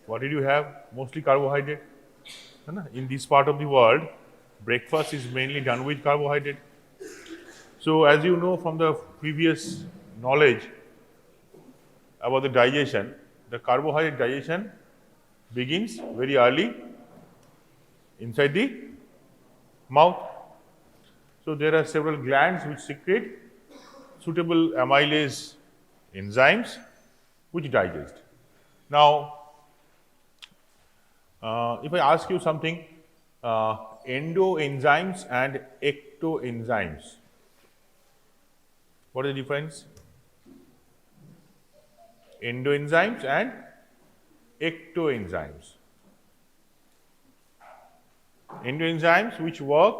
What did you have? Mostly carbohydrate. In this part of the world, breakfast is mainly done with carbohydrate. So, as you know from the previous knowledge about the digestion, the carbohydrate digestion begins very early inside the mouth. So, there are several glands which secrete suitable amylase enzymes which digest. Now, if I ask you something, endoenzymes and ectoenzymes, what is the difference? Endoenzymes and ectoenzymes. Endoenzymes which work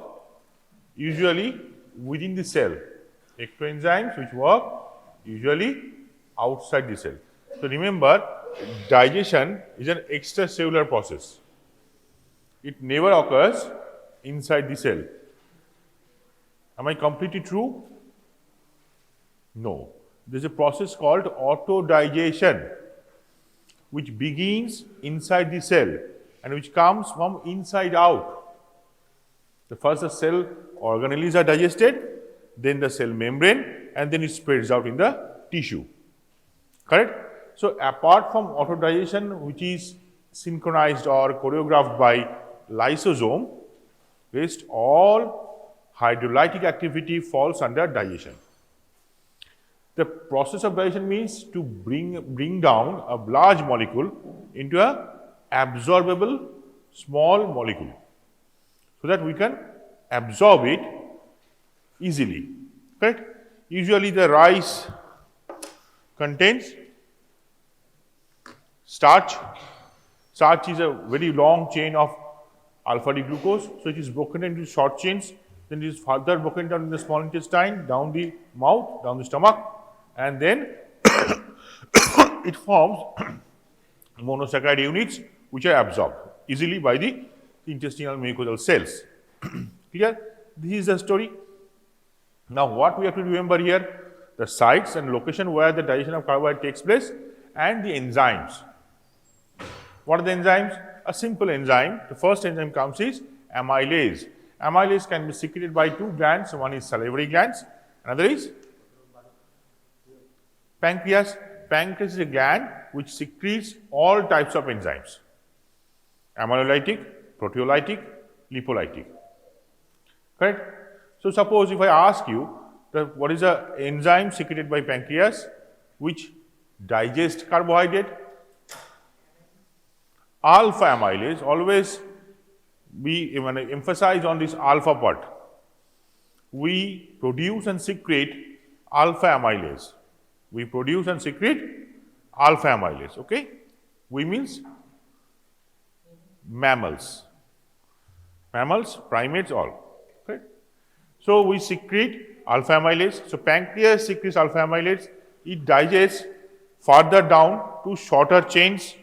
usually within the cell, ectoenzymes which work usually outside the cell. So, remember, digestion is an extracellular process. It never occurs inside the cell. Am I completely true? No. There is a process called autodigestion which begins inside the cell and which comes from inside out. The first the cell organelles are digested, then the cell membrane, and then it spreads out in the tissue. Correct? So, apart from autodigestion which is synchronized or choreographed by lysosome, rest all hydrolytic activity falls under digestion. The process of digestion means to bring down a large molecule into a absorbable small molecule so that we can absorb it easily. Correct? Usually the rice contains starch. Starch is a very long chain of alpha D glucose, so it is broken into short chains, then it is further broken down in the small intestine, down the mouth, down the stomach, and then it forms monosaccharide units which are absorbed easily by the intestinal mucosal cells. Clear? This is the story. Now, what we have to remember here, the sites and location where the digestion of carbohydrate takes place and the enzymes. What are the enzymes? A simple enzyme. The first enzyme comes is amylase. Amylase can be secreted by two glands. One is salivary glands, another is pancreas. Pancreas is a gland which secretes all types of enzymes: amylolytic, proteolytic, lipolytic. Correct? So, suppose if I ask you that what is the enzyme secreted by pancreas which digests carbohydrate? Alpha amylase. Always we emphasize on this alpha part. We produce and secrete alpha amylase. We produce and secrete alpha amylase. Okay? We means mammals. Mammals, primates, all. Okay? So, we secrete alpha amylase. So, pancreas secretes alpha amylase. It digests further down to shorter chains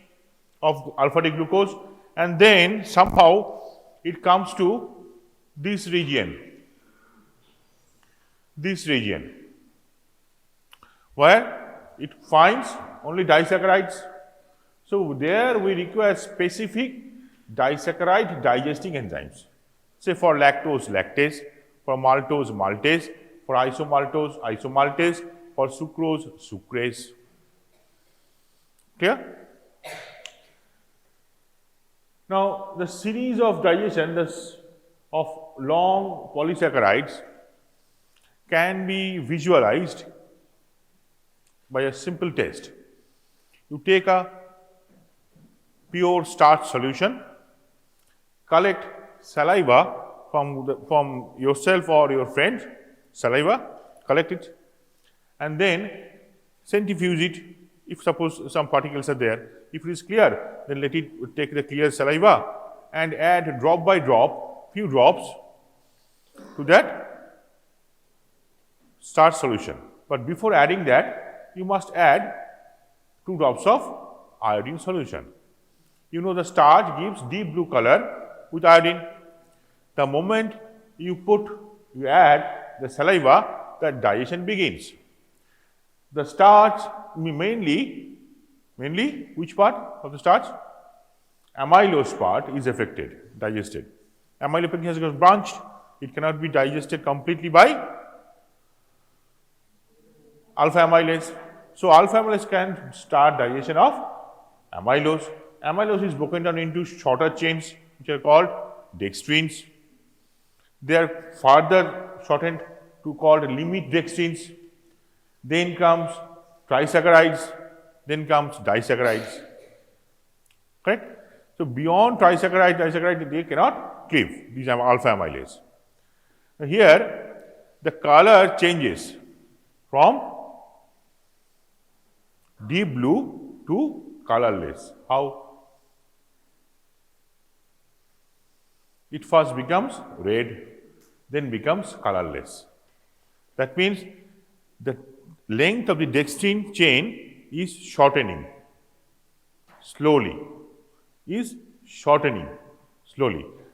of alpha D glucose, and then somehow it comes to this region where it finds only disaccharides. So, there we require specific disaccharide digesting enzymes, say for lactose lactase, for maltose maltase, for isomaltose isomaltase, for sucrose sucrase. Clear? Now, the series of digestion of long polysaccharides can be visualized by a simple test. You take a pure starch solution, collect saliva from yourself or your friend, saliva, collect it, and then centrifuge it. If suppose some particles are there, if it is clear, then let it take the clear saliva and add drop by drop, few drops to that starch solution. But before adding that, you must add 2 drops of iodine solution. You know the starch gives deep blue color with iodine. The moment you add the saliva, the digestion begins. The starch mainly which part of the starch? amylose part is affected, digested. Amylopectin has got branched, it cannot be digested completely by alpha amylase. So, alpha amylase can start digestion of amylose. Amylose is broken down into shorter chains which are called dextrins. They are further shortened to called limit dextrins. Then comes trisaccharides, then comes disaccharides. Correct? So, beyond disaccharide they cannot cleave, these are alpha amylase. Now, here the color changes from deep blue to colorless. How? It first becomes red, then becomes colorless. That means the length of the dextrin chain is shortening slowly,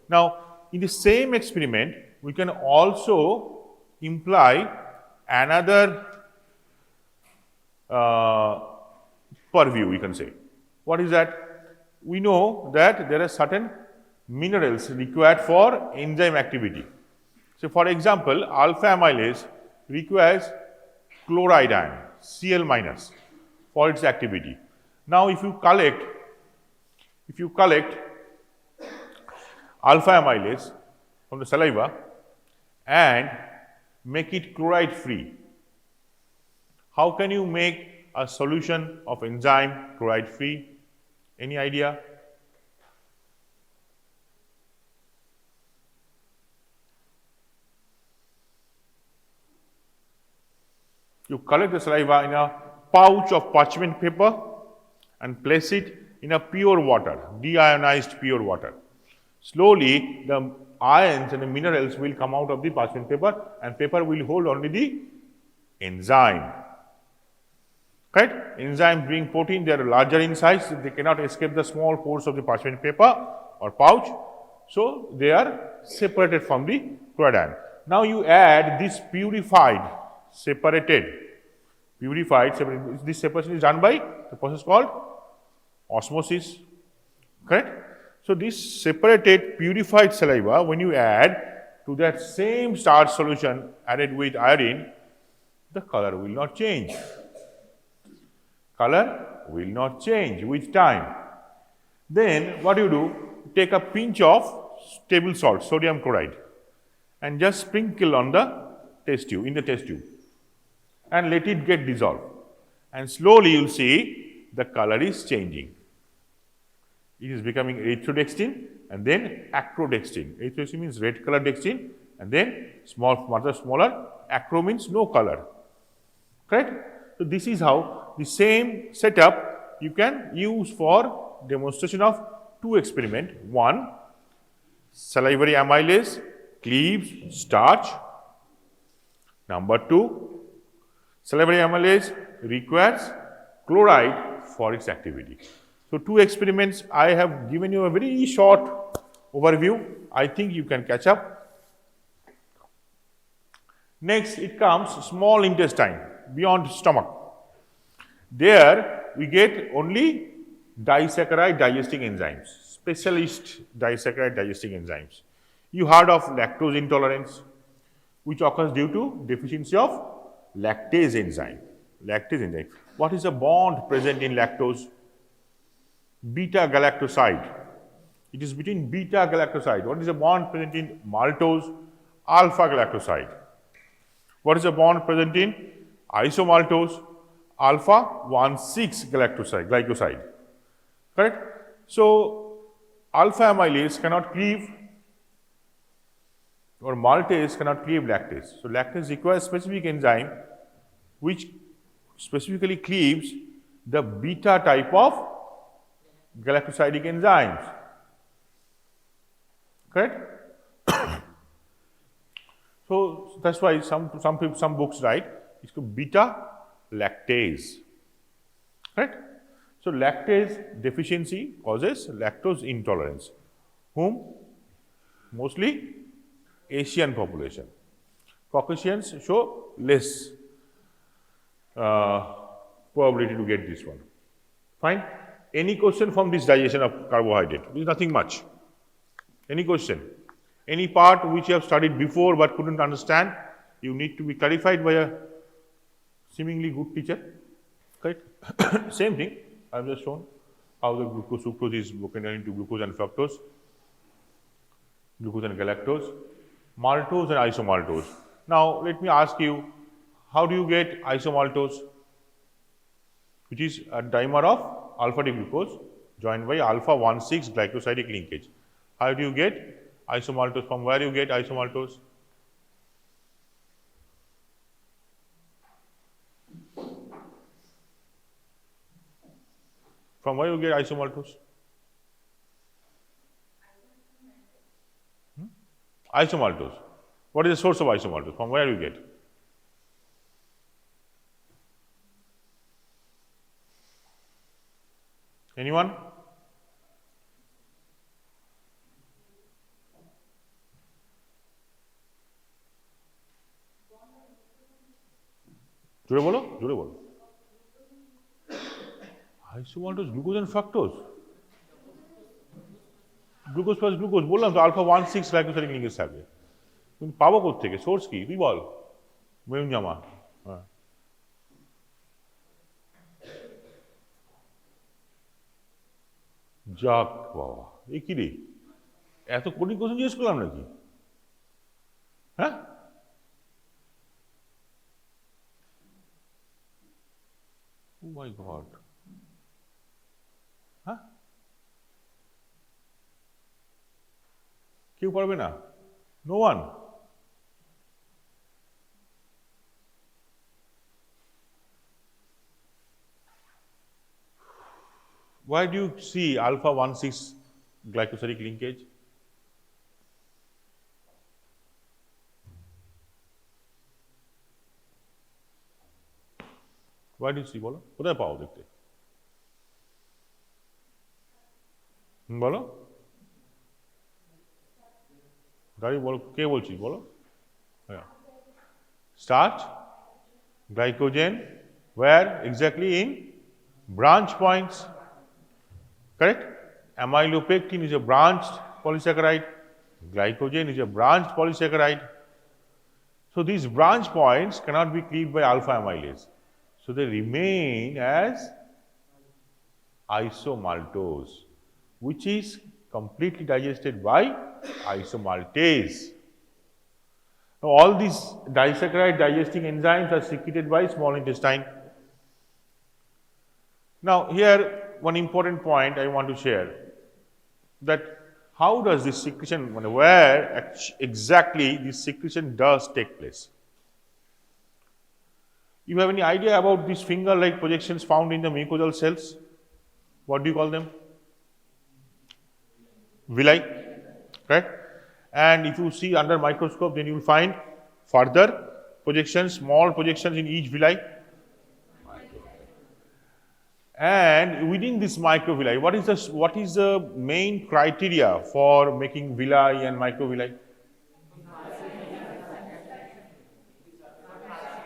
Now, in the same experiment, we can also imply another purview, we can say. What is that? We know that there are certain minerals required for enzyme activity. So, for example, alpha amylase requires chloride ion, Cl minus, for its activity. Now, if you collect alpha amylase from the saliva and make it chloride free, how can you make a solution of enzyme chloride free? Any idea? You collect the saliva in a pouch of parchment paper and place it in a pure water, deionized pure water. Slowly, the ions and the minerals will come out of the parchment paper, and paper will hold only the enzyme. Correct? Enzymes being protein, they are larger in size, they cannot escape the small pores of the parchment paper or pouch. So, they are separated from the chloride ion. Now, you add this separated, this separation is done by the process called osmosis. Correct? So, this separated purified saliva, when you add to that same starch solution added with iodine, the color will not change. Color will not change with time. Then what you do? Take a pinch of table salt, sodium chloride, and just sprinkle on the test tube, in the test tube, and let it get dissolved. And slowly you will see the color is changing. It is becoming erythrodextrin and then acrodextrin. Erythrodextrin means red color dextrin, and then much smaller. Acro means no color. Correct? So, this is how the same setup you can use for demonstration of two experiments. One, salivary amylase cleaves starch. Number two, salivary amylase requires chloride for its activity. So, two experiments, I have given you a very short overview. I think you can catch up. Next, it comes small intestine, beyond stomach. There, we get only disaccharide digesting enzymes, specialist disaccharide digesting enzymes. You heard of lactose intolerance, which occurs due to deficiency of lactase enzyme. What is the bond present in lactose? Beta galactoside. It is between beta galactoside. What is the bond present in maltose? Alpha galactoside. What is the bond present in isomaltose? Alpha 1,6 glycoside. Correct? So, alpha amylase cannot cleave, or maltase cannot cleave lactase. So, lactase requires specific enzyme which specifically cleaves the beta type of galactosidic enzymes. Correct? So, that is why some books write it's called beta lactase. Correct? So, lactase deficiency causes lactose intolerance. Whom? Mostly Asian population. Caucasians show less probability to get this one. Fine. Any question from this digestion of carbohydrate? There is nothing much. Any question? Any part which you have studied before but couldn't understand, you need to be clarified by a seemingly good teacher. Correct? Same thing, I have just shown how the glucose sucrose is broken down into glucose and fructose, glucose and galactose, maltose and isomaltose. Now, let me ask you, how do you get isomaltose, which is a dimer of alpha D glucose joined by alpha 1,6 glycosidic linkage? How do you get isomaltose? From where you get isomaltose? From where you get isomaltose? Isomaltose. What is the source of isomaltose? From where you get? Anyone? জোরে বলো, জোরে বলো। Isomaltose, glucose and fructose. Glucose plus glucose, বললাম তো alpha 1,6 glycosidic linkage থাকবে। তুমি পাবো কোত্থেকে? সোর্স কি? তুই বল। মেরুন জামা। হ্যাঁ। যাক বাবা, এ কি রে? এত কঠিন কোশ্চেন জিজ্ঞেস করলাম নাকি? হ্যাঁ? Oh my God. হ্যাঁ? কেউ পারবে না? No one. Why do you see alpha 1,6 glycosidic linkage? Why do you see? বলো, কোথায় পাও দেখতে? বলো, দাঁড়িয়ে বলো, কে বলছি বলো? হ্যাঁ, starch, glycogen, where exactly? In branch points. Correct? Amylopectin is a branched polysaccharide. Glycogen is a branched polysaccharide. So these branch points cannot be cleaved by alpha amylase. So they remain as isomaltose, which is completely digested by isomaltase. Now, all these disaccharide digesting enzymes are secreted by small intestine. Now, here one important point I want to share, that how does this secretion, where exactly this secretion does take place? You have any idea about these finger-like projections found in the mucosal cells? What do you call them? Villi, right? And if you see under microscope, then you will find further projections, small projections in each villi. And within this microvilli, what is the main criteria for making villi and microvilli?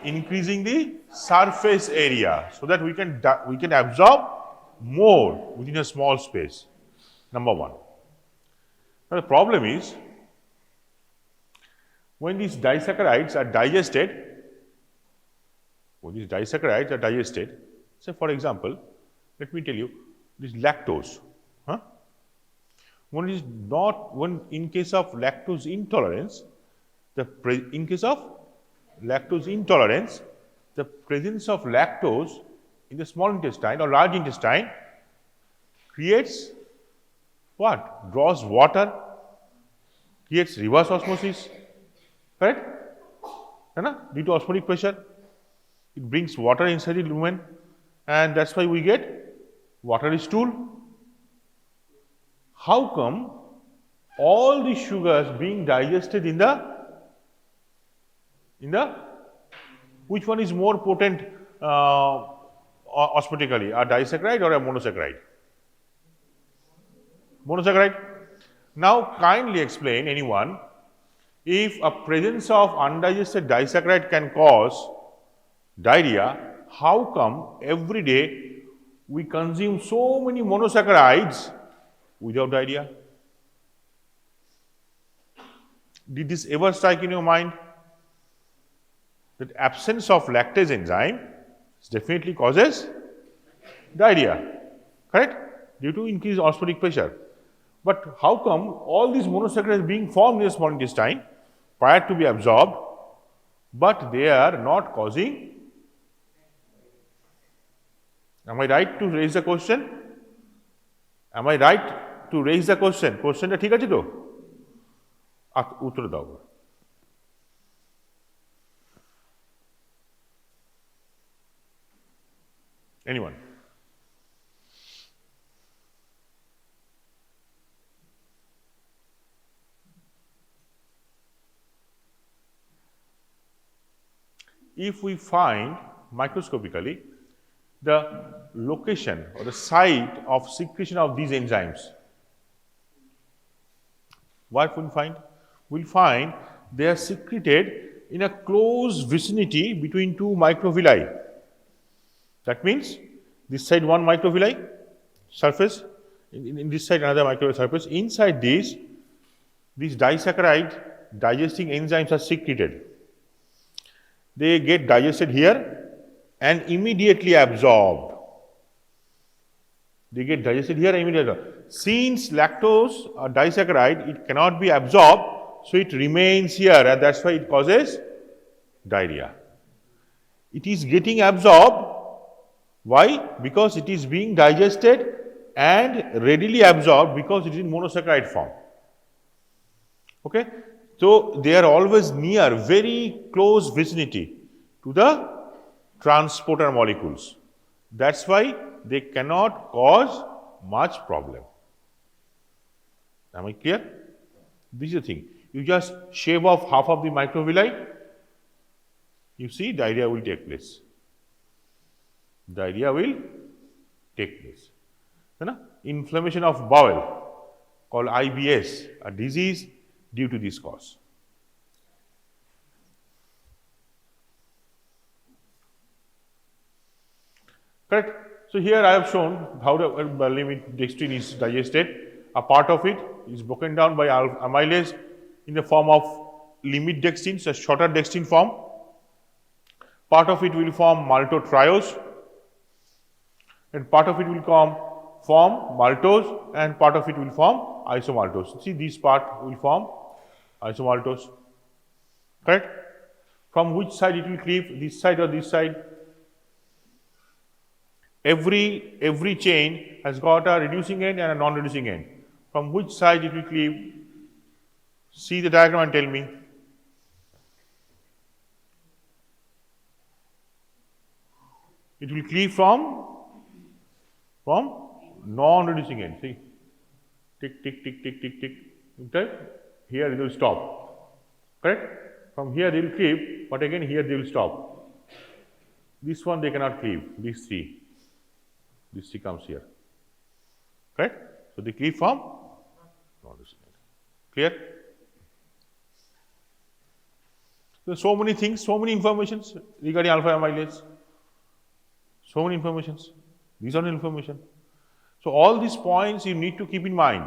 Increasing the surface area so that we can absorb more within a small space. Number one. Now the problem is, when these disaccharides are digested, say for example, let me tell you, this lactose. When in case of lactose intolerance, the presence of lactose in the small intestine or large intestine creates what? Draws water, creates reverse osmosis, correct? Due to osmotic pressure, it brings water inside the lumen, and that's why we get watery stool. How come all these sugars being digested in the which one is more potent osmotically, a disaccharide or a monosaccharide? Monosaccharide. Now kindly explain, anyone, if a presence of undigested disaccharide can cause diarrhea, how come every day we consume so many monosaccharides without diarrhea? Did this ever strike in your mind? That absence of lactase enzyme definitely causes diarrhea, correct? Due to increased osmotic pressure. But how come all these monosaccharides being formed in the small intestine prior to be absorbed, but they are not causing? Am I right to raise the question? Am I right to raise the question? Questionটা ঠিক আছে তো? উত্তর দাও। Anyone? If we find microscopically the location or the site of secretion of these enzymes, what will we find? We'll find they are secreted in a close vicinity between two microvilli. That means this side one microvilli surface, in this side another microvilli surface. Inside this, these disaccharide digesting enzymes are secreted. They get digested here and immediately absorbed. They get digested here and immediately absorbed. Since lactose or disaccharide, it cannot be absorbed, so it remains here, and that's why it causes diarrhea. It is getting absorbed. Why? Because it is being digested and readily absorbed because it is in monosaccharide form. Okay? So, they are always near, very close vicinity to the transporter molecules. That's why they cannot cause much problem. Am I clear? This is the thing. You just shave off half of the microvilli, you see diarrhea will take place. Diarrhea will take place. Inflammation of bowel called IBS, a disease due to this cause. Correct? So, here I have shown how the limit dextrin is digested. A part of it is broken down by amylase in the form of limit dextrin, so shorter dextrin form. Part of it will form maltotriose, and part of it will form maltose, and part of it will form isomaltose. See, this part will form isomaltose. Correct? From which side it will cleave? This side or this side? Every chain has got a reducing end and a non-reducing end. From which side it will cleave? See the diagram and tell me. It will cleave from non-reducing end. See, tick, tick, tick, tick, tick, tick. Okay? Here it will stop. Correct? From here they will cleave, but again here they will stop. This one they cannot cleave. These three. This three comes here. Correct? So they cleave from non-reducing end. Clear? So many things, so many informations regarding alpha amylase. So many informations. These are information. So all these points you need to keep in mind.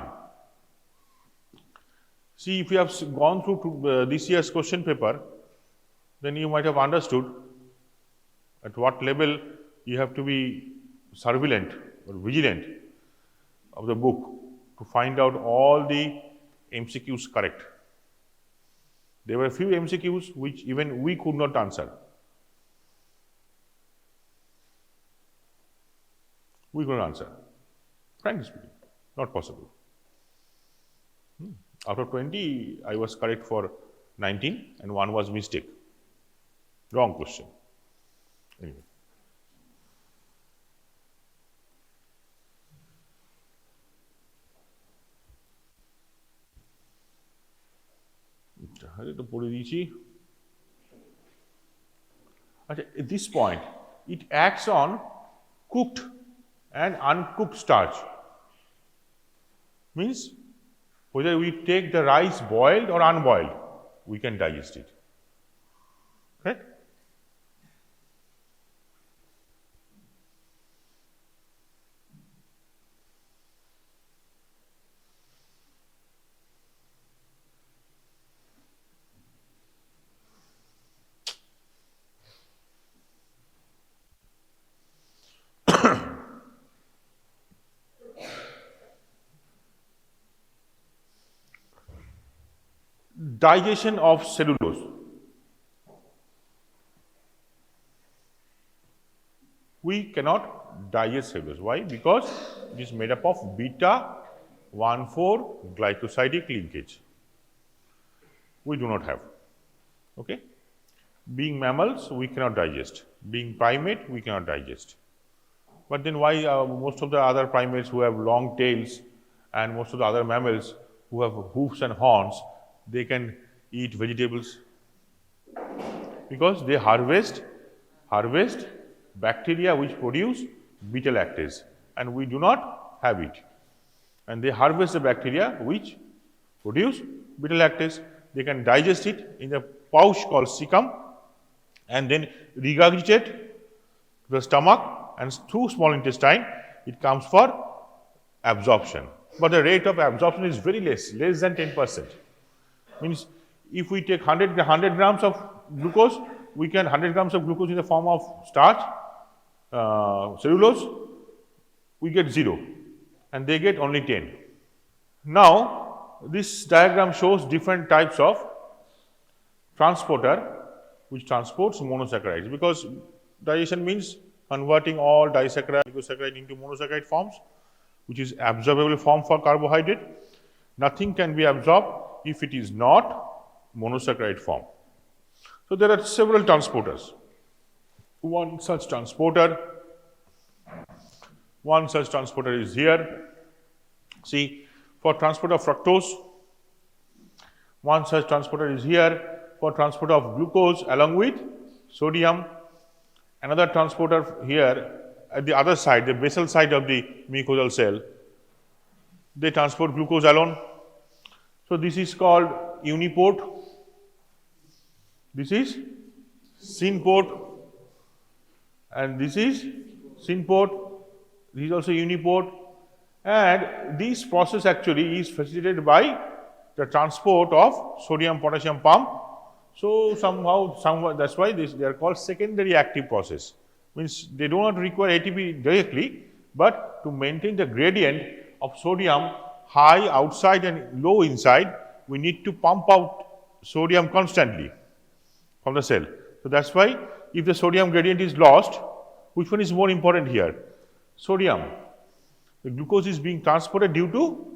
See, if you have gone through this year's question paper, then you might have understood at what level you have to be surveillant or vigilant of the book to find out all the MCQs correct. There were a few MCQs which even we could not answer. We could not answer. Frankly speaking, not possible. Out of 20, I was correct for 19 and one was mistake. Wrong question. Anyway. At this point, it acts on cooked and uncooked starch. Means whether we take the rice boiled or unboiled, we can digest it. Correct? digestion of cellulose. We cannot digest cellulose. Why? Because it is made up of beta 1,4 glycosidic linkage. We do not have. Okay? Being mammals, we cannot digest. Being primate, we cannot digest. But then why most of the other primates who have long tails and most of the other mammals who have hoofs and horns, they can eat vegetables? Because they harvest bacteria which produce beta lactase, and we do not have it. And they harvest the bacteria which produce beta lactase. They can digest it in a pouch called cecum and then regurgitate to the stomach, and through small intestine it comes for absorption. But the rate of absorption is very less than 10%. Means if we take 100 grams of glucose, we can 100 grams of glucose in the form of starch, cellulose, we get 0 and they get only 10. Now this diagram shows different types of transporter which transports monosaccharides, because digestion means converting all disaccharide into monosaccharide forms, which is absorbable form for carbohydrate. Nothing can be absorbed if it is not monosaccharide form. So there are several transporters. One such transporter is here. See, for transport of fructose, one such transporter is here for transport of glucose along with sodium. Another transporter here at the other side, the basal side of the mucosal cell, they transport glucose alone. So this is called uniport, this is synport, and this is synport, this is also uniport, and this process actually is facilitated by the transport of sodium potassium pump. So somehow that's why they are called secondary active process. Means they do not require ATP directly, but to maintain the gradient of sodium high outside and low inside, we need to pump out sodium constantly from the cell. So that's why if the sodium gradient is lost, which one is more important here? Sodium. The glucose is being transported due to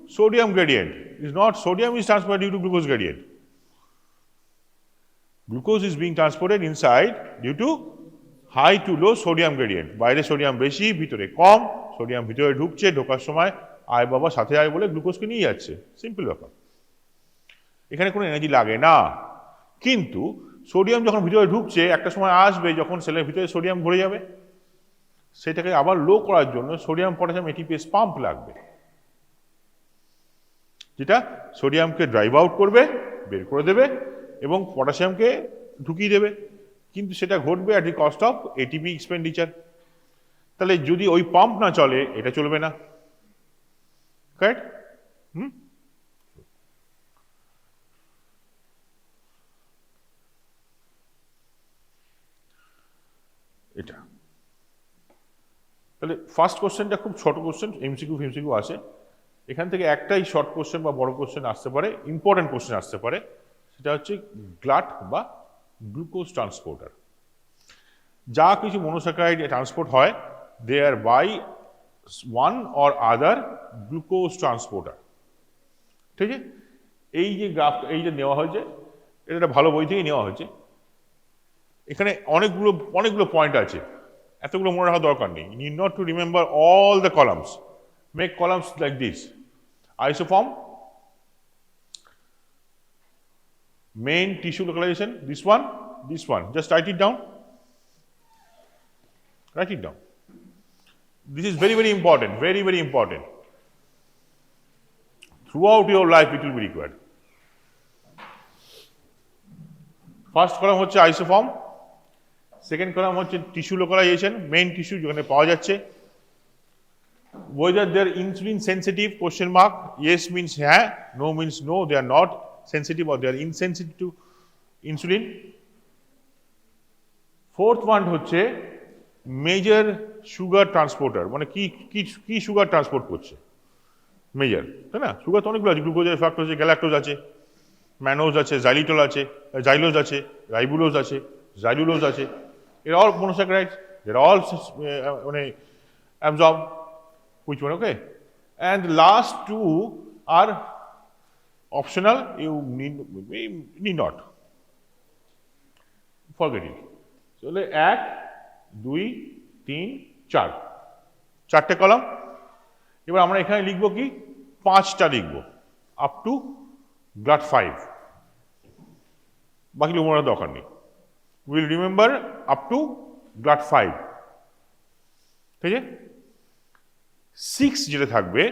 sodium gradient. It is not sodium is transported due to glucose gradient. Glucose is being transported inside due to high to low sodium gradient. বাইরে sodium বেশি, ভিতরে কম, sodium ভিতরে ঢুকছে, ঢোকার সময় আয় বাবা সাথে আয় বলে গ্লুকোজকে নিয়ে যাচ্ছে। সিম্পল ব্যাপার। এখানে কোনো এনার্জি লাগে না। কিন্তু সোডিয়াম যখন ভিতরে ঢুকছে, একটা সময় আসবে যখন সেলের ভিতরে সোডিয়াম ভরে যাবে, সেটাকে আবার লো করার জন্য সোডিয়াম পটাশিয়াম এটিপিএস পাম্প লাগবে, যেটা সোডিয়ামকে ড্রাইভ আউট করবে, বের করে দেবে এবং পটাশিয়ামকে ঢুকিয়ে দেবে। কিন্তু সেটা ঘটবে at the cost of ATP expenditure. তাহলে যদি ওই পাম্প না চলে, এটা চলবে না, কারেক্ট? এটা তাহলে ফার্স্ট কোশ্চেনটা খুব ছোট কোশ্চেন, এমসিকিউ ফেমসিকিউ আসে, এখান থেকে একটাই শর্ট কোশ্চেন বা বড় কোশ্চেন আসতে পারে, ইম্পর্টেন্ট কোশ্চেন আসতে পারে, সেটা হচ্ছে গ্লাট বা গ্লুকোজ ট্রান্সপোর্টার। যা কিছু মনোস্যাকারাইড ট্রান্সপোর্ট হয়, they are by one or other glucose transporter. ঠিক আছে? এই যে গ্রাফ, এই যে নেওয়া হয়েছে, এটা একটা ভালো বই থেকেই নেওয়া হয়েছে। এখানে অনেকগুলো পয়েন্ট আছে, এতগুলো মনে রাখার দরকার নেই। You need not to remember all the columns. Make columns like this. Isoform, main tissue localization, this one. Just write it down. Write it down. This is very, very important, very, very important. Throughout your life it will be required. First column হচ্ছে isoform, second column হচ্ছে tissue localisation, main tissue যেখানে পাওয়া যাচ্ছে। whether they are insulin sensitive, question mark, yes means হ্যাঁ, no means no, they are not sensitive or they are insensitive to insulin. Fourth one হচ্ছে major sugar transporter, মানে কি sugar transport করছে। Major, তাই না? সুগার তো অনেকগুলো আছে, গ্লুকোজ আছে, ফ্রাক্টোজ আছে, গ্যালাক্টোজ আছে, ম্যানোজ আছে, জাইলিটল আছে, জাইলোজ আছে, রাইবুলোজ আছে, জাইলুলোজ আছে। এরা অল monosaccharides, they're all মানে absorb. Which one? Okay. And the last two are optional. You need not forget it. তাহলে 1, 2, 3, 4, 4টে কলাম। এবার আমরা এখানে লিখব কি 5টা লিখব আপ টু গ্লাট 5, বাকি লিখবার দরকার নেই। উইল রিমেম্বার আপ টু গ্লাট 5, ঠিক আছে? 6 যেটা থাকবে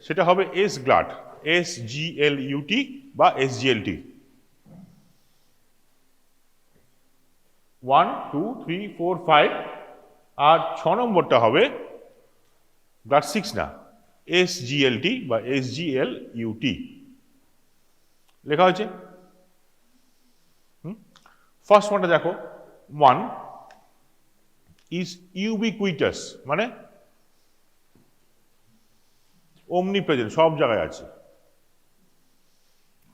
সেটা হবে এস গ্লাট, SGLUT বা SGLT। 1, 2, 3, 4, 5, আর 6 নম্বরটা হবে গ্লাট 6 না, SGLT বা SGLUT লেখা হয়েছে। ফার্স্ট ওয়ানটা দেখো, 1 ইজ ইউবিকুইটাস, মানে omni present, সব জায়গায় আছে,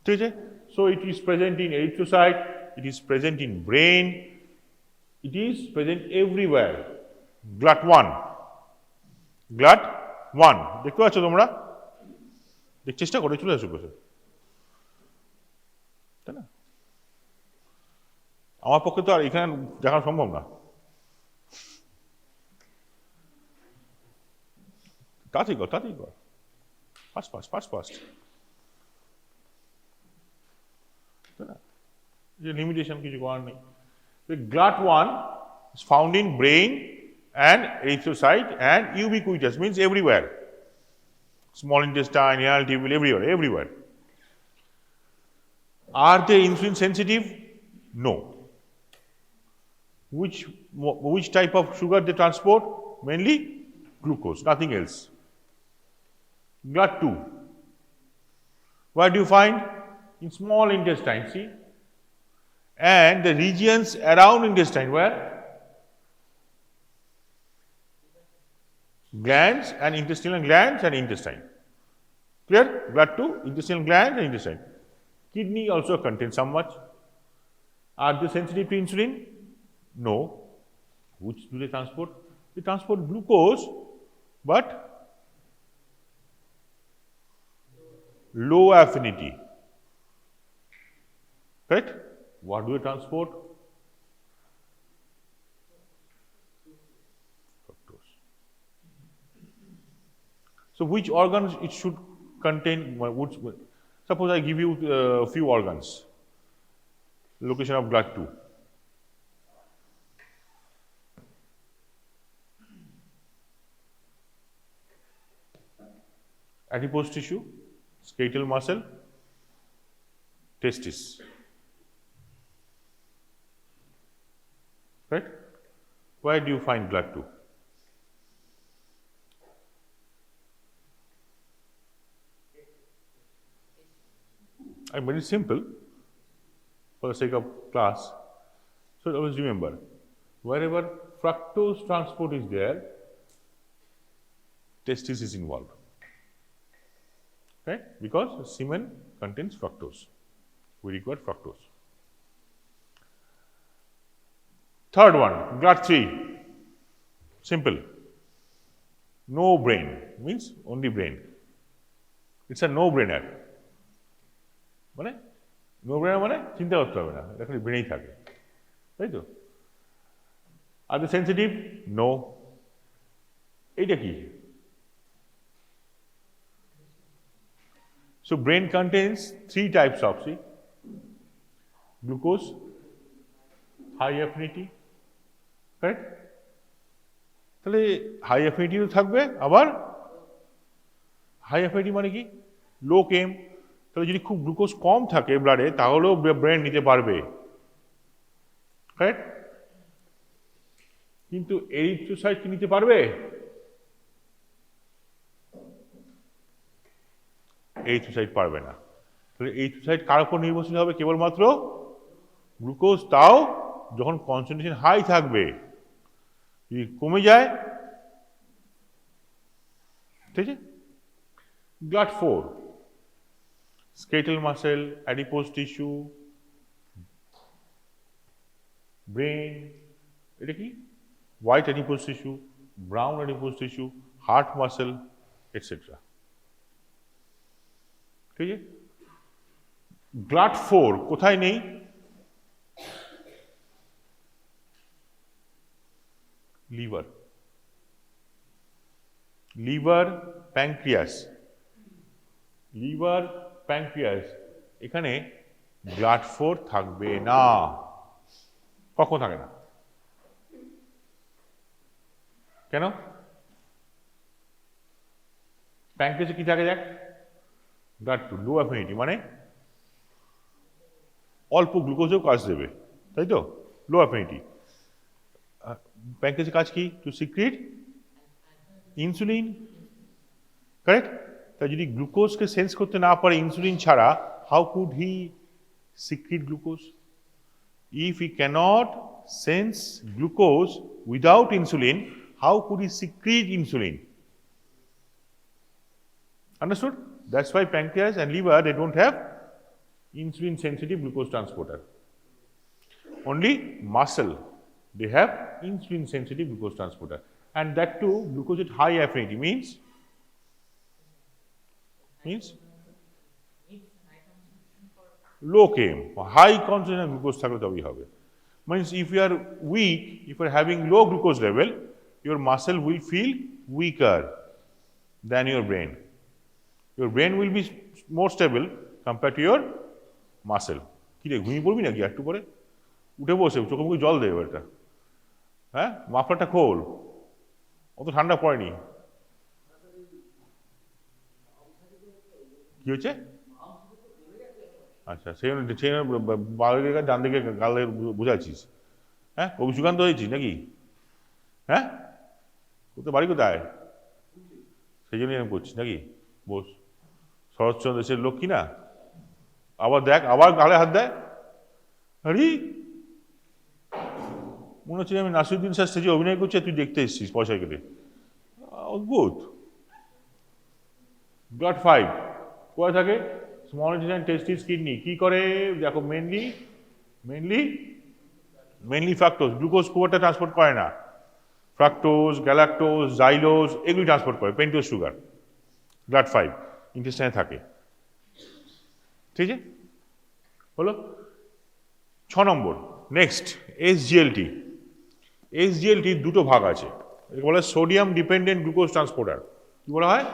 ঠিক আছে? So it is present in erythrocyte, it is present in brain, it is present everywhere. Glut 1, glut 1 দেখতে পাচ্ছ তোমরা? চেষ্টা করে চলে আসো বসে, তাই না? আমার পক্ষে তো আর এখানে দেখানো সম্ভব না। তাড়াতাড়ি কর, তাড়াতাড়ি কর, ফাস্ট, তাই না? যে লিমিটেশন কিছু করার নেই। গ্লাট 1 is found in brain and erythrocyte and ubiquitous, means everywhere. Small intestine, anal tubule, everywhere. Are they insulin sensitive? No. Which type of sugar they transport? Mainly glucose, nothing else. Glut 2. Where do you find? In small intestine, see? And the regions around intestine, where? Glands and intestinal glands and intestine. Clear? Glut 2, intestinal glands and intestine. Kidney also contains some much. Are they sensitive to insulin? No. Which do they transport? They transport glucose, but low affinity. Correct? What do they transport? Fructose. So which organs it should contain? Suppose I give you a few organs. Location of glut 2. Adipose tissue, skeletal muscle, testis. Right? Where do you find glut 2? I'm very simple for the sake of class. So always remember, wherever fructose transport is there, testis is involved. Right? Because semen contains fructose. We require fructose. Third one, glut 3. Simple. No brain, means only brain. It's a no-brainer. মানে no-brainer মানে চিন্তা করতে হবে না, এটা খালি ব্রেনেই থাকে, তাই তো? Are the sensitive? নো। এইটা কি? So brain contains 3 types of, see, glucose, high affinity, correct? তাহলে হাই অ্যাফিনিটিও থাকবে, আবার হাই অ্যাফিনিটি মানে কি? লো কেম। তাহলে যদি খুব গ্লুকোজ কম থাকে ব্লাডে তাহলেও ব্রেন নিতে পারবে, কারেক্ট? কিন্তু এরিথ্রোসাইট কি নিতে পারবে? এরিথ্রোসাইট পারবে না। তাহলে এরিথ্রোসাইট কার উপর নির্ভরশীল হবে? কেবলমাত্র গ্লুকোজ, তাও যখন কনসেন্ট্রেশন হাই থাকবে। যদি কমে যায়, ঠিক আছে? GLUT4, skeletal muscle, adipose tissue, brain, এটা কি white adipose tissue, brown adipose tissue, heart muscle, etc. ঠিক আছে? GLUT4 কোথায় নেই? Liver, liver, pancreas, liver, pancreas, এখানে GLUT4 থাকবে না। কখন থাকে না? কেন? প্যানক্রিয়াসে কি থাকে দেখ? GLUT2, লো অ্যাফিনিটি, মানে অল্প গ্লুকোজেও কাজ দেবে, তাই তো? লো অ্যাফিনিটি। প্যানক্রিয়াসের কাজ কি? To secrete insulin, correct? তাই যদি গ্লুকোজকে সেন্স করতে না পারে ইনসুলিন ছাড়া, how could he secrete glucose? If he cannot sense glucose without insulin, how could he secrete insulin? Understood? That's why pancreas and liver, they don't have insulin sensitive glucose transporter. Only muscle, they have insulin sensitive glucose transporter, and that too glucose at high affinity means low km, high concentration of glucose থাকলে তবেই হবে। Means if you are weak, if you are having low glucose level, your muscle will feel weaker than your brain. Your brain will be more stable compared to your muscle. কি রে, ঘুমিয়ে পড়বি নাকি একটু পরে? উঠে বসে চোখে মুখে জল দেবে এটা। হ্যাঁ, মাফলারটা খোল, অত ঠান্ডা পড়েনি। কি হচ্ছে? আচ্ছা, সেই বাড়ির ডান দিকে গালে বুঝাচ্ছিস? হ্যাঁ, কবি সুকান্ত হয়েছিস নাকি? হ্যাঁ, কোথায় বাড়ি কোথায়? সেই জন্যই আমি করছি নাকি? বস, শরৎচন্দ্র দেশের লোক কি না? আবার দেখ, আবার গালে হাত দেয়। আরে মনে হচ্ছে আমি নাসিরুদ্দিন স্যার স্টেজে অভিনয় করছি, তুই দেখতে এসেছিস পয়সা কেটে। অদ্ভুত। GLUT5 কোথায় থাকে? স্মল ইন্টেস্টাইন, টেস্টিস, কিডনি। কি করে দেখো? মেনলি ফ্রাক্টোজ, গ্লুকোজ খুব একটা ট্রান্সপোর্ট করে না। ফ্রাক্টোজ, গ্যালাক্টোজ, জাইলোজ এগুলি ট্রান্সপোর্ট করে, পেন্টোজ সুগার। GLUT5 ইন্টেস্টাইনে থাকে। ঠিক আছে, হলো 6 নম্বর। Next, SGLT। SGLT দুটো ভাগ আছে, একে বলে সোডিয়াম ডিপেন্ডেন্ট গ্লুকোজ ট্রান্সপোর্টার। কি বলা হয়?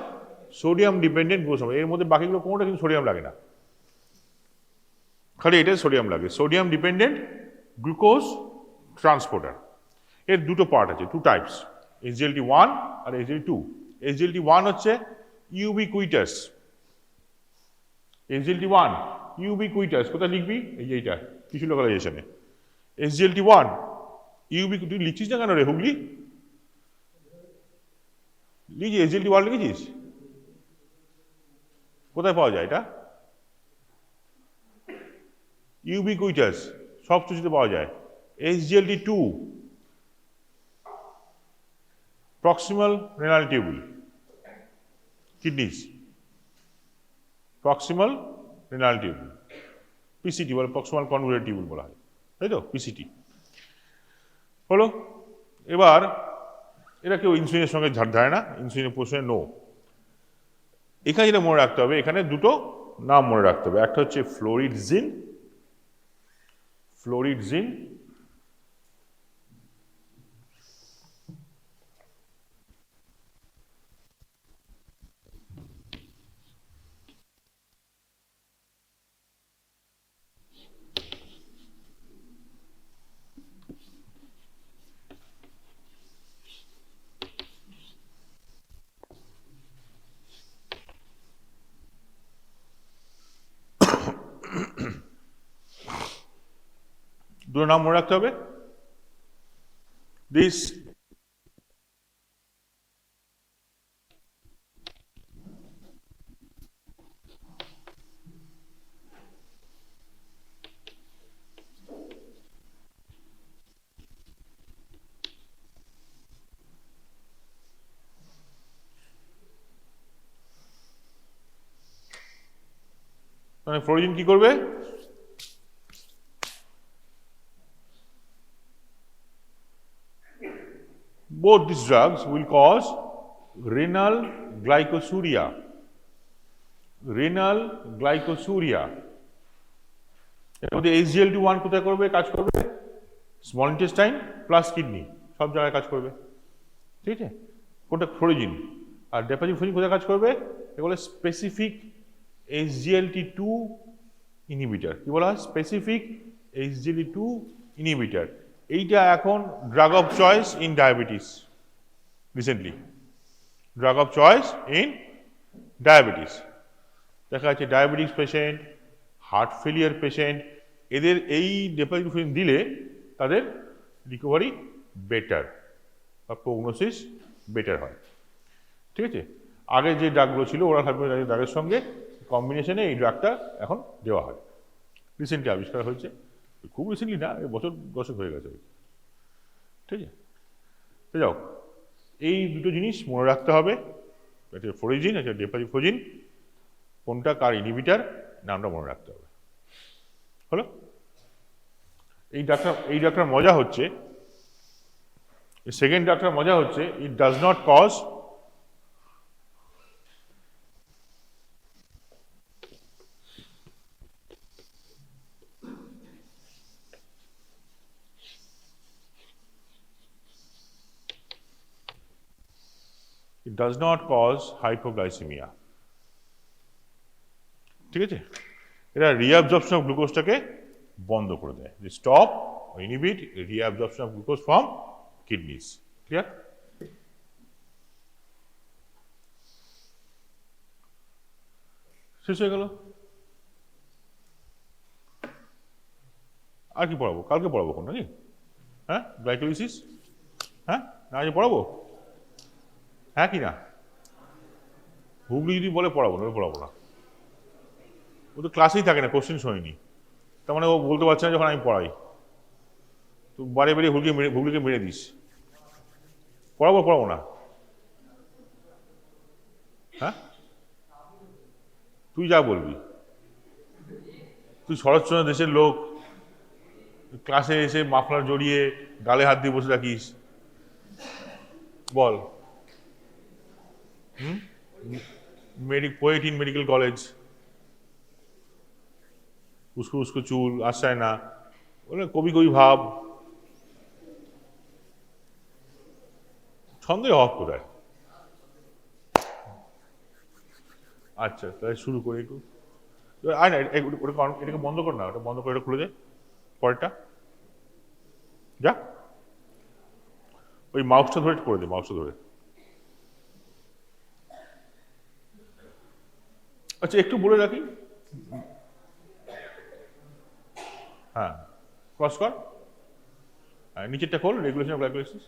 Sodium dependent glucose. এর মধ্যে বাকিগুলো কোনোটা কিন্তু সোডিয়াম লাগে না, খালি এটা সোডিয়াম লাগে। সোডিয়াম ডিপেন্ডেন্ট গ্লুকোজ ট্রান্সপোর্টার এর দুটো পার্ট আছে, টু টাইপস, SGLT1 আর SGLT2। SGLT1 হচ্ছে ইউবিকুইটাস। SGLT1 ইউবিকুইটাস, কোথায় লিখবি? এই যে এইটা, কিছু লোকালাইজেশনে। SGLT1 ইউবিকুইটাস। তুই লিখছিস না কেন রে হুগলি? লিখি, SGLT1 লিখেছিস? কোথায় পাওয়া যায় এটা? ইউবিকুইটাস, সব কিছুতে পাওয়া যায়। SGLT2 proximal renal tubule, kidneys, proximal renal tubule, PCT বলে, প্রক্সিমাল কনভলিউটেড টিউবুল বলা হয়, তাই তো? পিসিটি হলো। এবার এরা কেউ ইনসুলিনের সঙ্গে ঝাড় দেয় না, ইনসুলিনের প্রশ্নে নো। এখানে যেটা মনে রাখতে হবে, এখানে দুটো নাম মনে রাখতে হবে। একটা হচ্ছে ফ্লোরিডজিন, ফ্লোরিডজিন, দুটো নাম মনে রাখতে হবে। দিস মানে ফ্লোরিজিন কি করবে? Both these drugs will cause renal glycosuria. Renal glycosuria. এর মধ্যে SGLT1 কোথায় করবে, কাজ করবে? স্মল ইন্টেস্টাইন প্লাস কিডনি, সব জায়গায় কাজ করবে। ঠিক আছে, কোনটা? ফ্লোরিজিন। আর ডেপাজিফোজিন কোথায় কাজ করবে? এগুলো স্পেসিফিক SGLT2 ইনহিবিটর। কি বলা হয়? Specific SGLT2 inhibitor. এইটা এখন drug of choice in diabetes recently. Drug of choice in diabetes. দেখা যাচ্ছে diabetes patient, heart failure patient, এদের এই ডেপাজিফোজিন দিলে তাদের রিকভারি বেটার বা প্রগনোসিস বেটার হয়। ঠিক আছে, আগে যে ড্রাগগুলো ছিল ওরা ড্রাগের সঙ্গে কম্বিনেশনে এই ড্রাগটা এখন দেওয়া হয়। রিসেন্টলি আবিষ্কার হয়েছে, খুব রিসেন্টলি না, বছর দশক হয়ে গেছে। ঠিক আছে, তো যাও, এই দুটো জিনিস মনে রাখতে হবে, একটা ফ্লোরিজিন, একটা ডেপাজিফোজিন, কোনটা কার ইনহিবিটার নামটা মনে রাখতে হবে। হলো? এই ডাক্তার মজা হচ্ছে, সেকেন্ড ডাক্তার মজা হচ্ছে, it does not cause hypoglycemia. ঠিক আছে, এরা রিঅ্যাবজর্পশন অফ গ্লুকোজটাকে বন্ধ করে দেয়। Stop inhibit reabsorption of glucose from kidneys. Clear? শেষ হয়ে গেল। আর কি পড়াবো? কালকে পড়াবো কোন নাকি? হ্যাঁ, গ্লাইকোলিসিস। হ্যাঁ, না আজ পড়াবো? হ্যাঁ কি না? হুগলি যদি বলে পড়াবো না, পড়াবো না। ও তো ক্লাসেই থাকে না, কোশ্চেন শোনেনি, তার মানে ও বলতে পারছে না যখন আমি পড়াই। তো বারে বারে হুগলিকে মেরে দিস। পড়াবো না? হ্যাঁ, তুই যা বলবি। তুই শরৎচন্দ্র দেশের লোক, ক্লাসে এসে মাফলার জড়িয়ে গালে হাত দিয়ে বসে রাখিস। বল। পোয়েট ইন মেডিকেল কলেজ, উস্কো উস্কো চুল, আসায় না, কবি ভাব, ছন্দের অভাব কোথায়? আচ্ছা, তাহলে শুরু করি একটু। আয় না, এটাকে বন্ধ কর না, ওটা বন্ধ করে, এটা খুলে দে পরেরটা। যা, ওই মাউসটা ধরে করে দে, মাউসটা ধরে। আচ্ছা, একটু বলে রাখি, হ্যাঁ, ক্রস কর, নিচেরটা খোল, রেগুলেশন অফ গ্লাইকোলাইসিস।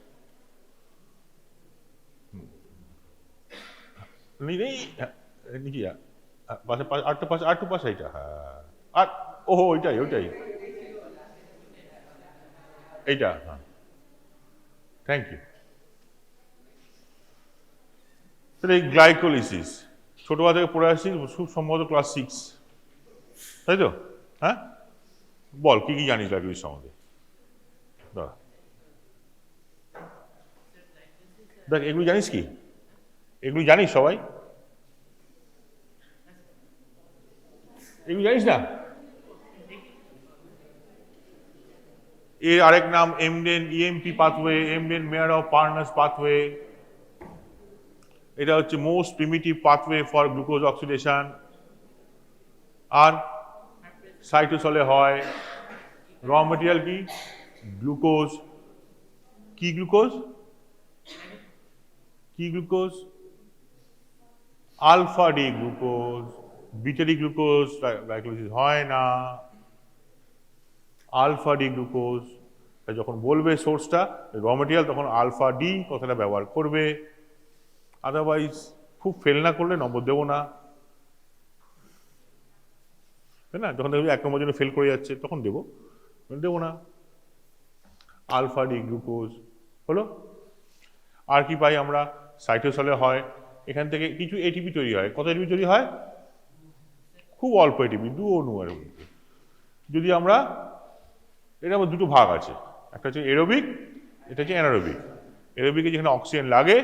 নিচে আরেকটু পাশে এইটা, হ্যাঁ, আর ওহো ওইটাই এইটা, হ্যাঁ, থ্যাংক ইউ। তাহলে এই গ্লাইকোলিসিস ছোটবেলা থেকে পড়ে আসছি, খুব সম্ভবত ক্লাস 6, তাই তো? হ্যাঁ, বল কি কি জানিস গ্লাইকোলিসিস সম্বন্ধে? দেখ, এগুলো জানিস কি? এগুলো জানিস সবাই? এগুলো জানিস না? এর আরেক নাম Embden EMP pathway, Embden Meyerhof Parnas pathway. এটা হচ্ছে most primitive pathway for glucose oxidation. আর সাইটোসলে হয়। র মেটেরিয়াল কি? গ্লুকোজ। কি গ্লুকোজ? কি glucose? Alpha D glucose. Beta D glucose glycolysis হয় না, আলফা ডি গ্লুকোজ। যখন বলবে সোর্সটা র মেটেরিয়াল, তখন আলফা ডি কথাটা ব্যবহার করবে। আদারওয়াইজ খুব ফেল না করলে নম্বর দেবো না, তাই না? যখন দেখবি 1 নম্বর জন্য ফেল করে যাচ্ছে তখন দেবো না। আলফা ডি গ্লুকোজ হলো। আর কি পাই আমরা? সাইটোসলে হয়, এখান থেকে কিছু এটিপি তৈরি হয়। কত এটিপি তৈরি হয়? খুব অল্প এটিপি, 2 অণু এর মধ্যে। যদি আমরা, এটা আমার দুটো ভাগ আছে, একটা হচ্ছে এরোবিক, এটা হচ্ছে অ্যানারোবিক। এরোবিকে যেখানে অক্সিজেন লাগে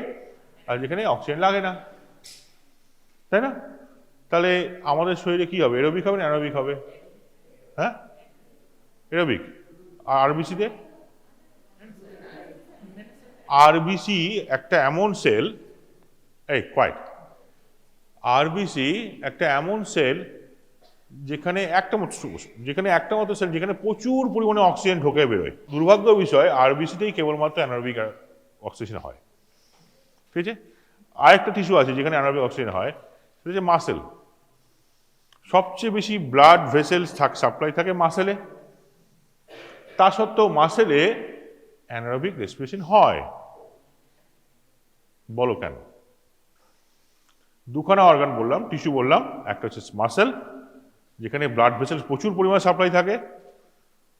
আর যেখানে অক্সিজেন লাগে না, তাই না? তাহলে আমাদের শরীরে কি হবে, এরোবিক হবে না অ্যানারোবিক হবে? হ্যাঁ, এরোবিক। আর আরবিসিতে, আরবিসি একটা এমন সেল, এই কোয়াইট, আরবিসি একটা এমন সেল যেখানে একটা মতো সেল যেখানে প্রচুর পরিমাণে অক্সিজেন ঢোকে বেরোয়। দুর্ভাগ্য বিষয় আরবিসিতেই কেবলমাত্র অ্যানারোবিক অক্সিজেন হয়, ঠিক আছে? আরেকটা টিস্যু আছে যেখানে অ্যানারোবিক অক্সিজেন হয়, সেটা হচ্ছে মাসেল। সবচেয়ে বেশি ব্লাড ভেসেলস সাপ্লাই থাকে মাসেলে, তা সত্ত্বেও মাসেলে অ্যানারোবিক রেসপিরেশন হয়। বলো কেন? দুখানা অর্গান বললাম, টিস্যু বললাম, একটা হচ্ছে মাসেল যেখানে ব্লাড ভেসেলস প্রচুর পরিমাণে সাপ্লাই থাকে,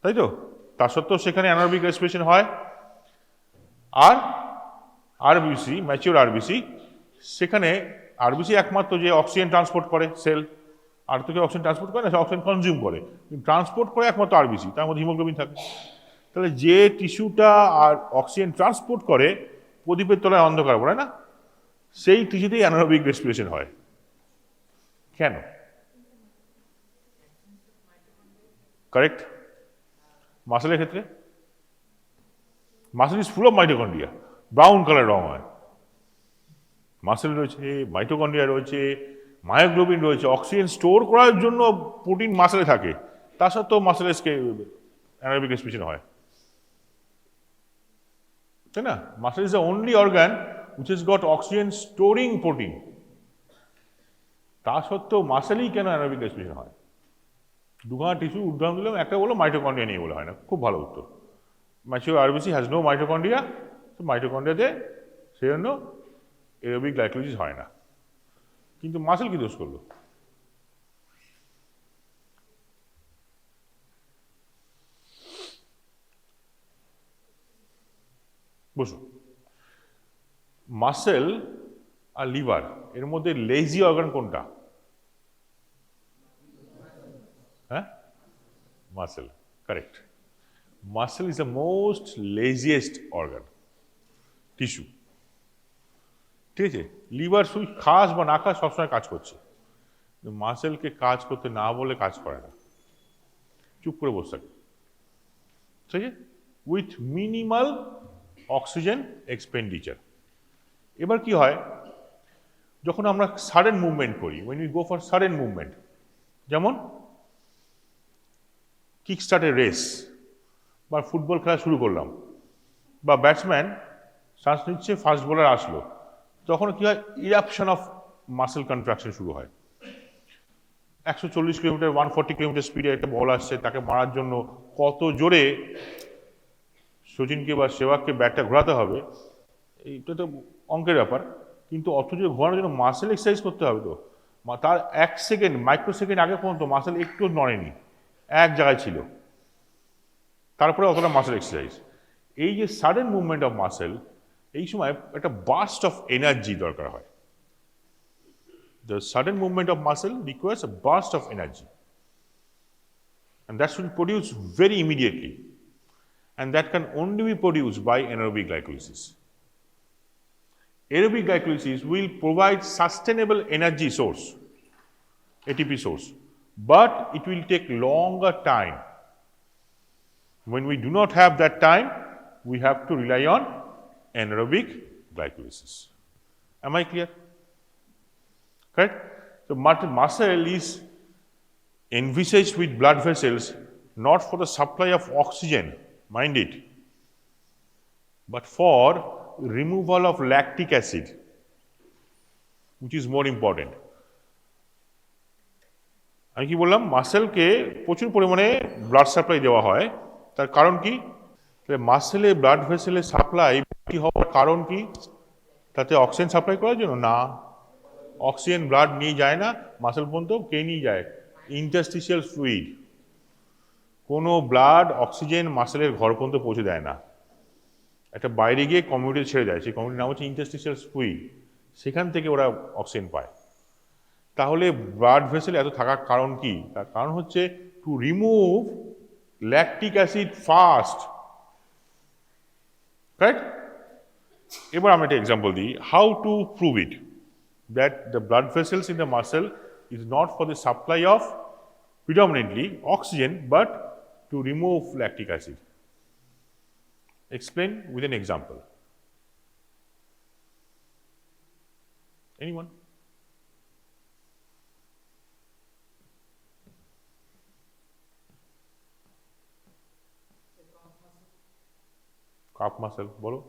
তাই তো? তা সত্ত্বেও সেখানে অ্যানারোবিক রেসপিরেশন হয়। আর আরবিসি, ম্যাচিওর আরবিসি, সেখানে আরবিসি একমাত্র যে অক্সিজেন ট্রান্সপোর্ট করে সেল, আর তো কেউ অক্সিজেন ট্রান্সপোর্ট করে না, সে অক্সিজেন কনজিউম করে। ট্রান্সপোর্ট করে একমাত্র আরবিসি, তার মধ্যে হিমোগ্লোবিন থাকে। তাহলে যে টিস্যুটা আর অক্সিজেন ট্রান্সপোর্ট করে প্রদীপের তলায় অন্ধকার পড়ে না, সেই টিস্যুতেই অ্যানারোবিক রেসপিরেশন হয়। কেন? কারেক্ট। মাসেলের ক্ষেত্রে, muscle is full of mitochondria, brown colour রং হয়। মাসেল রয়েছে, মাইটোকন্ড্রিয়া রয়েছে, মায়োগ্লোবিন রয়েছে, অক্সিজেন স্টোর করার জন্য প্রোটিন মাসেলে থাকে, তা সত্ত্বেও মাসেলে অ্যানারোবিক রেসপিরেশন হয়, তাই না? Muscle is the only organ which has got oxygen storing protein, তা সত্ত্বেও মাসেলেই কেন অ্যানারোবিক রেসপিরেশন হয়? দুখানা টিস্যু উদাহরণ দিলাম, একটা বলো মাইটোকন্ড্রিয়া নিয়ে বলে হয় না, খুব ভালো উত্তর। Mature RBC has no mitochondria, তো মাইটোকন্ড্রিয়াতে সেই জন্য এরোবিক গ্লাইকোলিসিস হয় না। কিন্তু মাসেল কি দোষ করলো? বসো। মাসেল আর লিভার এর মধ্যে লেজি অর্গান কোনটা? হ্যাঁ, muscle, correct. Muscle is the most লেজিয়েস্ট organ tissue, ঠিক আছে? লিভার শুধু খাস বা না খাস সবসময় কাজ করছে, মাসেলকে কাজ করতে না বলে কাজ করে না, চুপ করে বসে থাকে, ঠিক আছে? With minimal oxygen expenditure. এবার কি হয়, যখন আমরা সাডেন মুভমেন্ট করি, when we go for sudden movement, যেমন কিক স্টার্টের রেস বা ফুটবল খেলা শুরু করলাম, বা ব্যাটসম্যান শ্বাস নিচ্ছে, ফাস্ট বোলার আসলো, তখন কি হয়, ইরাপশন অফ মাসেল কন্ট্রাকশন শুরু হয়। 140 কিলোমিটার, 140 কিলোমিটার স্পিডে একটা বল আসছে, তাকে মারার জন্য কত জোরে সচিনকে বা সেবাগকে ব্যাটটা ঘোরাতে হবে, এইটা তো অঙ্কের ব্যাপার, কিন্তু অত জোরে ঘোরানোর জন্য মাসেল এক্সারসাইজ করতে হবে। তো তার 1 সেকেন্ড, মাইক্রো সেকেন্ড আগে পর্যন্ত মাসেল একটু নড়েনি, এক জায়গায় ছিল, তারপরে অতটা মাসেল এক্সারসাইজ। এই যে সাডেন মুভমেন্ট অফ মাসেল, এই সময় একটা বার্স্ট অফ এনার্জি দরকার হয়। The sudden movement of muscle requires a burst of energy, and that should be produced very immediately, and that can only be produced by anaerobic glycolysis. Aerobic glycolysis will provide sustainable energy source, ATP source, but it will take longer time. When we do not have that time, we have to rely on anaerobic glycolysis. Am I clear? Correct? So muscle is envisaged with blood vessels not for the supply of oxygen, mind it, but for removal of lactic acid, which is more important. আমি কি বললাম, মাসেলকে প্রচুর পরিমাণে blood supply দেওয়া হয়, তার কারণ কি? মাসেলে ব্লাড ভেসেলে সাপ্লাই বেশি হওয়ার কারণ কি? তাতে অক্সিজেন সাপ্লাই করার জন্য না, অক্সিজেন ব্লাড নিয়ে যায় না মাসেল পর্যন্ত, কে নিয়ে যায়? Interstitial fluid. কোনো ব্লাড অক্সিজেন মাসেলের ঘর পর্যন্ত পৌঁছে দেয় না, একটা বাইরে গিয়ে কমিউনিটি ছেড়ে দেয়, সেই কমিউনিটির নাম হচ্ছে ইন্টারস্টিশিয়াল ফ্লুইড, সেখান থেকে ওরা অক্সিজেন পায়। তাহলে ব্লাড ভেসেল এত থাকার কারণ কি? তার কারণ হচ্ছে to remove lactic acid fast, right? এবার আমি একটা এক্সাম্পল দিই, how to prove it that the blood vessels in the muscle is not for the supply of predominantly oxygen but to remove lactic acid. Explain with an example. Anyone? Calf muscle, bolo.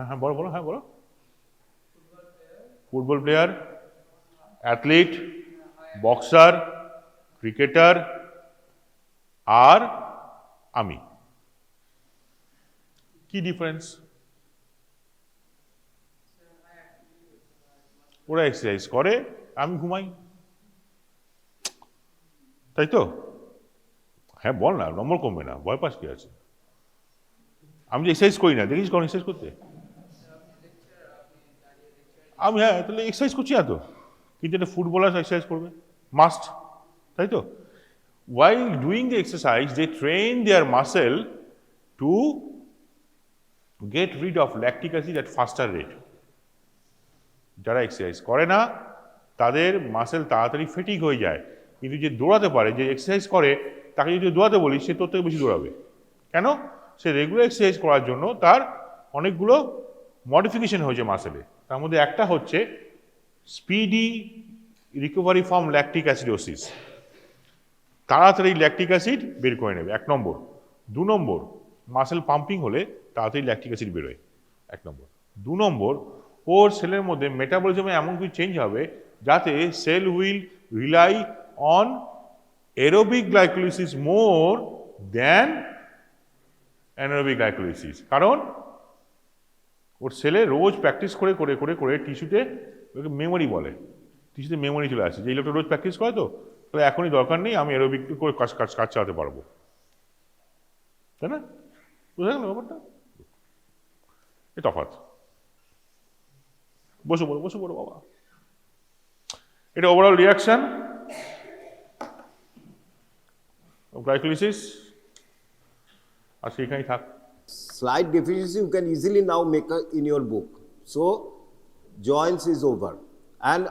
হ্যাঁ বলো বলো, হ্যাঁ বলো। Football player, athlete, boxer, cricketer, আর আমি। কি difference? ওরা exercise করে, আমি ঘুমাই, তাই তো? হ্যাঁ বল না, নম্বর কমবে না, ভয় পাস কি আছে? আমি যে এক্সারসাইজ করি না, দেখিস কোন এক্সারসাইজ করতে? আমি হ্যাঁ, তাহলে এক্সারসাইজ করছি না তো, কিন্তু একটা ফুটবলার এক্সারসাইজ করবে, মাস্ট, তাই তো? While doing the exercise, they train their muscle to get rid of lactic acid at faster rate. যারা এক্সারসাইজ করে না তাদের মাসেল তাড়াতাড়ি ফেটিক হয়ে যায়, কিন্তু যে দৌড়াতে পারে, যে এক্সারসাইজ করে, তাকে যদি দৌড়াতে বলি সে তোর থেকে বেশি দৌড়াবে। কেন? সে রেগুলার এক্সারসাইজ করার জন্য তার অনেকগুলো মডিফিকেশন হয়েছে মাসেলে। তার মধ্যে একটা হচ্ছে speedy recovery from lactic acidosis, তাড়াতাড়ি ল্যাকটিক অ্যাসিড বের করে নেবে, 1 নম্বর। 2 নম্বর, মাসেল পাম্পিং হলে তাড়াতাড়ি ল্যাকটিক অ্যাসিড বেরোয়, 1 নম্বর। 2 নম্বর, ওর সেলের মধ্যে মেটাবলিজমে এমন কিছু চেঞ্জ হবে যাতে cell will rely on aerobic glycolysis more than anaerobic glycolysis. কারণ ওর সেলে রোজ প্র্যাকটিস করে করে করে করে টিস্যুতে, ওকে মেমোরি বলে, টিস্যুতে মেমোরি চলে আসে, যে লোকটা রোজ প্র্যাকটিস করে তো, তাহলে এখনই দরকার নেই, আমি অ্যারোবিক করে কাজ চালাতে পারবো, তাই না? বুঝা গেল ব্যাপারটা? এ তফাৎ। বসে পড়ো বাবা। এটা ওভারঅল রিয়াকশন of glycolysis, আর সেখানেই থাক। Slight deficiency you can easily now make in your book. So, joints is over. And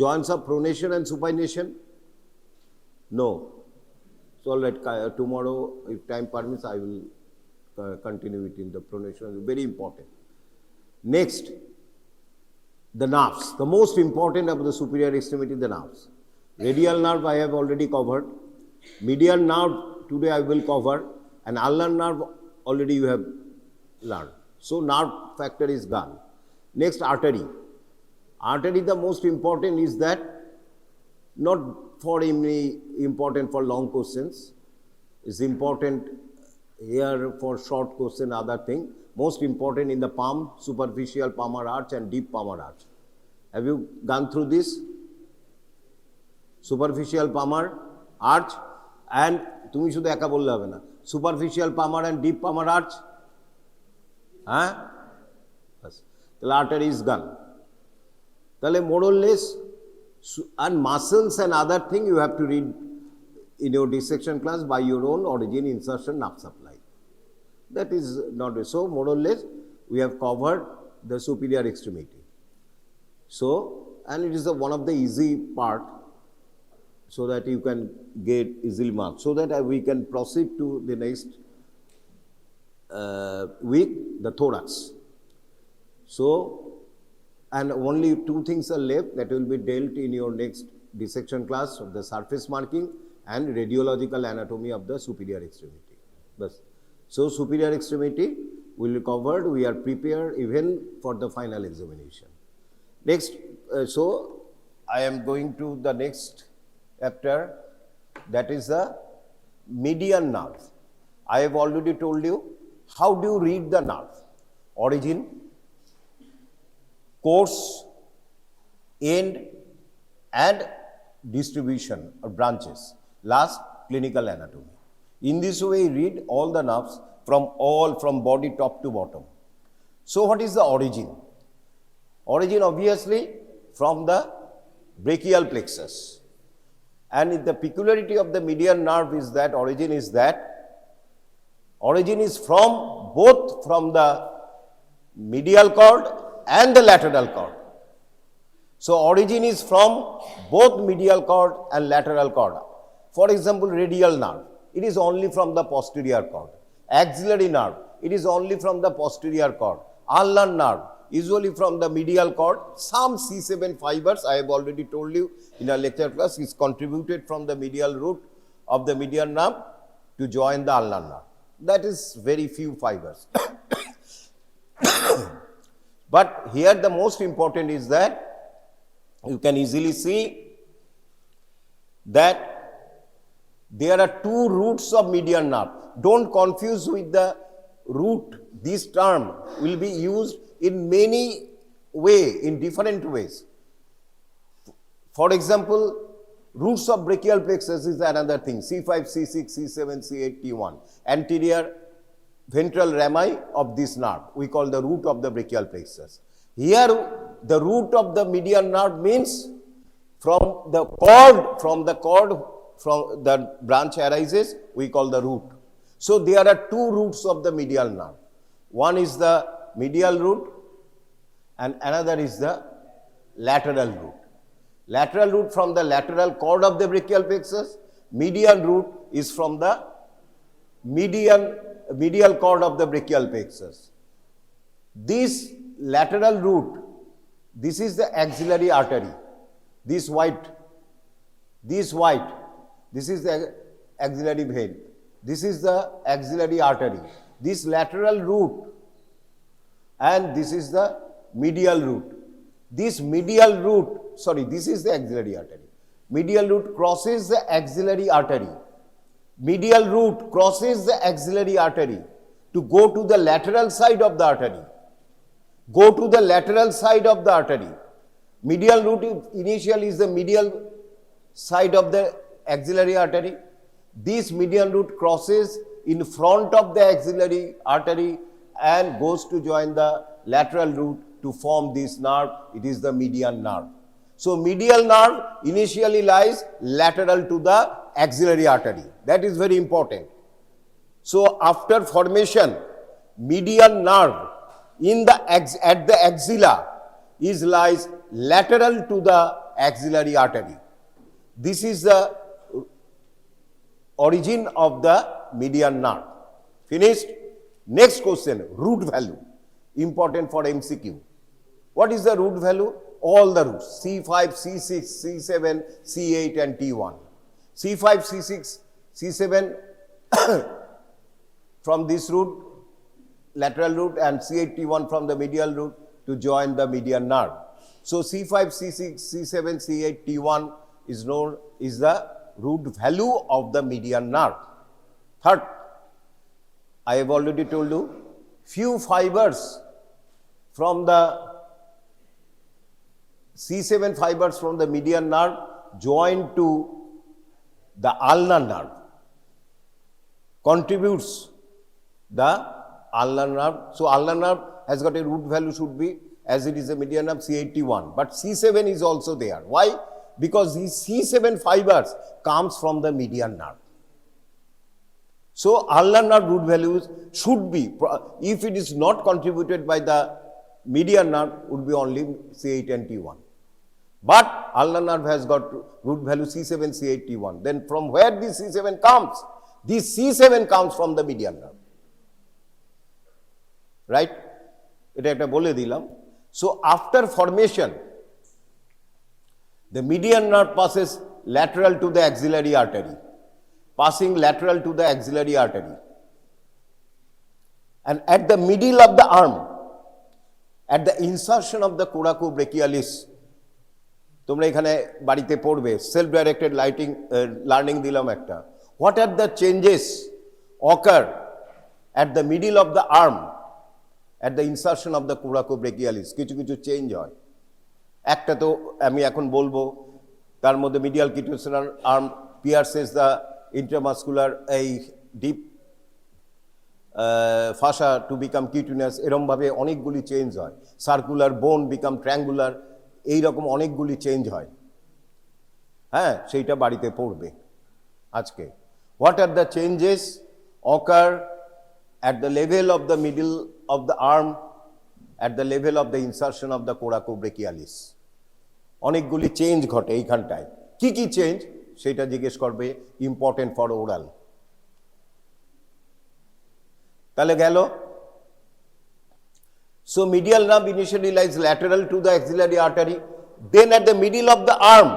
joints of pronation and supination? No. So, tomorrow, if time permits, I will continue it in the pronation. Very important. Next, the nerves. The most important of the superior extremity, the nerves. Radial nerve I have already covered. Medial nerve today I will cover. And ulnar nerve already you have learned. So, nerve factor is gone. Next, artery. Artery, the most important is that, not for any important for long questions, is important here for short question, other thing. Most important in the palm, superficial palmar arch and deep palmar arch. Have you gone through this? Superficial palmar arch and তুমি শুধু একা বললে হবে না, superficial palmar and deep palmar arch, হ্যাঁ, তাহলে artery is gone. তাহলে more or less, and muscles and other thing you have to read in your dissection class by your own, origin, insertion, nerve supply. That is not so. More or less we have covered the superior extremity. So, and it is one of the easy part, so that you can get easily marks, so that we can proceed to the next week, the thorax. So, and only 2 things are left that will be dealt in your next dissection class of the surface marking and radiological anatomy of the superior extremity. Bas. So, superior extremity will be covered. We are prepared even for the final examination. Next, so I am going to the next chapter, that is the median nerve. I have already told you how do you read the nerve: origin, course, end, and distribution or branches. Last, clinical anatomy. In this way, read all the nerves from body top to bottom. So what is the origin? Origin obviously from the brachial plexus. And the peculiarity of the median nerve is that origin is from both from the medial cord and the lateral cord. So origin is from both medial cord and lateral cord. For example, radial nerve, it is only from the posterior cord. Axillary nerve, it is only from the posterior cord. Ulnar nerve, usually from the medial cord. Some C7 fibers, I have already told you in a lecture class, is contributed from the medial root of the median nerve to join the ulnar nerve. That is very few fibers. But here the most important is that you can easily see that there are two roots of median nerve. Don't confuse with the root. This term will be used in many ways, in different ways. For example, roots of brachial plexus is another thing. C5, C6, C7, C8, T1. Anterior ventral rami of this nerve, we call the root of the brachial plexus. Here, the root of the median nerve means from the cord from the branch arises, we call the root. So there are two roots of the medial nerve. One is the medial root and another is the lateral root. Lateral root from the lateral cord of the brachial plexus, median root is from the medial cord of the brachial plexus. This lateral root, this is the axillary artery. This is the axillary vein. This is the axillary artery. This lateral root and this is the medial root. This is the axillary artery. Medial root crosses the axillary artery. Medial root crosses the axillary artery to go to the lateral side of the artery. Medial root initially is the medial side of the axillary artery. This median root crosses in front of the axillary artery and goes to join the lateral root to form this nerve. It is the median nerve. So medial nerve initially lies lateral to the axillary artery. That is very important. So after formation, median nerve at the axilla lies lateral to the axillary artery. This is the origin of the median nerve. Finished? Next question, root value. Important for MCQ. What is the root value? All the roots, C5, C6, C7, C8 and T1. C5, C6, C7 from this root, lateral root, and C8, T1 from the medial root to join the median nerve. So C5, C6, C7, C8, T1 is known as the root value of the median nerve. Third, I have already told you, few fibers from the C7 fibers from the median nerve join to the ulnar nerve, contributes the ulnar nerve. So ulnar nerve has got a root value should be, as it is a median nerve, C81. But C7 is also there. Why? Because these C7 fibers comes from the median nerve. So ulnar nerve root values should be, if it is not contributed by the median nerve, would be only C8 and T1. But ulnar nerve has got root value C7, C8, T1. Then from where this C7 comes? This C7 comes from the median nerve. Right? এটা একটা বলে দিলাম. So after formation, the median nerve passes lateral to the axillary artery. Passing lateral to the axillary artery. And at the middle of the arm, at the insertion of the coracobrachialis, তোমরা এখানে বাড়িতে পড়বে, self directed learning দিলাম একটা. What are the changes occur at the middle of the arm, at the insertion of the coracobrachialis? কিছু কিছু change হয়. একটা তো আমি এখন বলবো, তার মধ্যে medial quadricular arm pierces the intramuscular a deep fascia to become cutaneous, এরকম ভাবে অনেকগুলি চেঞ্জ হয়, সার্কুলার বোন বিকাম ট্রায়াঙ্গুলার, এইরকম অনেকগুলি চেঞ্জ হয়। হ্যাঁ, সেইটা বাড়িতে পড়বে আজকে। What are the changes occur at the level of the middle of the arm, at the level of the insertion of the coracobrachialis? অনেকগুলি চেঞ্জ ঘটে এইখানটায়। কি কি চেঞ্জ সেটা জিজ্ঞেস করবে, ইম্পর্টেন্ট ফর ওরাল। তাহলে গেল। So medial nerve initially lies lateral to the axillary artery, then at the middle of the arm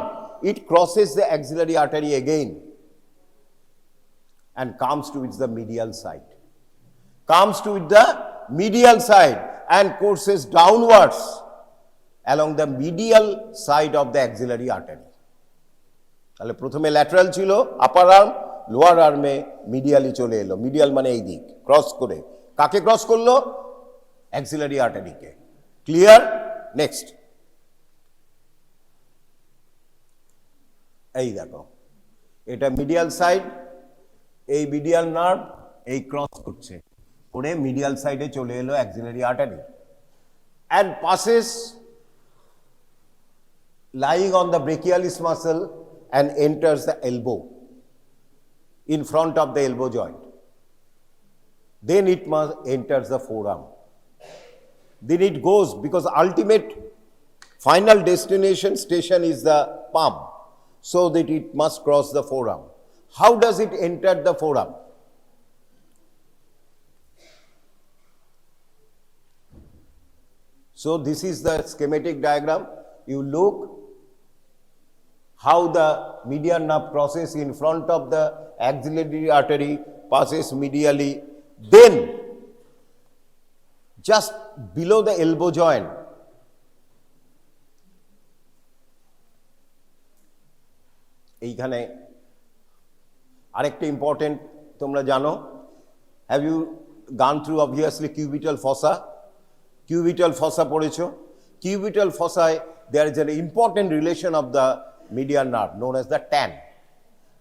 it crosses the axillary artery again and comes to its the medial side. Comes to the medial side and courses downwards along the medial side of the axillary artery. তাহলে প্রথমে lateral ছিল আপার arm, lower আর্মে medially চলে এলো। Medial মানে এই দিক cross করে, কাকে ক্রস করলো? অ্যাক্সিলারি আর্টারিকে। ক্লিয়ার? নেক্সট, এই দেখো, এটা মিডিয়াল সাইড, এই মিডিয়াল নার্ভ এই ক্রস করছে করে মিডিয়াল সাইডে চলে এলো axillary artery and passes lying on the brachialis muscle and enters the elbow in front of the elbow joint. Then it must enters the forearm. Then it goes, because ultimate final destination station is the palm, so that it must cross the forearm. How does it enter the forearm? So this is the schematic diagram. You look how the median nerve crosses in front of the axillary artery, passes medially, then just below the elbow joint এইখানে আরেকটা important তোমরা জানো, have you গান through obviously cubital ফসা? Cubital ফসা পড়েছো? Cubital ফসায় there is an important relation of the median nerve known as the TAN,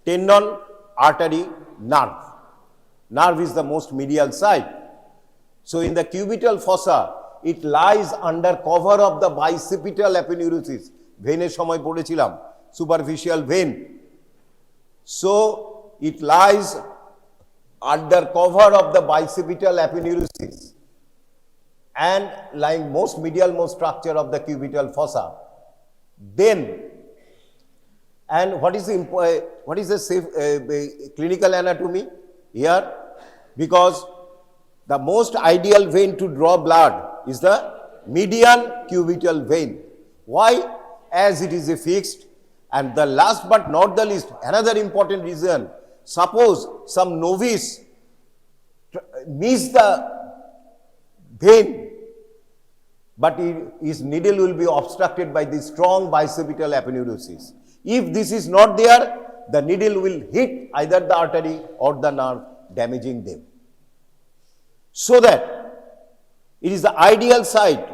tendon artery nerve. Nerve is the most medial side. So in the cubital fossa, it lies under cover of the bicipital aponeurosis. Vein shomoy পড়েছিলাম, superficial vein. So it lies under cover of the bicipital aponeurosis and lying most medial most structure of the cubital fossa. Then, and what is the safe, clinical anatomy here? Because the most ideal vein to draw blood is the median cubital vein. Why? As it is a fixed. And the last but not the least, another important reason, suppose some novice miss the vein, but his needle will be obstructed by the strong bicipital aponeurosis. If this is not there, the needle will hit either the artery or the nerve, damaging them. So that it is the ideal site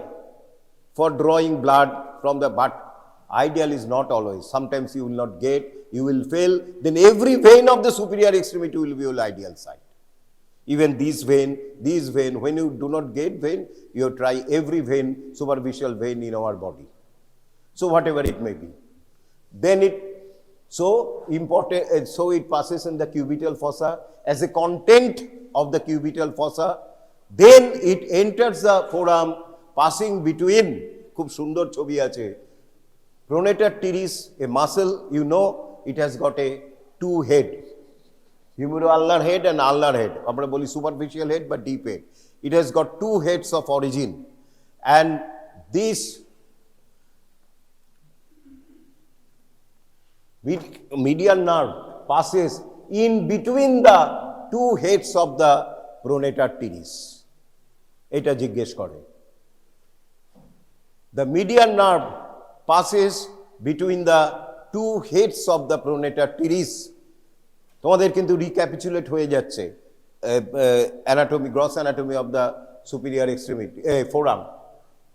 for drawing blood from the, but ideal is not always. Sometimes you will not get, you will fail, then every vein of the superior extremity will be your ideal site. Even this vein, when you do not get vein, you try every vein, superficial vein in our body. So whatever it may be. Then it, so important, so it passes in the cubital fossa as a content of the cubital fossa. Then it enters the forearm, passing between, খুব সুন্দর ছবি আছে, pronator teres, a muscle, you know, it has got a two head, humeroulnar head and ulnar head. আমরা বলি superficial head but deep head. It has got two heads of origin, and this medial nerve passes in between the two heads of the pronator teres. এটা জিজ্ঞেস করে। The median nerve passes between the two heads of the pronator teres. তোমাদের কিন্তু recapitulate হয়ে যাচ্ছে anatomy, gross anatomy of the superior extremity, forearm.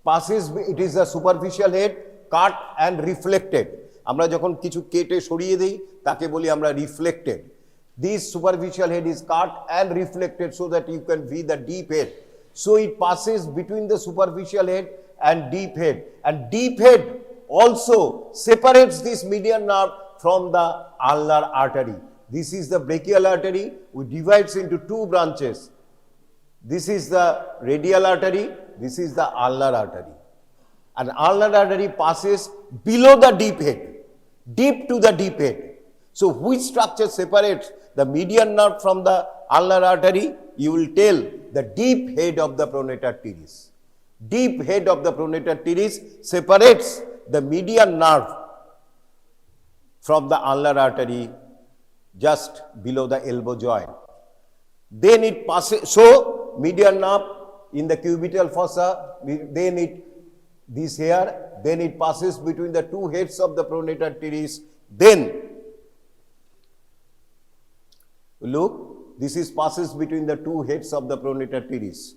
Passes, it is a superficial head, cut and reflected. আমরা যখন কিছু কেটে সরিয়ে দেই তাকে বলি আমরা reflected. This superficial head is cut and reflected so that you can see the deep head. So it passes between the superficial head and deep head. And deep head also separates this median nerve from the ulnar artery. This is the brachial artery, which divides into two branches. This is the radial artery, this is the ulnar artery. And ulnar artery passes below the deep head, deep to the deep head. So which structure separates the median nerve from the ulnar artery? You will tell the deep head of the pronator teres. Deep head of the pronator teres separates the median nerve from the ulnar artery just below the elbow joint. Then it passes, so median nerve in the cubital fossa, then it, this here, then it passes between the two heads of the pronator teres, then look, this is passes between the two heads of the pronator teres.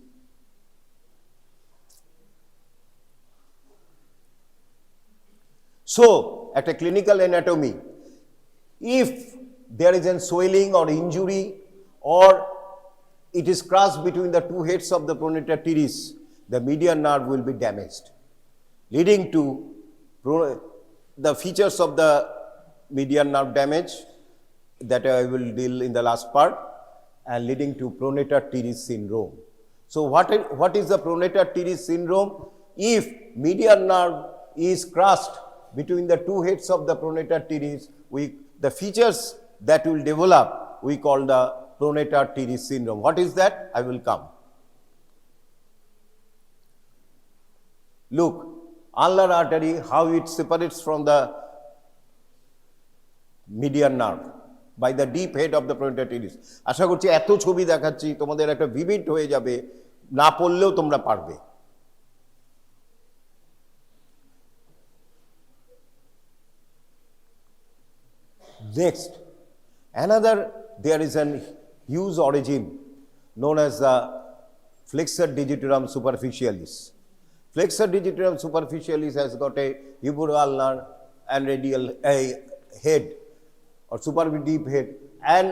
So, at a clinical anatomy, if there is a swelling or injury or it is crushed between the two heads of the pronator teres, the median nerve will be damaged, leading to the features of the median nerve damage that I will deal in the last part, and leading to pronator teres syndrome. So what is the pronator teres syndrome? If median nerve is crushed between the two heads of the pronator teres, the features that will develop, we call the pronator teres syndrome. What is that? I will come. Look, ulnar artery, how it separates from the median nerve by the deep head of the pronator teres. আশা করছি এত ছবি দেখাচ্ছি তোমাদের একটা vivid হয়ে যাবে, না পড়লেও তোমরা পারবে। Next, another, there is an huge origin known as the flexor digitorum superficialis. Flexor digitorum superficialis has got a uvular and radial head or super deep head, and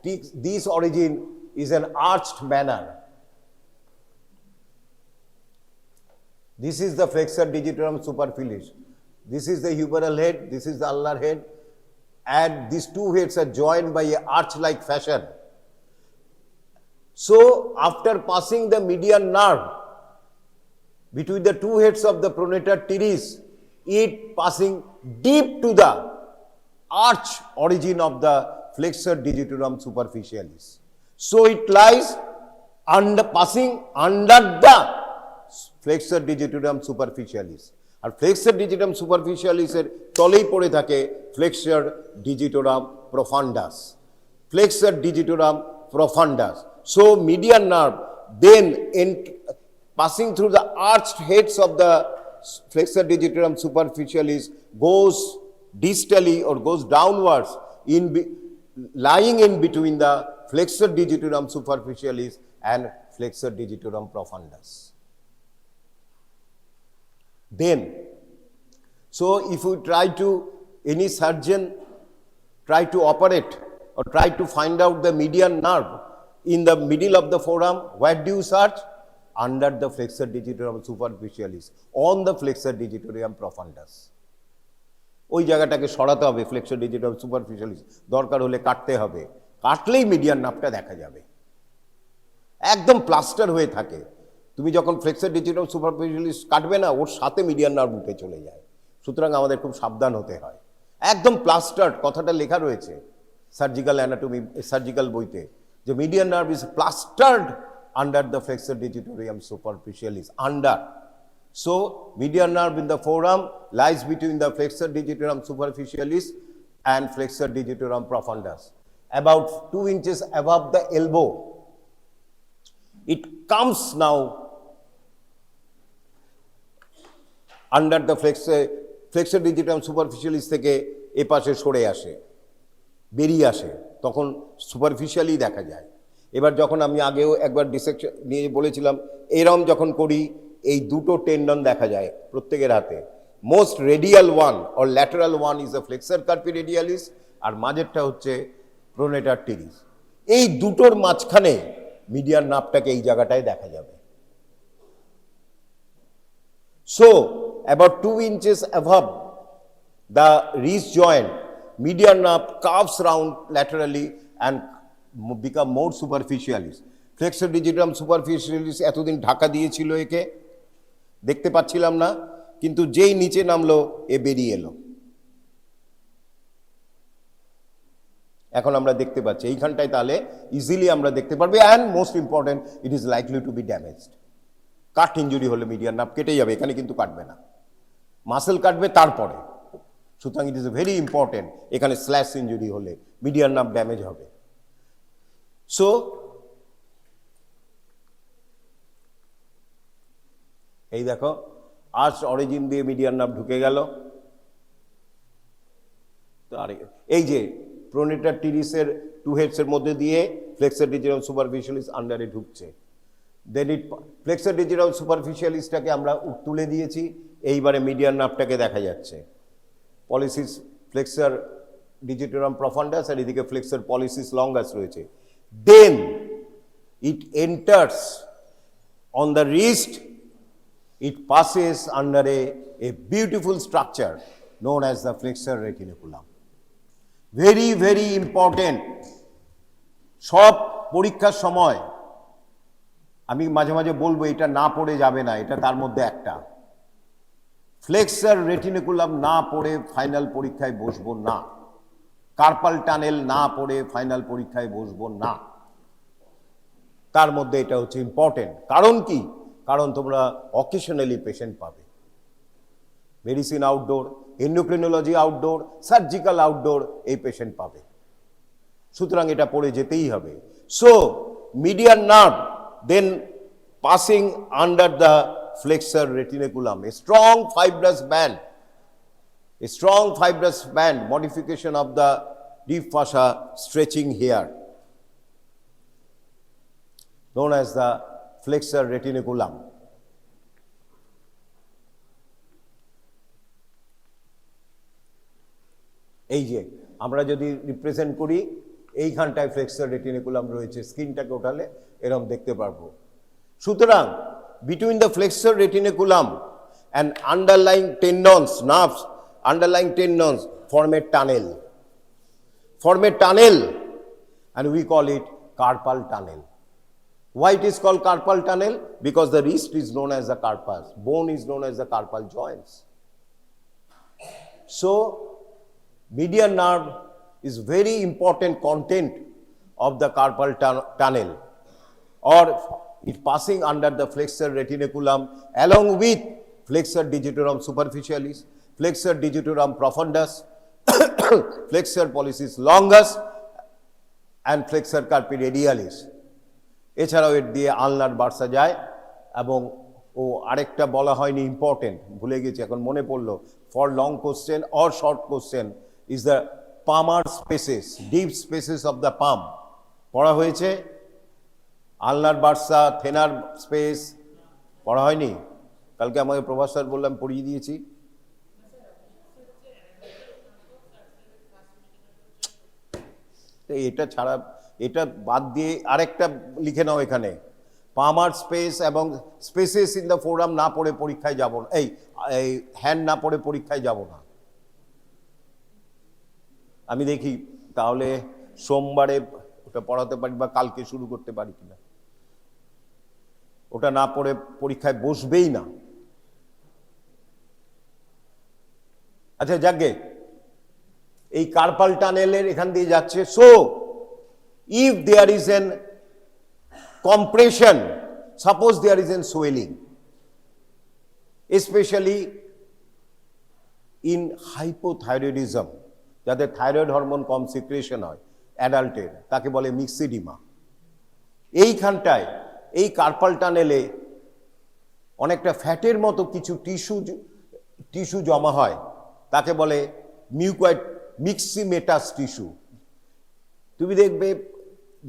this origin is an arched manner. This is the flexor digitorum superficialis. This is the humeral head, this is the ulnar head, and these two heads are joined by a arch-like fashion. So, after passing the median nerve between the two heads of the pronator teres, it passing deep to the arch origin of the flexor digitorum superficialis. So, it lies passing under the flexor digitorum superficialis. আর flexor digitorum সুপারফিশিয়ালিসের তলেই পড়ে থাকে flexor digitorum profundus, flexor digitorum profundus. So median nerve then passing through the arched heads of the flexor digitorum superficialis goes distally or goes downwards, lying in between the flexor digitorum superficialis and flexor digitorum profundus. Then, so if we try to, any surgeon try to operate or try to find out the median nerve in the middle of the forearm, where do you search? Under the flexor digitorum superficialis, on the flexor digitorum profundus. ওই জায়গাটাকে সরাতে হবে, flexor ডিজিটাম superficialis, দরকার হলে কাটতে হবে, কাটলেই median নার্ভটা দেখা যাবে, একদম প্লাস্টার হয়ে থাকে। তুমি যখন ফ্লেক্সর ডিজিটাম সুপারফিশিয়ালিস কাটবে না, ওর সাথে মিডিয়ান নার্ভ উঠে চলে যায়। সুতরাং আমাদের খুব সাবধান হতে হয়। একদম প্লাস্টার্ড, কথাটা লেখা রয়েছে সার্জিক্যাল অ্যানাটমি, সার্জিক্যাল বইতে, যে median nerve is plastered under the flexor digitorum superficialis, under. So, median nerve in the forearm lies between the flexor digitorum superficialis and flexor digitorum profundus, about 2 inches above the elbow. It comes now under the flexor digitorum superficialis থেকে এ পাশে সরে আসে, বেরিয়ে আসে, তখন superficially দেখা যায়। এবার যখন আমি আগেও একবার ডিসেকশন নিয়ে বলেছিলাম, এরম যখন করি এই দুটো টেন্ডন দেখা যায় প্রত্যেকের হাতে। Most radial one or lateral one is the flexor carpi radialis, আর মাঝেরটা হচ্ছে প্রোনেটার টিরিস। এই দুটোর মাঝখানে মিডিয়ান নার্ভটাকে এই জায়গাটায় দেখা যাবে। So, about 2 inches above the wrist joint, median nerve curves round laterally and become more superficialis. Flexor digitum superficialis এতদিন ঢাকা দিয়েছিল, একে দেখতে পাচ্ছিলাম না, কিন্তু যেই নিচে নামলো এ বেরিয়ে এলো। এখন আমরা দেখতে পাচ্ছি এইখানটায়, তাহলে ইজিলি আমরা দেখতে পারবো। And most important, it is likely to be damaged. Cut injury হলে মিডিয়ান নার্ভ কেটে যাবে, এখানে কিন্তু কাটবে না, মাসেল কাটবে তারপরে। সুতরাং ইট ইজ ভেরি ইম্পর্টেন্ট, এখানে স্ল্যাশ ইঞ্জুরি হলে মিডিয়ান নার্ভ ড্যামেজ হবে। সো এই দেখো, আর্চ অরিজিন দিয়ে মিডিয়ান নার্ভ ঢুকে গেল। এই যে প্রোনেটার টিরিসের টু হেডসের মধ্যে দিয়ে ফ্লেক্সর ডিজিটাম সুপারফিশিয়ালিস আন্ডারে ঢুকছে। দেন ইট ফ্লেক্সর ডিজিটাম সুপারফিশিয়ালিসটাকে আমরা তুলে দিয়েছি, এইবারে মিডিয়ান নার্ভটাকে দেখা যাচ্ছে। পলিসিস ফ্লেক্সর ডিজিটাম প্রফান্ডাস আর এদিকে ফ্লেক্সর পলিসিস লঙ্গাস রয়েছে। Then it enters on the wrist, it passes under a beautiful structure known as the flexor retinaculum. Very, very important. সব পরীক্ষার সময় আমি মাঝে মাঝে বলবো, এটা না পড়ে যাবে না, এটা তার মধ্যে একটা। ফ্লেক্সর রেটিনিকুলাম না পড়ে ফাইনাল পরীক্ষায় বসবো না, কার্পাল টানেল না পড়ে ফাইনাল পরীক্ষায় বসবো না। তার মধ্যে এটা হচ্ছে ইম্পর্টেন্ট। কারণ কি? কারণ তোমরা অকেশনালি পেশেন্ট পাবে, medicine outdoor, endocrinology outdoor, surgical outdoor, এই পেশেন্ট পাবে। সুতরাং এটা পড়ে যেতেই হবে। So median nerve then passing under the flexor retinaculum, a strong fibrous band, modification of the deep fascia stretching here, known as the flexor retinaculum. এই যে আমরা যদি রিপ্রেজেন্ট করি, এইখানটায় ফ্লেক্সর রেটিনিকুলাম রয়েছে, স্কিনটাকে ওঠালে এরকম দেখতে পারবো। সুতরাং between the flexor retinaculum and underlying tendons, nerves, underlying tendons form a tunnel, and we call it carpal tunnel. Why it is called carpal tunnel? Because the wrist is known as the carpus, bone is known as the carpal joints. So median nerve is very important content of the carpal tunnel, or it passing under the flexor retinaculum along with flexor digitorum superficialis, flexor digitorum profundus, flexor pollicis longus and flexor carpi radialis. এছাড়াও এর দিয়ে আলনার Barca যায়। এবং আরেকটা বলা হয়নি, important, ভুলে গেছি, এখন মনে পড়লো। For long question or short question is the palmar spaces, deep spaces of the palm পড়া হয়েছে। আলনার বার্সা, থেনার স্পেস পড়া হয়নি? কালকে আমাকে প্রভাস বললাম, পড়িয়ে দিয়েছি। এটা ছাড়া, এটা বাদ দিয়ে আরেকটা লিখে নাও এখানে, পামার স্পেস এবং স্পেসেস ইন দ্য ফোরাম না পড়ে পরীক্ষায় যাব না, এই হ্যান্ড না পড়ে পরীক্ষায় যাব না। আমি দেখি তাহলে সোমবারে ওটা পড়াতে পারি বা কালকে শুরু করতে পারি কিনা। ওটা না পড়ে পরীক্ষায় বসবেই না। আচ্ছা যাকে, এই কার্পাল টানেলের এখান দিয়ে যাচ্ছে। So if there is an compression, suppose there is an swelling, especially in hypothyroidism, যাদের থাইরয়েড হরমোন কম সিক্রেশন হয় অ্যাডাল্টের, তাকে বলে মিক্সিডিমা। এইখানটায় এই কার্পাল টানেলে অনেকটা ফ্যাটের মতো কিছু টিস্যু জমা হয়, তাকে বলে মিউকয়েড মিক্সিমেটাস টিস্যু। তুমি দেখবে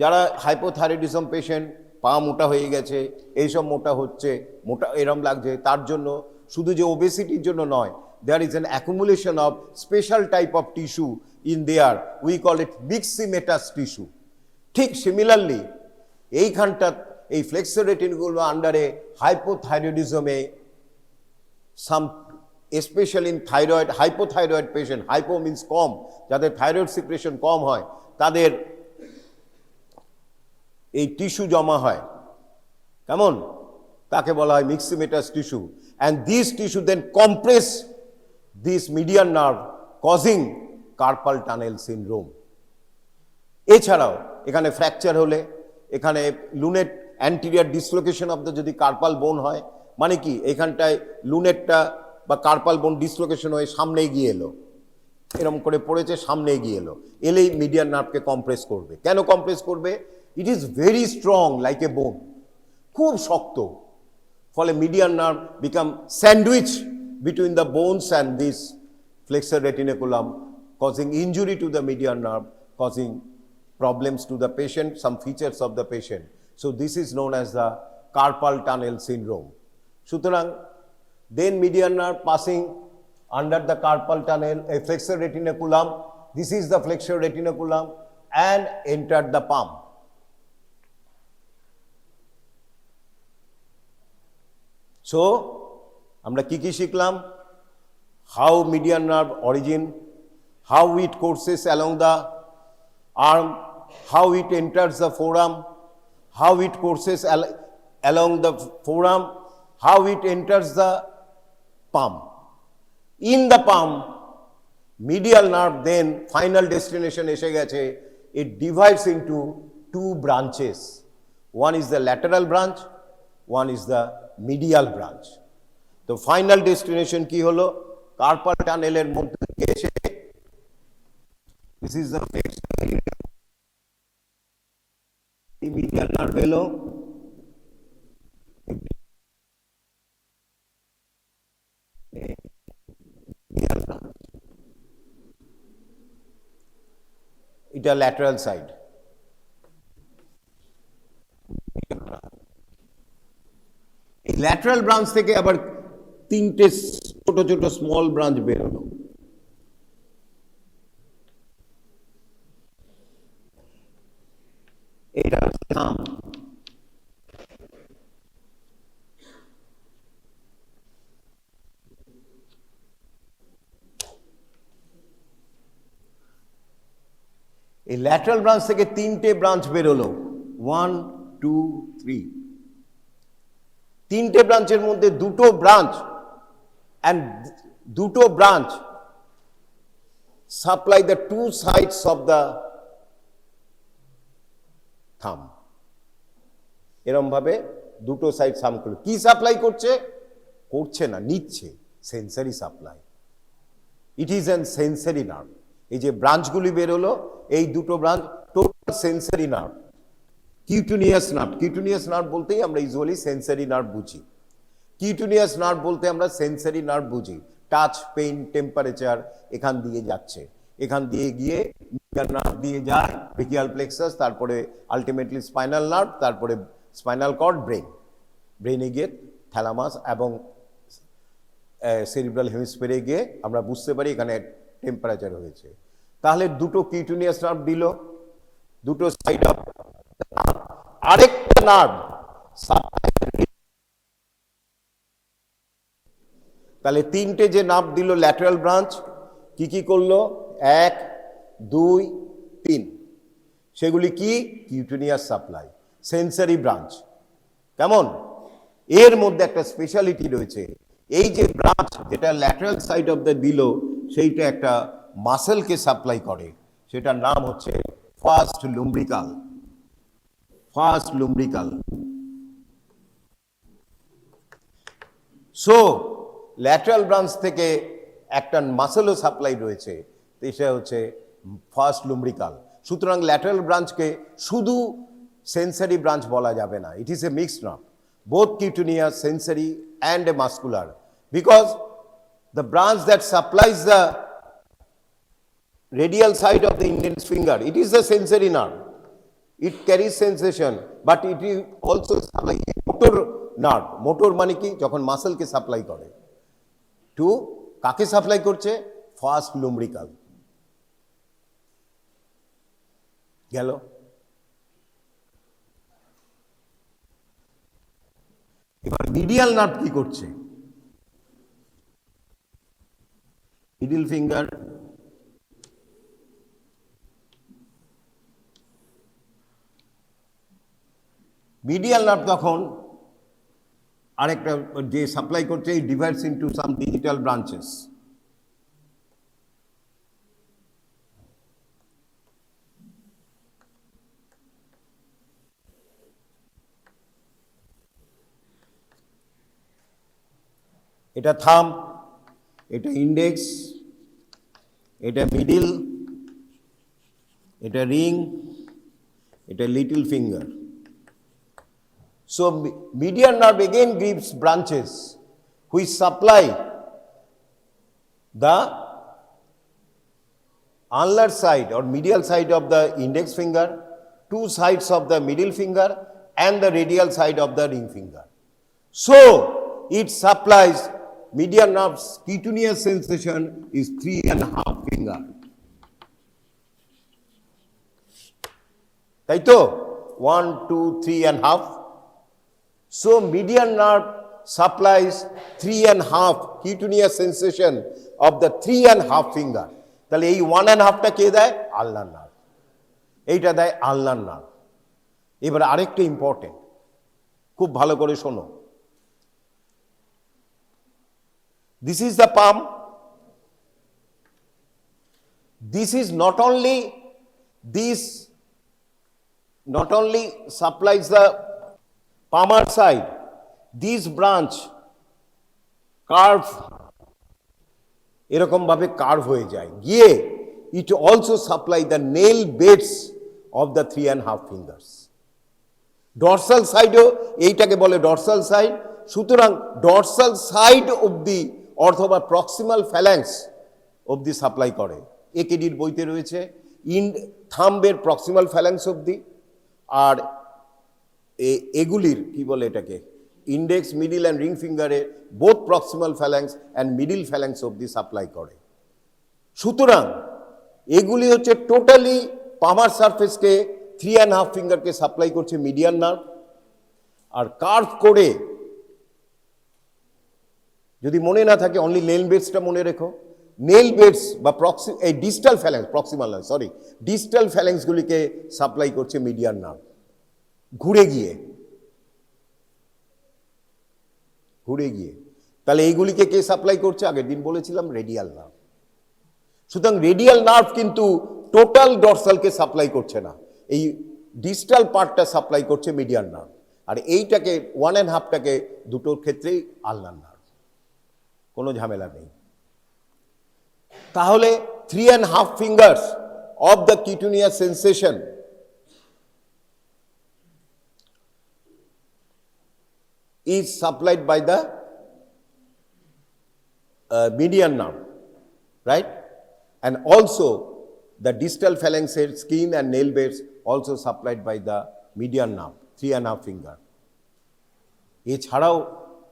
যারা হাইপোথাইরয়েডিজম পেশেন্ট, পা মোটা হয়ে গেছে, এইসব মোটা হচ্ছে, মোটা এরম লাগছে, তার জন্য শুধু যে ওবেসিটির জন্য নয়, there is an accumulation of special type of tissue in there, we call it myxomatous tissue. ঠিক সিমিলারলি এইখানটা এই ফ্লেক্সর রেটিনাগুলো আন্ডারে হাইপোথাইরয়েডিজমে some specially in thyroid hypothyroid patient, hypo means কম, যাদের থাইরয়েড সিক্রেশন কম হয় তাদের এই টিস্যু জমা হয়, কেমন, তাকে বলা হয় myxomatous tissue, and this tissue then compress this median nerve causing carpal tunnel syndrome. এছাড়াও এখানে ফ্র্যাকচার হলে, এখানে lunate anterior dislocation of the যদি কার্পাল বোন হয়, মানে কি এখানটায় লুনেটটা বা কার্পাল বোন ডিসলোকেশন হয়ে সামনে এগিয়ে এলো, এরকম করে পড়েছে, সামনে এগিয়ে এলো, এলেই মিডিয়ান নার্ভকে কম্প্রেস করবে। কেন কম্প্রেস করবে? It is very strong like a বোন, খুব শক্ত, ফলে median nerve become sandwich between the bones and this flexor retinaculum, causing injury to the median nerve, causing problems to the patient, some features of the patient. So this is known as the carpal tunnel syndrome. সুতরাং then median nerve passing under the carpal tunnel, a flexor retinaculum, this is the flexor retinaculum, and entered the palm. So আমরা কি কি শিখলাম? How median nerve origin, how it courses along the arm, how it enters the forearm, how it courses along the forearm, how it enters the palm. In the palm, medial nerve then final destination এসে গেছে, it divides into two branches. One is the lateral branch, one is the medial branch. তো final destination কি হলো? Carpal টানেলের মধ্যে দিয়ে এসে this is the medial nerve এলো, এটা ল্যাটারাল সাইড। এই ল্যাটারাল ব্রাঞ্চ থেকে আবার তিনটে ছোট ছোট স্মল ব্রাঞ্চ বের হলো। এটা থাম, এই ল্যাটারাল ব্রাঞ্চ থেকে তিনটে ব্রাঞ্চ বের হলো, 1 2 3। তিনটে ব্রাঞ্চের মধ্যে দুটো ব্রাঞ্চ and দুটো branch supply the two sides of the thumb, এরকম ভাবে দুটো সাইড সাম করে কি সাপ্লাই করছে? করছে না, নিচ্ছে, sensory supply. It is an sensory nerve. এই যে ব্রাঞ্চগুলি বের হলো, এই দুটো branch total sensory nerve, cutaneous nerve. Cutaneous nerve বলতেই আমরা ইউজুয়ালি সেন্সারি নার্ভ বুঝি। কিউটেনিয়াস নার্ভ বলতে আমরা সেন্সারি নার্ভ বুঝি, টাচ, পেইন, টেম্পারেচার এখান দিয়ে যাচ্ছে, এখান দিয়ে গিয়ে নার্ভ দিয়ে যায় ব্রেকিয়াল প্লেক্সাস, তারপরে আলটিমেটলি স্পাইনাল নার্ভ, তারপরে স্পাইনাল কর্ড, ব্রেন, ব্রেনে গিয়ে থ্যালামাস এবং সেরিব্রাল হেমিস্ফিয়ারে গিয়ে আমরা বুঝতে পারি এখানে টেম্পারেচার হয়েছে। তাহলে দুটো কিউটেনিয়াস নার্ভ দিল, দুটো সাইড অফ আরেকটা নার্ভ, তাহলে তিনটে যে নার্ভ দিল ল্যাটারাল ব্রাঞ্চ, কি কি করলো? 1 2 3, সেগুলি কি? Cutaneous supply, sensory branch. কেমন? এর মধ্যে একটা স্পেশালিটি রয়েছে, এই যে ব্রাঞ্চ যেটা ল্যাটারাল সাইড অফ দ্য দিল, সেইটা একটা মাসেলকে সাপ্লাই করে, সেটার নাম হচ্ছে first lumbrical. First lumbrical. So lateral branch থেকে একটা মাসেলও সাপ্লাই রয়েছে, সেটা হচ্ছে ফার্স্ট লুম্ব্রিকাল। সুতরাং ল্যাটারাল ব্রাঞ্চকে শুধু সেন্সারি ব্রাঞ্চ বলা যাবে না, it is a mixed nerve, both cutaneous, sensory and a muscular, because the branch that supplies the radial side of the index finger, it is a sensory nerve, it carries sensation, but it is also supply motor nerve. motor মানে কি? যখন মাসেলকে supply করে। Two কাকে supply করছে? First লুম্ব্রিকাল। গেল। এবার medial nerve কি করছে? মিডল ফিঙ্গার, মিডিয়াল নার্ভ তখন আরেকটা যে সাপ্লাই করছে, ডিভাইডস ইনটু সাম ডিজিটাল ব্রাঞ্চেস। এটা থাম্ব, এটা ইন্ডেক্স, এটা মিডিল, এটা রিং, এটা little finger. So medial nerve again gives branches which supply the ulnar side or medial side of the index finger, two sides of the middle finger and the radial side of the ring finger. So it supplies medial nerve's cutaneous sensation is 3.5 finger. তাই তো 1, 2, 3.5. So medial nerve supplies 3.5 cutaneous sensation of the 3.5 finger. তাহলে এই 1.5টা কে দেয়? আলনার nerve. এইটা দেয় আলনার nerve. এবার আরেকটা important, খুব ভালো করে শোনো। This is the palm. This is not only supplies the palmar side, this branch curve এরকম ভাবে কার্ভ হয়ে যায়, গিয়ে it also supply the nail beds of the 3.5 fingers. Dorsal সাইডও এইটাকে বলে ডরসাল সাইড। সুতরাং ডরসাল সাইড অবধি অথবা প্রক্সিমাল ফ্যালাংস অবধি সাপ্লাই করে। একেডির বইতে রয়েছে থাম্বের প্রক্সিমাল ফ্যালাংস অবধি, আর এগুলির কি বলে এটাকে ইন্ডেক্স, মিডিল অ্যান্ড রিং ফিঙ্গারে both proximal phalanges and middle phalanges অবধি সাপ্লাই করে। সুতরাং এগুলি হচ্ছে টোটালি পামার সারফেসকে 3.5 ফিঙ্গারকে সাপ্লাই করছে মিডিয়াল নার্ভ। আর কার্ভ করে, যদি মনে না থাকে অনলি নেল বেডসটা মনে রেখো, নেল বেডস বা এই ডিস্টাল ফ্যালাংস, প্রক্সিমাল নয় সরি, ডিস্টাল ফ্যালাংসগুলিকে সাপ্লাই করছে মিডিয়াল নার্ভ। ঘুরে গিয়ে তাহলে এইগুলিকে কে সাপ্লাই করছে? আগের দিন বলেছিলাম রেডিয়াল নার্ভ। সুতরাং রেডিয়াল নার্ভ কিন্তু টোটাল ডরসালকে সাপ্লাই করছে না, এই ডিস্টাল পার্টটা সাপ্লাই করছে মিডিয়াল নার্ভ। আর এইটাকে 1.5টাকে দুটোর ক্ষেত্রেই আলনার নার্ভ, কোনো ঝামেলা নেই। তাহলে 3.5 fingers of the cutaneous sensation is supplied by the median nerve, right? And also the distal phalanxes, skin and nail beds also supplied by the median nerve, 3.5 finger. এছাড়াও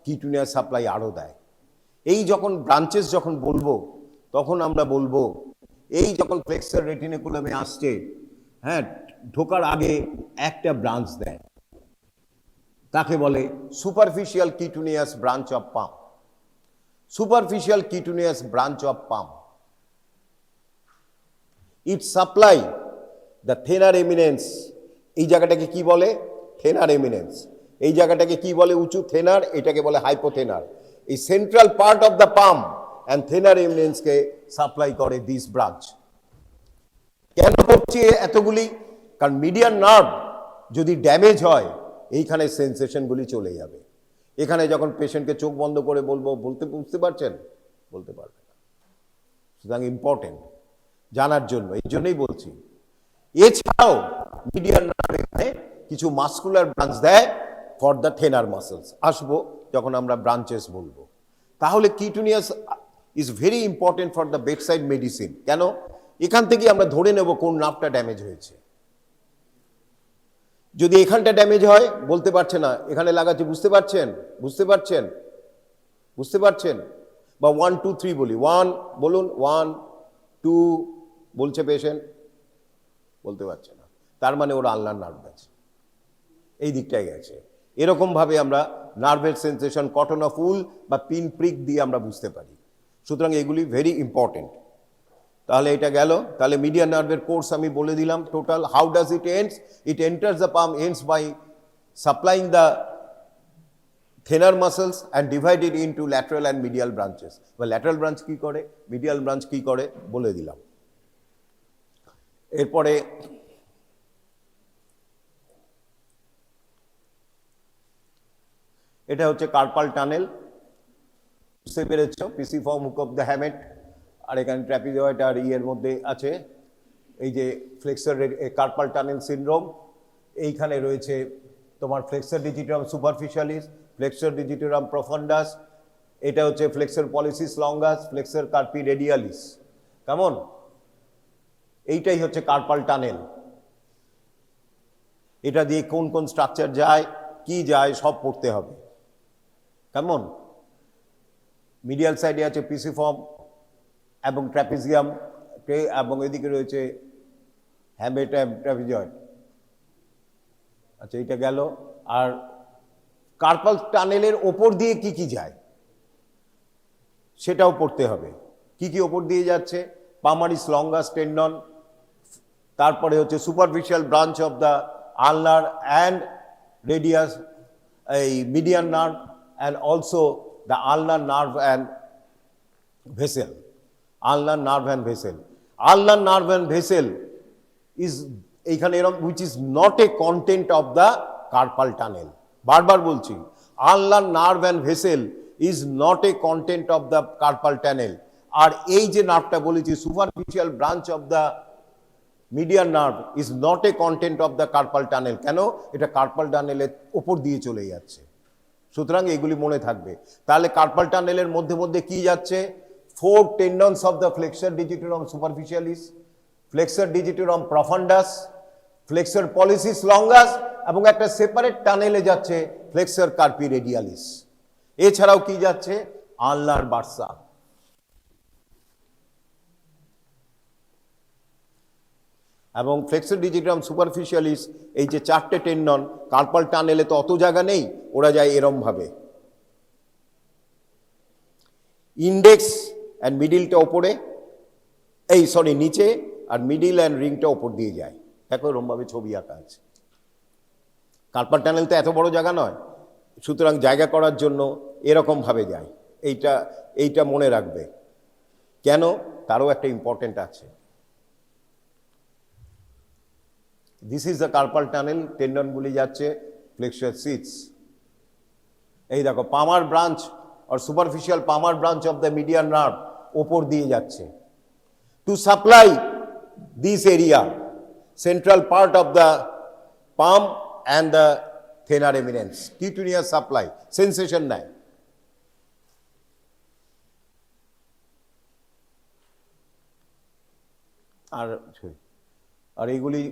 কিটুনিয়াস supply আরও দেয়। এই যখন ব্রাঞ্চেস যখন বলবো তখন আমরা বলবো এই যখন ফ্লেক্সার রেটিনাকুলামে আসছে, হ্যাঁ, ঢোকার আগে একটা ব্রাঞ্চ দেয়, তাকে বলে superficial cutaneous branch of palm. Superficial cutaneous branch of palm, it supply the thenar eminence. এই জায়গাটাকে কি বলে? Thenar eminence. এই জায়গাটাকে কি বলে? উঁচু থেনার, এটাকে বলে হাইপোথেনার। এই central part of the palm and thenar এমিনেন্সকে সাপ্লাই করে দিস ব্রাঞ্চ। কেন করছে এতগুলি? কারণ মিডিয়ান নার্ভ যদি ড্যামেজ হয় এইখানে সেন্সেশনগুলি চলে যাবে। এখানে যখন পেশেন্টকে চোখ বন্ধ করে বলবো, বুঝতে পারছেন? বলতে পারবে না। সুতরাং ইম্পর্টেন্ট জানার জন্য, এই জন্যই বলছি। এছাড়াও মিডিয়ান নার্ভ এখানে কিছু মাসকুলার ব্রাঞ্চ দেয় ফর দ্য থেনার মাসেলস। আসবো যখন আমরা ব্রাঞ্চেস বলবো। তাহলে cutaneous is very important for the bedside medicine. কেন? এখান থেকে আমরা ধরে নেব কোন নার্ভটা ড্যামেজ হয়েছে। যদি এখানটা ড্যামেজ হয়, বলতে পারছে না, এখানে লাগাচ্ছে, বুঝতে পারছেন? বা 1 2 3 বলি, 1 বলুন, 1 2 বলছে পেশেন্ট, বলতে পারছে না, তার মানে ওর আলনার নার্ভ আছে, এই দিকটায় গেছে। এরকমভাবে আমরা নার্ভের সেন্সেশন কটন অফ উল বা পিন প্রিক দিয়ে আমরা বুঝতে পারি। সুতরাং এগুলি ভেরি ইম্পর্টেন্ট। তাহলে এটা গেল। তাহলে মিডিয়ান নার্ভের কোর্স আমি বলে দিলাম total. How does it ends? It enters the palm, ends by supplying the thenar muscles and divided into lateral and medial branches. বা ল্যাটারাল ব্রাঞ্চ কী করে, মিডিয়াল ব্রাঞ্চ কী করে বলে দিলাম। এরপরে এটা হচ্ছে কার্পাল টানেল, বুঝতে পেরেছ, pisiform hook of the hamate, আর এখানে ট্র্যাপিজয়েড আর ইয়ের মধ্যে আছে এই যে ফ্লেক্সার কার্পাল টানেল সিনড্রোম। এইখানে রয়েছে তোমার flexor digitorum superficialis, flexor digitorum প্রফন্ডাস, এটা হচ্ছে flexor pollicis longus, flexor কার্পি radialis. কেমন? এইটাই হচ্ছে কার্পাল টানেল। এটা দিয়ে কোন কোন স্ট্রাকচার যায়, কি যায়, সব পড়তে হবে। কেমন? মিডিয়াল সাইডে আছে পিসিফর্ম এবং ট্র্যাপিজিয়াম, এবং এদিকে রয়েছে হ্যামেট ট্র্যাপিজয়েড। আচ্ছা, এইটা গেল। আর কার্পাল টানেলের ওপর দিয়ে কি কি যায় সেটাও পড়তে হবে। কি কি ওপর দিয়ে যাচ্ছে? পামারিস লঙ্গাস টেন্ডন, তারপরে হচ্ছে superficial branch of the ulnar and radius, এই median nerve, and also the ulnar nerve and vessel. Ulnar nerve and vessel, ulnar nerve and vessel is এইখানে এরকম, which is not a content of the carpal tunnel. বারবার বলছি, ulnar nerve and vessel is not a content of the carpal tunnel. আর এই যে নার্ভটা বলেছি, superficial branch of the median nerve is not a content of the carpal tunnel. কেন? এটা carpal টানেলের ওপর দিয়ে চলে যাচ্ছে। সুতরাং এগুলি মনে থাকবে। তাহলে কার্পাল টানেলের মধ্যে মধ্যে কি যাচ্ছে? 4 tendons of the flexor digitorum superficialis, flexor digitorum profundus, flexor pollicis longus, এবং একটা সেপারেট টানেলে যাচ্ছে ফ্লেক্সার কার্পি রেডিয়ালিস। এছাড়াও কি যাচ্ছে? আলনার বার্সা। এবং ফ্লেক্সার ডিজিটাম সুপারফিশিয়ালিস, এই যে 4টে টেন্ডন, কার্পাল টানেলে তো অত জায়গা নেই, ওরা যায় এরম ভাবে, ইন্ডেক্স অ্যান্ড মিডিলটা ওপরে, এই সরি নিচে, আর মিডিল অ্যান্ড রিংটা ওপর দিয়ে যায়। দেখো এরমভাবে ছবি আঁকা আছে। কার্পাল টানেল তো এত বড় জায়গা নয়, সুতরাং জায়গা করার জন্য এরকমভাবে যায়। এইটা মনে রাখবে। কেন? তারও একটা ইম্পর্টেন্ট আছে। This is the carpal tunnel, টেন্ডনগুলি যাচ্ছে ফ্লেক্সার সিটস। এই দেখো পামার ব্রাঞ্চ আর superficial palmar branch of the median nerve ওপর দিয়ে যাচ্ছে to supply this area, central part of the palm and the thenar eminence. Cutaneous supply, sensation নেয়। আর এইগুলি,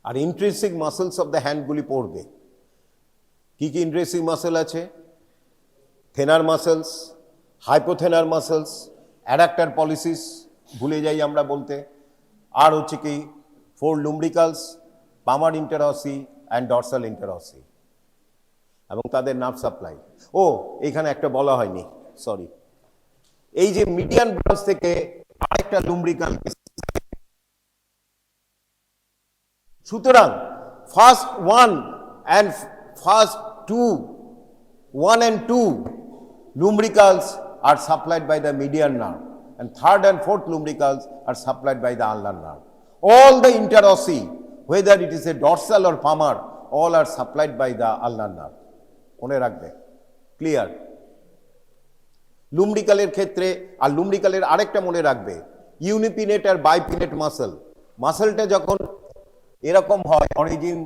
আর ইন্ট্রিনসিক মাসেলস অফ দ্য হ্যান্ডগুলি পড়বে। কি কি ইন্ট্রিনসিক মাসেল আছে? Thenar muscles, hypothenar muscles, adductor pollicis ভুলে যাই আমরা বলতে, আর হচ্ছে কি 4 লুম্ব্রিকালস, পামার ইন্টারসি অ্যান্ড ডরসাল ইন্টারসি, এবং তাদের নার্ভ সাপ্লাই। ও এইখানে একটা বলা হয়নি, সরি, এই যে মিডিয়ান ব্রাঞ্চ থেকে আরেকটা লুম্ব্রিকাল, সুতরাং first 1 and first 1 and 2 lumbricals are supplied by the median nerve, and 3rd and 4th lumbricals are supplied by the ulnar nerve. All the interossi, whether it is a dorsal or palmar, all are supplied by the ulnar nerve. মনে রাখবে, clear? লুম্ব্রিকালের ক্ষেত্রে, আর লুম্ব্রিকালের আরেকটা মনে রাখবে, ইউনিপিনেট আর বাইপিনেট muscle. মাসেলটা যখন এরকম হয়, origin,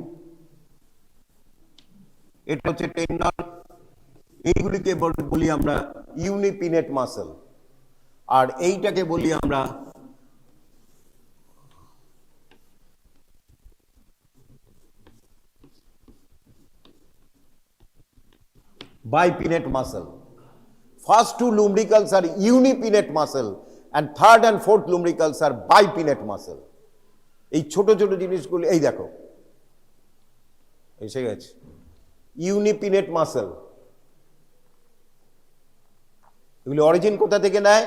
এটা হচ্ছে টেন্ডন, এইগুলিকে বলি আমরা ইউনিপিনেট মাসেল, আর এইটাকে বলি আমরা বাইপিনেট muscle. First two lumbricals are unipinnate muscle and third and fourth lumbricals are bipinnate muscle. এই ছোট ছোট জিনিসগুলো এই দেখো এসে গেছে ইউনিপিনেট মাসেল। এগুলি অরিজিন কোথা থেকে নেয়?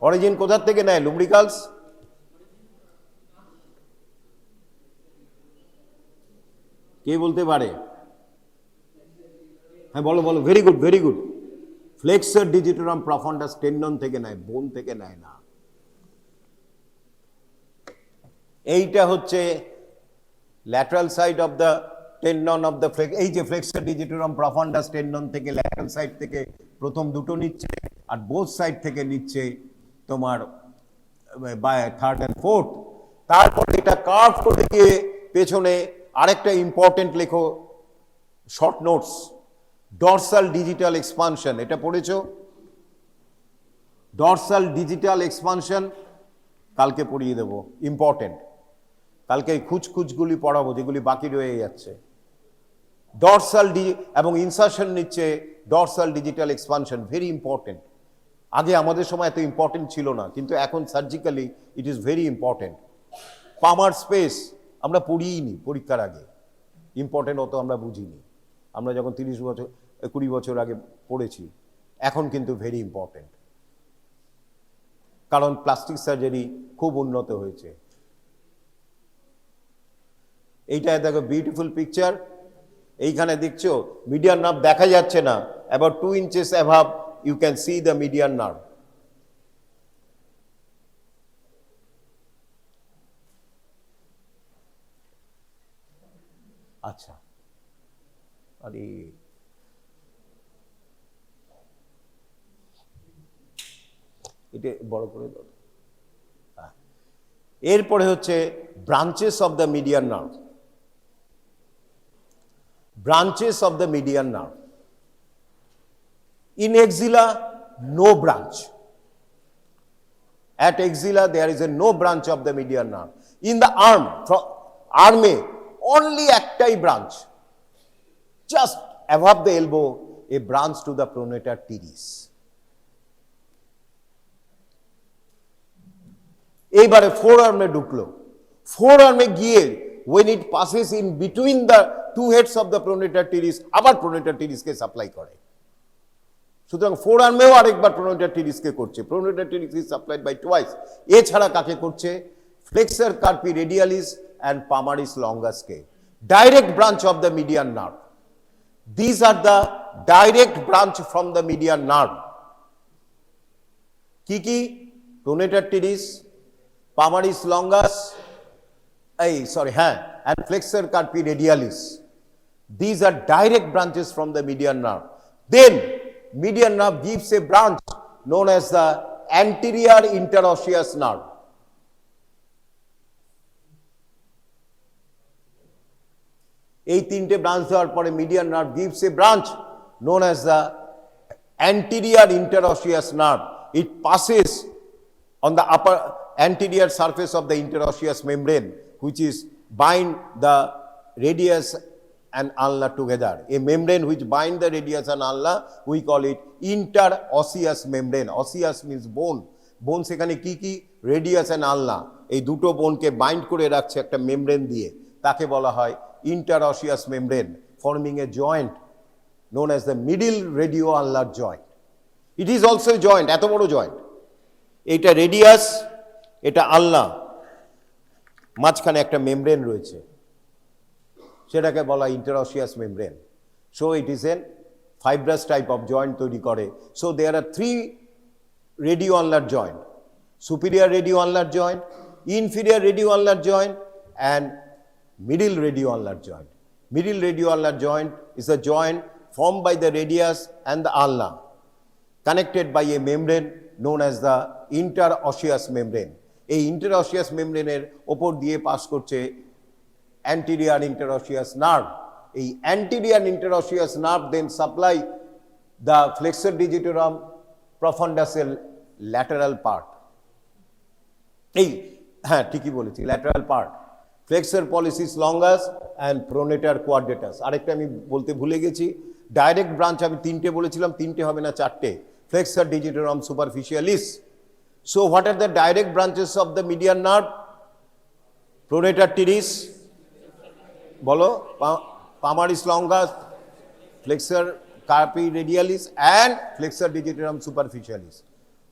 অরিজিন কোথা থেকে নেয় লুব্রিকালস? কে বলতে পারে? হ্যাঁ বলো বলো, very good very good. Flexor digitorum profundus tendon থেকে নেয়, বোন থেকে নেয় না। এইটা হচ্ছে lateral side of the tendon of the flex. এই যে ফ্লেক্সার ডিজিটারাম প্রফন্ডাস টেন্ডন থেকে ল্যাটারাল সাইড থেকে প্রথম দুটো নিচ্ছে আর বোথ সাইড থেকে নিচ্ছে তোমার বাই থার্ড অ্যান্ড ফোর্থ। তারপর এটা কার্ভ করে গিয়ে পেছনে আরেকটা ইম্পর্টেন্ট লেখো, short notes, dorsal digital expansion. এটা পড়েছো? ডরসাল ডিজিটাল এক্সপানশন কালকে পড়িয়ে দেবো, ইম্পর্টেন্ট। কালকে এই খুচখুচগুলি পড়াবো যেগুলি বাকি রয়ে যাচ্ছে। ডরসাল এবং ইনসারশন নিচ্ছে dorsal digital expansion, very important. আগে আমাদের সময় এত ইম্পর্টেন্ট ছিল না, কিন্তু এখন surgically it is very important. পামার space আমরা পড়িইনি পরীক্ষার আগে, ইম্পর্টেন্ট অত আমরা বুঝিনি। আমরা যখন 30 বছর 20 বছর আগে পড়েছি, এখন কিন্তু ভেরি ইম্পর্টেন্ট, কারণ প্লাস্টিক সার্জারি খুব উন্নত হয়েছে। এইটা দেখো বিউটিফুল পিকচার। এইখানে দেখছো মিডিয়ান নার্ভ দেখা যাচ্ছে না, about 2 inches above you can see the median nerve. আচ্ছা, আরে এটা বড় করে দাও। এরপরে হচ্ছে branches of the median nerve. Branches of the median nerve. In axilla, no branch. At axilla, there is a no branch of the median nerve. In the arm, from arm, only একটাই branch. Just above the elbow, a branch to the pronator teres. এইবারে forearm ঢুকলো। forearm গিয়ে when it passes in between the two heads of the pronator teres, আবার pronator teres কে supply করে। সুতরাং ফোরআর্মেও আরেকবার pronator teres কে করছে। pronator teres is supplied by twice. এছাড়া কাকে করছে? flexor carpi radialis and palmaris longus K. direct branch of the median nerve. These are the direct branch from the median nerve. কি কি? pronator teres, palmaris longus, and flexor carpi radialis. These are direct branches from the median nerve. Then median nerve gives a branch known as the anterior interosseous nerve. এই তিনটে branch দেওয়ার পরে median nerve gives a branch known as the anterior interosseous nerve. It passes on the upper anterior surface of the interosseous membrane, which is bind the radius and ulna together. A membrane which bind the radius and ulna, we call it interosseous membrane. Osseous means bone. Bone সেখানে কি কি? radius and ulna, এই দুটো বোনকে bind করে রাখছে একটা membrane দিয়ে, তাকে বলা হয় interosseous membrane, forming a joint known as the middle radio-ulnar joint. It is also a joint, এত বড় joint. এটা রেডিয়াস, এটা আলনা, মাঝখানে একটা মেমব্রেন রয়েছে, সেটাকে বলা interosseous membrane. So it is an fibrous type of joint তৈরি করে। So there are 3 radioulnar joint: superior radioulnar joint, inferior radioulnar joint and middle radio-ulnar joint. Middle radio-ulnar joint is a joint formed by the radius and the ulna, connected by a membrane known as the interosseous membrane. এই interosseous membrane এর ওপর দিয়ে pass করছে anterior interosseous nerve. এই anterior interosseous nerve then supply the flexor digitorum profundus এর lateral part. এই হ্যাঁ ঠিকই বলেছি, lateral part. flexor pollicis longus and pronator quadratus. আরেকটা আমি বলতে ভুলে গেছি, ডাইরেক্ট ব্রাঞ্চ আমি তিনটে বলেছিলাম, তিনটে হবে না চারটে, flexor digitorum superficialis. So what are the direct branches of the median nerve? Pronator teres, বলো, palmaris longus, flexor carpi radialis and flexor digitorum superficialis.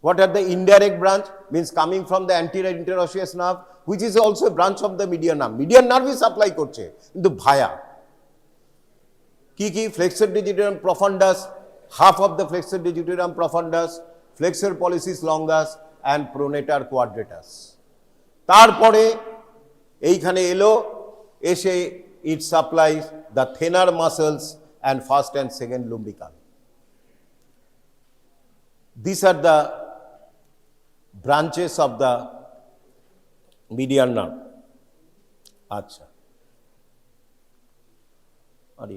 What are the indirect branch? Means coming from the anterior interosseous nerve, which is also a branch of the median nerve. Median nerve is supply করছে কিন্তু ভায়া কি flexor digitorum profundus, half of the flexor digitorum profundus, flexor pollicis longus and pronator quadratus. তারপরে এইখানে এলো, এসে it supplies the thinner muscles and first and second lumbrical. These are the branches of the median nerve. আচ্ছা, আরে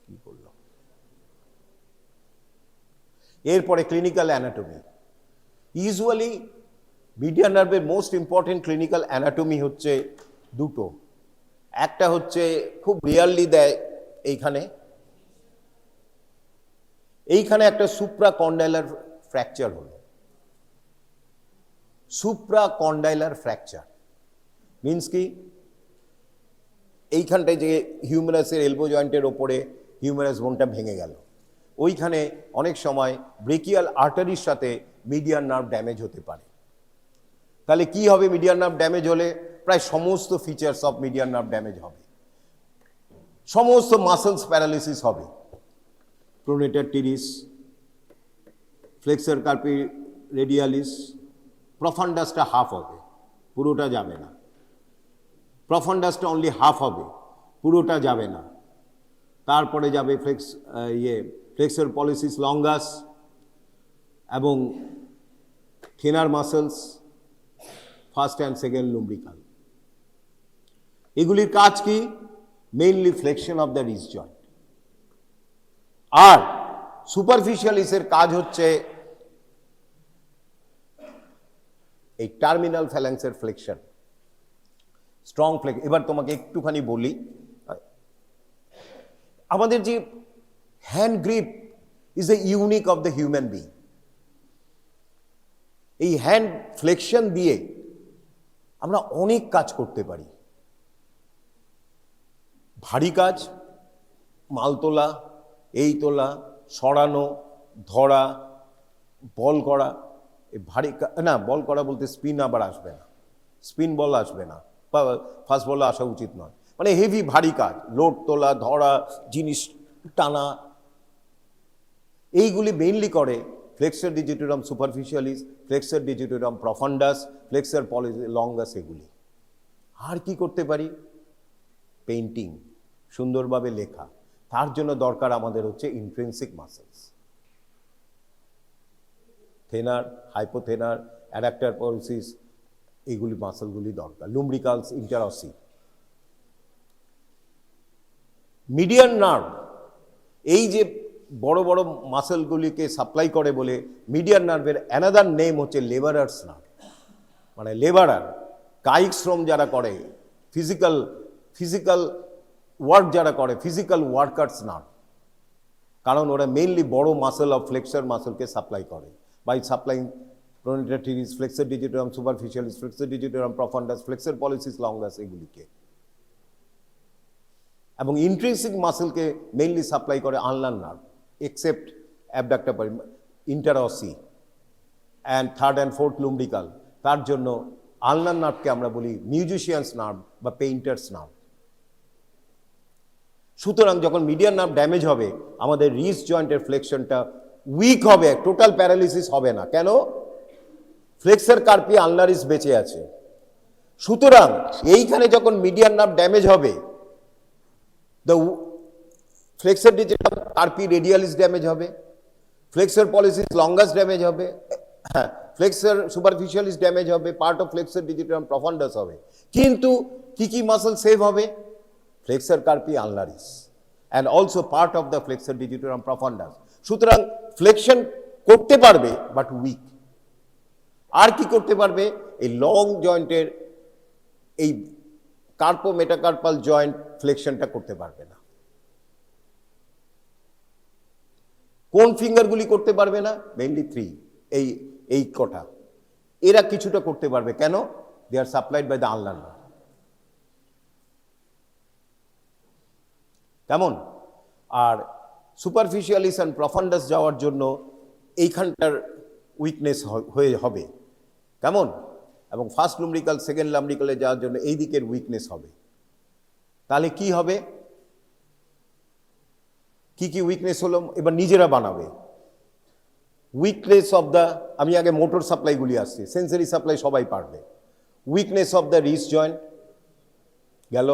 কি করলাম, এরপরে clinical anatomy. Usually median নার্ভের মোস্ট ইম্পর্টেন্ট ক্লিনিক্যাল অ্যানাটমি হচ্ছে দুটো। একটা হচ্ছে খুব রিয়ারলি দেয় এইখানে একটা সুপ্রাকন্ডাইলার ফ্র্যাকচার হলো। সুপ্রাকন্ডাইলার ফ্র্যাকচার মিন্স কি, এইখানটায় যে হিউমেরাসের এলবো জয়েন্টের ওপরে হিউমেরাস বোনটা ভেঙে গেল, ওইখানে অনেক সময় ব্রেকিয়াল আর্টারির সাথে মিডিয়ান নার্ভ ড্যামেজ হতে পারে। তাহলে কি হবে মিডিয়ান নার্ভ ড্যামেজ হলে? প্রায় সমস্ত features of median nerve damage হবে, সমস্ত মাসলস প্যারালিসিস হবে। Pronator teres, flexor carpi radialis, প্রফান্ডাসটা হাফ হবে, পুরোটা যাবে না। প্রফান্ডাসটা অনলি হাফ হবে, পুরোটা যাবে না। তারপরে যাবে ফ্লেক্সর পলিসিস লঙ্গাস এবং thenar muscles, first and second lumbrical. এগুলির কাজ কি? Mainly flexion of the wrist joint. আর সুপারফিশিয়ালিসের কাজ হচ্ছে এই টার্মিনাল ফ্যালাংসের ফ্লেকশন, স্ট্রং ফ্লেক। এবার তোমাকে একটুখানি বলি, আমাদের যে hand grip is a unique of the human being. এই হ্যান্ড ফ্লেকশন দিয়ে আমরা অনেক কাজ করতে পারি। ভারী কাজ, মাল তোলা, এই তোলা, সরানো, ধরা, বল করা। এই ভারী না, বল করা বলতে স্পিন আবার আসবে না, স্পিন বল আসবে না, ফাস্ট বল আসা উচিত নয়। মানে হেভি ভারী কাজ, লোড তোলা, ধরা, জিনিস টানা, এইগুলি মেইনলি করে flexor digitorum superficialis, flexor digitorum profundus, flexor pollicis longus. এগুলি আর কি করতে পারি? পেইন্টিং, সুন্দরভাবে লেখা। তার জন্য দরকার আমাদের হচ্ছে ইন্ট্রিনসিক মাসেলস, থেনার, হাইপোথেনার, অ্যাডাক্টার পলিসিস, এইগুলি মাসেলগুলি দরকার। লুম্ব্রিকালস, ইন্টারসি। মিডিয়ান নার্ভ এই যে বড় বড় মাসেলগুলিকে সাপ্লাই করে বলে মিডিয়ান নার্ভের অ্যানাদার নেম হচ্ছে লেবারার্স নার্ভ। মানে লেবারার, কায়িক শ্রম যারা করে, ফিজিক্যাল ওয়ার্ক যারা করে, ফিজিক্যাল ওয়ার্কার্স নার্ভ। কারণ ওরা মেইনলি বড় মাসেল অফ ফ্লেক্সর মাসেলকে সাপ্লাই করে by supplying pronator teres, flexor digitorum superficialis, flexor digitorum profundus, flexor pollicis longus, এগুলিকে। এবং ইন্ট্রিনসিক মাসেলকে মেইনলি সাপ্লাই করে ulnar nerve, except abductor interossei and third and fourth lumbrical. তার জন্য ulnar নার্ভকে আমরা বলি মিউজিশিয়ানস নার্ভ বা পেইন্টার্স নার্ভ। সুতরাং যখন মিডিয়ান নার্ভ ড্যামেজ হবে, আমাদের রিজ জয়েন্টের ফ্লেকশনটা উইক হবে, টোটাল প্যারালিসিস হবে না। কেন? ফ্লেক্সর কার্পি আনলারিস বেঁচে আছে। সুতরাং এইখানে যখন মিডিয়ান নার্ভ ড্যামেজ হবে, the flexor digitorum carpi radialis damage হবে, ফ্লেক্সর পলিসিস লঙ্গাস ড্যামেজ হবে, হ্যাঁ, ফ্লেক্সর সুপারফিশিয়ালিস ড্যামেজ হবে, part of flexor digitorum profundus হবে। কিন্তু কি মাসেল সেভ হবে? Flexor carpi ulnaris and also part of the flexor digitorum profundus. সুতরাং flexion করতে পারবে বাট উইক। আর কি করতে পারবে? এই লং জয়েন্টের এই কার্পো মেটাকার্পাল জয়েন্ট ফ্লেকশনটা করতে পারবে না। কোন ফিঙ্গারগুলি করতে পারবে না? মেইনলি 3, এই কটা। এরা কিছুটা করতে পারবে, কেন? দে আর সাপ্লাইড বাই দ্য আনলার্নার। কেমন? আর সুপারফিশিয়ালিস অ্যান্ড প্রফান্ডাস যাওয়ার জন্য এইখানটার উইকনেস হবে, কেমন? এবং ফার্স্ট লুম্ব্রিকাল সেকেন্ড লাম্ব্রিকালে যাওয়ার জন্য এই দিকের উইকনেস হবে। তাহলে কি হবে? কি কি উইকনেস হলো এবার নিজেরা বানাবে। উইকনেস অফ দ্য, আমি আগে মোটর সাপ্লাইগুলি আসছি, সেন্সরি সাপ্লাই সবাই পারবে। Weakness of the wrist joint গেল।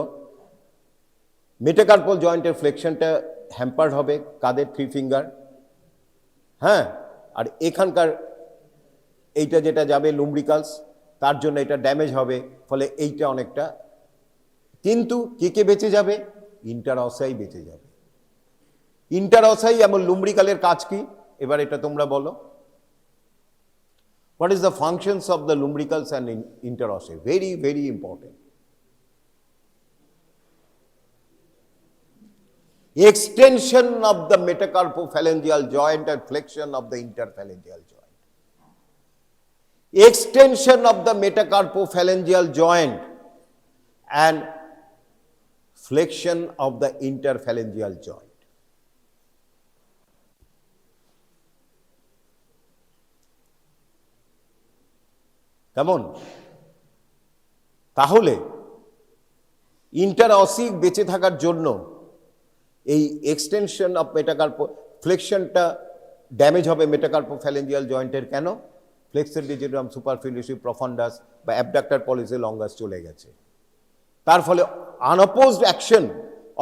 মেটাকার্পাল জয়েন্টের ফ্লেকশনটা হ্যাম্পার্ড হবে, কাদের? 3 ফিঙ্গার। হ্যাঁ, আর এখানকার এইটা যেটা যাবে লুম্ব্রিকালস, তার জন্য এটা ড্যামেজ হবে, ফলে এইটা অনেকটা। কিন্তু কে কে বেঁচে যাবে? ইন্টারঅসাই বেঁচে যাবে। ইন্টারঅসাই এবং লুম্ব্রিকালের কাজ কি এবার এটা তোমরা বলো। What is the functions of the lumbricals and interossei? Very very important. Extension of the metacarpophalangeal joint and flexion of the interphalangeal joint. Extension of the metacarpophalangeal joint and flexion of the interphalangeal joint. কেমন? তাহলে ইন্টারঅসিক বেঁচে থাকার জন্য এই extension of মেটাকার্পো ফ্লেকশনটা damage হবে মেটাকার্পোফ্যালেঞ্জিয়াল জয়েন্টের। কেন? Flexor ডিজিটাম সুপারফিলিয়ারি প্রফান্ডাস বা অ্যাবডাক্টর পলিসি লঙ্গাস চলে গেছে। তার ফলে আনঅপোজড অ্যাকশন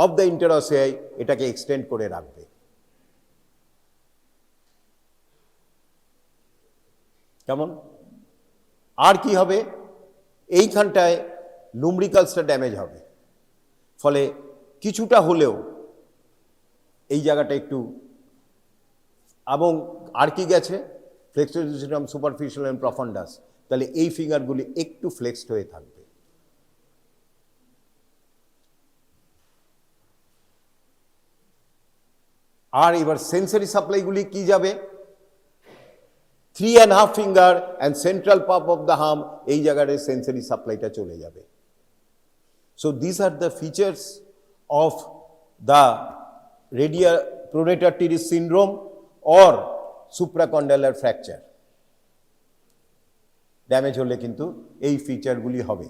অফ দ্য ইন্টারঅসিয়াই এটাকে এক্সটেন্ড করে রাখবে। কেমন? আর কি হবে? এইখানটায় লুম্ব্রিকালসটা ড্যামেজ হবে, ফলে কিছুটা হলেও এই জায়গাটা একটু, এবং আর কি গেছে? ফ্লেক্সর ডিজিটাম সুপারফিশিয়াল এন্ড প্রফান্ডাস, তাহলে এই ফিঙ্গারগুলি একটু ফ্লেক্সড হয়ে থাকবে। আর এবার সেন্সরি সাপ্লাইগুলি কি যাবে? 3.5 ফিঙ্গার অ্যান্ড সেন্ট্রাল পাপ অফ দ্য হাম, এই জায়গায় সেন্সরি সাপ্লাইটা চলে যাবে। So this are the features of the pronator teres syndrome or supracondylar fracture. Damage হলে কিন্তু এই ফিচারগুলি হবে,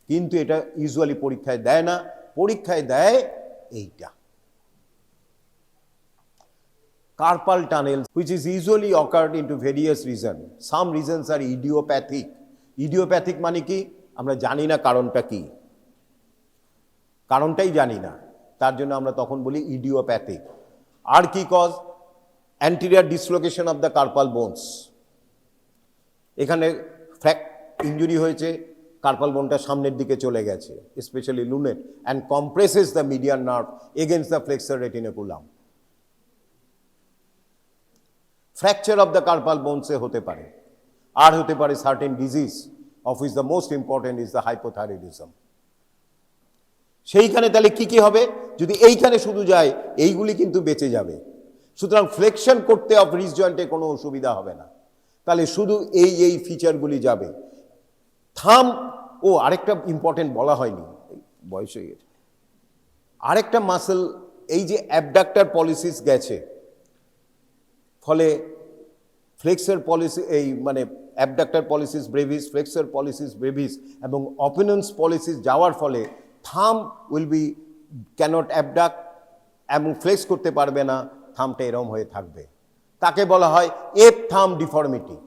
কিন্তু এটা ইউজুয়ালি পরীক্ষায় দেয় না। পরীক্ষায় দেয় এইটা carpal tunnels, which is usually occurred into various reasons. Some reasons are idiopathic. Idiopathic মানে কি? আমরা জানি না কারণটা কি, কারণটাই জানি না, তার জন্য আমরা তখন বলি ইডিওপ্যাথিক। আর কি cause? Anterior dislocation of the carpal bones. এখানে ইঞ্জুরি হয়েছে, কার্পাল বোনটা সামনের দিকে চলে গেছে, specially lunate, and compresses the median nerve against the flexor retinaculum. Fracture of the carpal বোনসে হতে পারে। আর হতে পারে certain disease, of which the most important is the hypothyroidism. সেইখানে তাহলে কি কি হবে? যদি এইখানে শুধু যায়, এইগুলি কিন্তু বেঁচে যাবে। সুতরাং ফ্লেকশন করতে অফ রিস্ট জয়েন্টে কোনো অসুবিধা হবে না, তাহলে শুধু এই ফিচারগুলি যাবে। থাম, ও আরেকটা ইম্পর্টেন্ট বলা হয়নি, বয়স হয়ে গেছে, আরেকটা মাসেল, এই যে অ্যাবডাক্টর পলিসিস গেছে, ফলে ফ্লেক্সর পলিসি, এই মানে abductor policies Brevis, flexor policies Brevis এবং অপিনেন্স পলিসিস যাওয়ার ফলে থাম উইল বি ক্যানট অ্যাবডাক্ট এবং ফ্লেক্স করতে পারবে না, থামটা এরম হয়ে থাকবে। তাকে বলা হয় এপ থাম ডিফর্মিটি।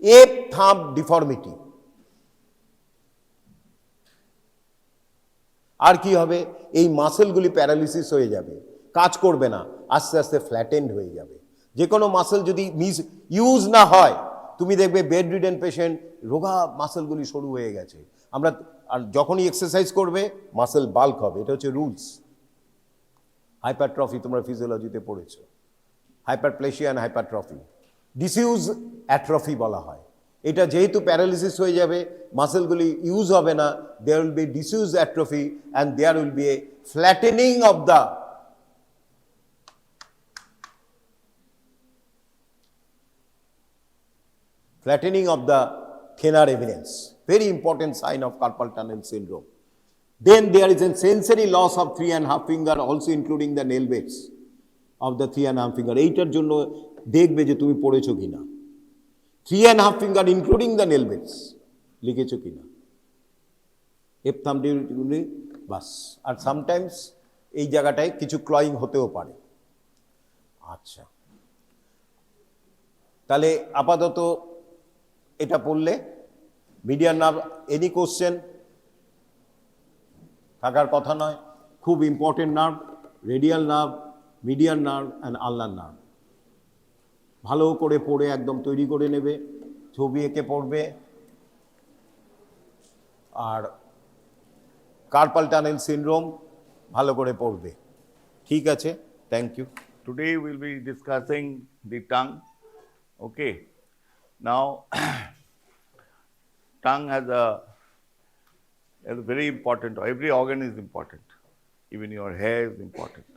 এপ থাম ডিফর্মিটি। আর কি হবে? এই মাসেলগুলি প্যারালিসিস হয়ে যাবে, কাজ করবে না, আস্তে আস্তে ফ্ল্যাটেন্ড হয়ে যাবে। যে কোনো মাসেল যদি ইউজ না হয়, তুমি দেখবে বেড রিডেন পেশেন্ট, রোগা মাসেলগুলি সরু হয়ে গেছে। আমরা আর যখনই এক্সারসাইজ করবে মাসেল বাল্ক হবে, এটা হচ্ছে রুলস। হাইপারট্রফি তোমরা ফিজিওলজিতে পড়েছো, হাইপারপ্লেশিয়া অ্যান্ড হাইপারট্রফি। ডিসিউজ অ্যাট্রফি বলা হয়। এটা যেহেতু প্যারালিসিস হয়ে যাবে, মাসেলগুলি ইউজ হবে না, there will be disuse atrophy and there will be a flattening of the thenar eminence. Very important sign of carpal tunnel syndrome. Then there is a sensory loss of 3.5 finger, also including the nail beds of the 3.5 finger. এইটার জন্য দেখবে যে তুমি পড়েছো কিনা। 3.5 finger including the nail beds লিখেছো কিনা। F থাম্বটি বাস। আর sometimes এই জায়গাটায় কিছু ক্লয়িং হতেও পারে। আচ্ছা, তাহলে আপাতত এটা পড়লে মিডিয়ান নার্ভ, এনি কোশ্চেন থাকার কথা নয়, খুব important nerve, radial nerve, median nerve and ulnar nerve. ভালো করে পড়ে একদম তৈরি করে নেবে, ছবি এঁকে পড়বে। আর কার্পাল টানেল সিনড্রোম ভালো করে পড়বে। ঠিক আছে, thank you. Today we'll be discussing the tongue. Okay. Now, tongue has a very important, every organ is important. Even your hair is important.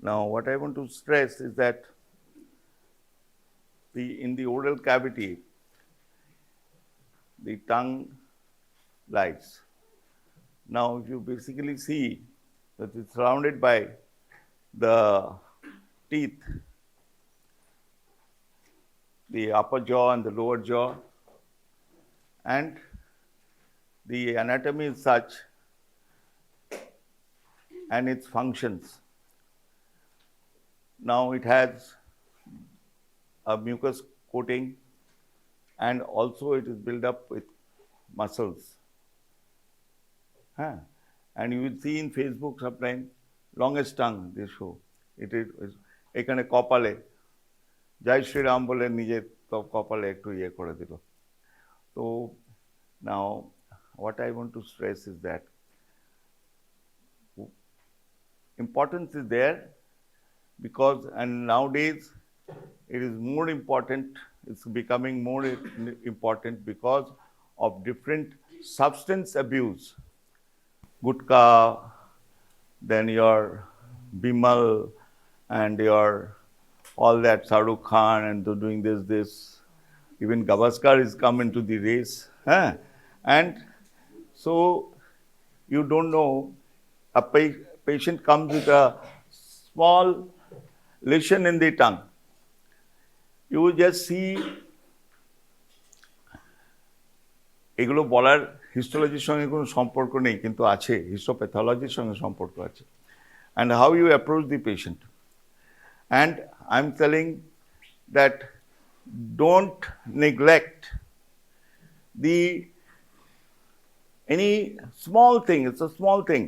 Now, what I want to stress is that in the oral cavity, the tongue lies. Now, if you basically see that it's surrounded by the teeth, the upper jaw and the lower jaw, and the anatomy is such and its functions. Now it has a mucus coating and also it is built up with muscles. And you will see in Facebook sometimes longest tongue they show. It is এখানে কপালে জয় শ্রীরাম বলে নিজের কপালে একটু ইয়ে করে দিল। So now what I want to stress is that importance is there because, and nowadays it is more important, it's becoming more important because of different substance abuse. Gutka, then your Bimal and your all that Shahrukh Khan and doing this. Even Gavaskar is come into the race. And so you don't know, a patient comes with a small lesion in the tongue. You will just see, এগুলো বলার হিস্টোলজির সঙ্গে কোনো সম্পর্ক নেই, কিন্তু আছে, হিস্টোপ্যাথোলজির সঙ্গে সম্পর্ক আছে। And how you approach the patient. And I'm telling that don't neglect any small thing, it's a small thing,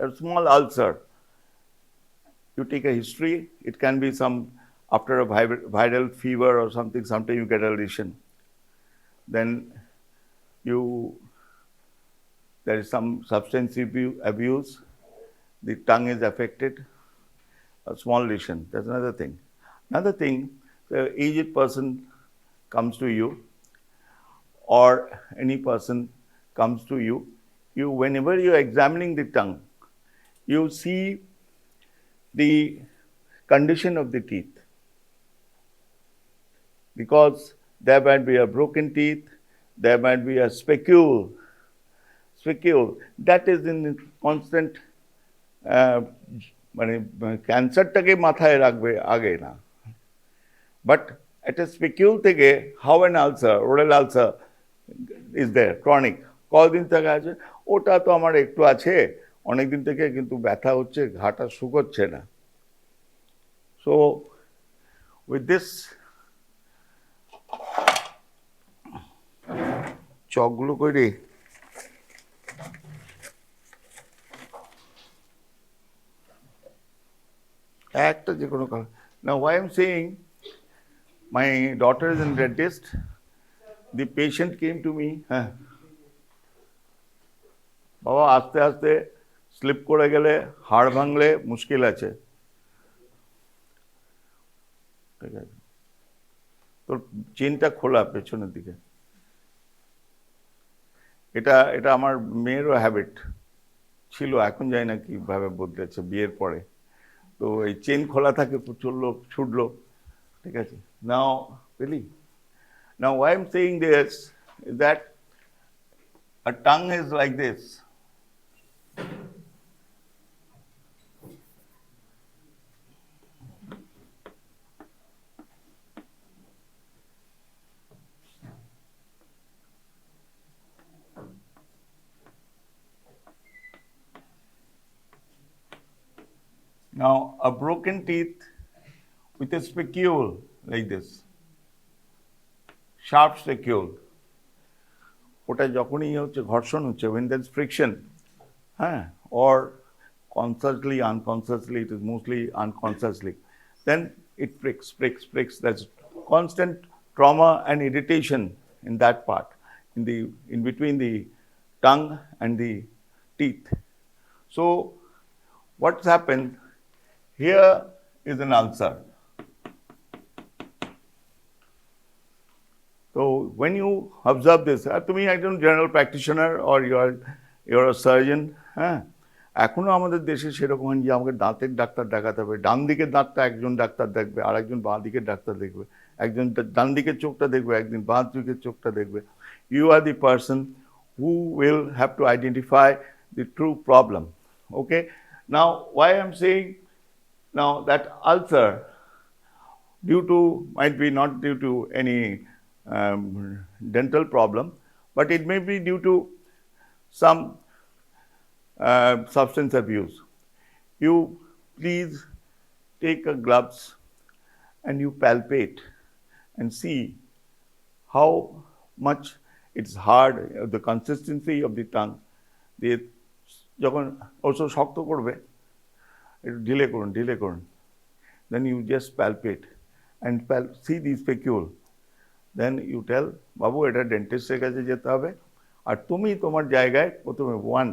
a small ulcer. You take a history, it can be some, after a viral fever or something, sometimes you get a lesion. Then there is some substance abuse, the tongue is affected, a small lesion, that's another thing. Another thing, the aged person comes to you or any person comes to you, whenever you are examining the tongue, you see the condition of the teeth. Because there might be a broken teeth, there might be a spicule, that is in constant মানে ক্যান্সারটাকে মাথায় রাখবে আগে না, but একটা spicule থেকে how an ulcer, oral ulcer is there chronic, কতদিন থেকে আছে, ওটা তো আমার একটু আছে অনেকদিন থেকে, কিন্তু ব্যথা হচ্ছে, ঘাটা শুকোচ্ছে না। সো উইথ দিস, চকগুলো করে একটা যে কোনো কারণ। Now why I'm saying, my daughter is in dentist, the patient came to me, বাবা আস্তে আস্তে স্লিপ করে গেলে হাড় ভাঙলে মুশকিল আছে, ঠিক আছে। তোর চেনটা খোলা পেছনের দিকে। এটা এটা আমার মেয়েরও হ্যাবিট ছিল, এখন জানি না কিভাবে বদলেছে বিয়ের পরে। তো এই চেন খোলা থাকে, চললো ছুটলো, ঠিক আছে। নাও really, now why I'm saying this is that a tongue is like this. Now a broken teeth with a spicule like this, sharp spicule, ওটা যখনই হচ্ছে ঘর্ষণ হচ্ছে, when there's friction, হ্যাঁ, or consciously, unconsciously, it is mostly unconsciously, then it pricks. That's constant trauma and irritation in that part, in between the tongue and the teeth. So what's happened here is an ulcer. So when you observe this, তুমি একজন general practitioner or you're a surgeon, হ্যাঁ, এখনো আমাদের দেশে সেরকম হয় যে আমাকে দাঁতের ডাক্তার দেখাতে হবে, ডান দিকের দাঁতটা একজন ডাক্তার দেখবে, আর একজন বাঁ দিকের ডাক্তার দেখবে, একজন ডান দিকের চোখটা দেখবে, একদিন বাঁ দিকের চোখটা দেখবে। You are the person who will have to identify the true problem. Okay, now why I'm saying now that ulcer might be not due to any dental problem, but it may be due to some substance abuse. You please take a gloves and you palpate and see how much it's hard, the consistency of the tongue. যখন also শক্ত করবে, একটু ঢিলে করুন, then you just palpate and see the spicule. Then you tell, বাবু এটা ডেন্টিস্টের কাছে যেতে হবে, আর তুমি তোমার জায়গায় প্রথমে one.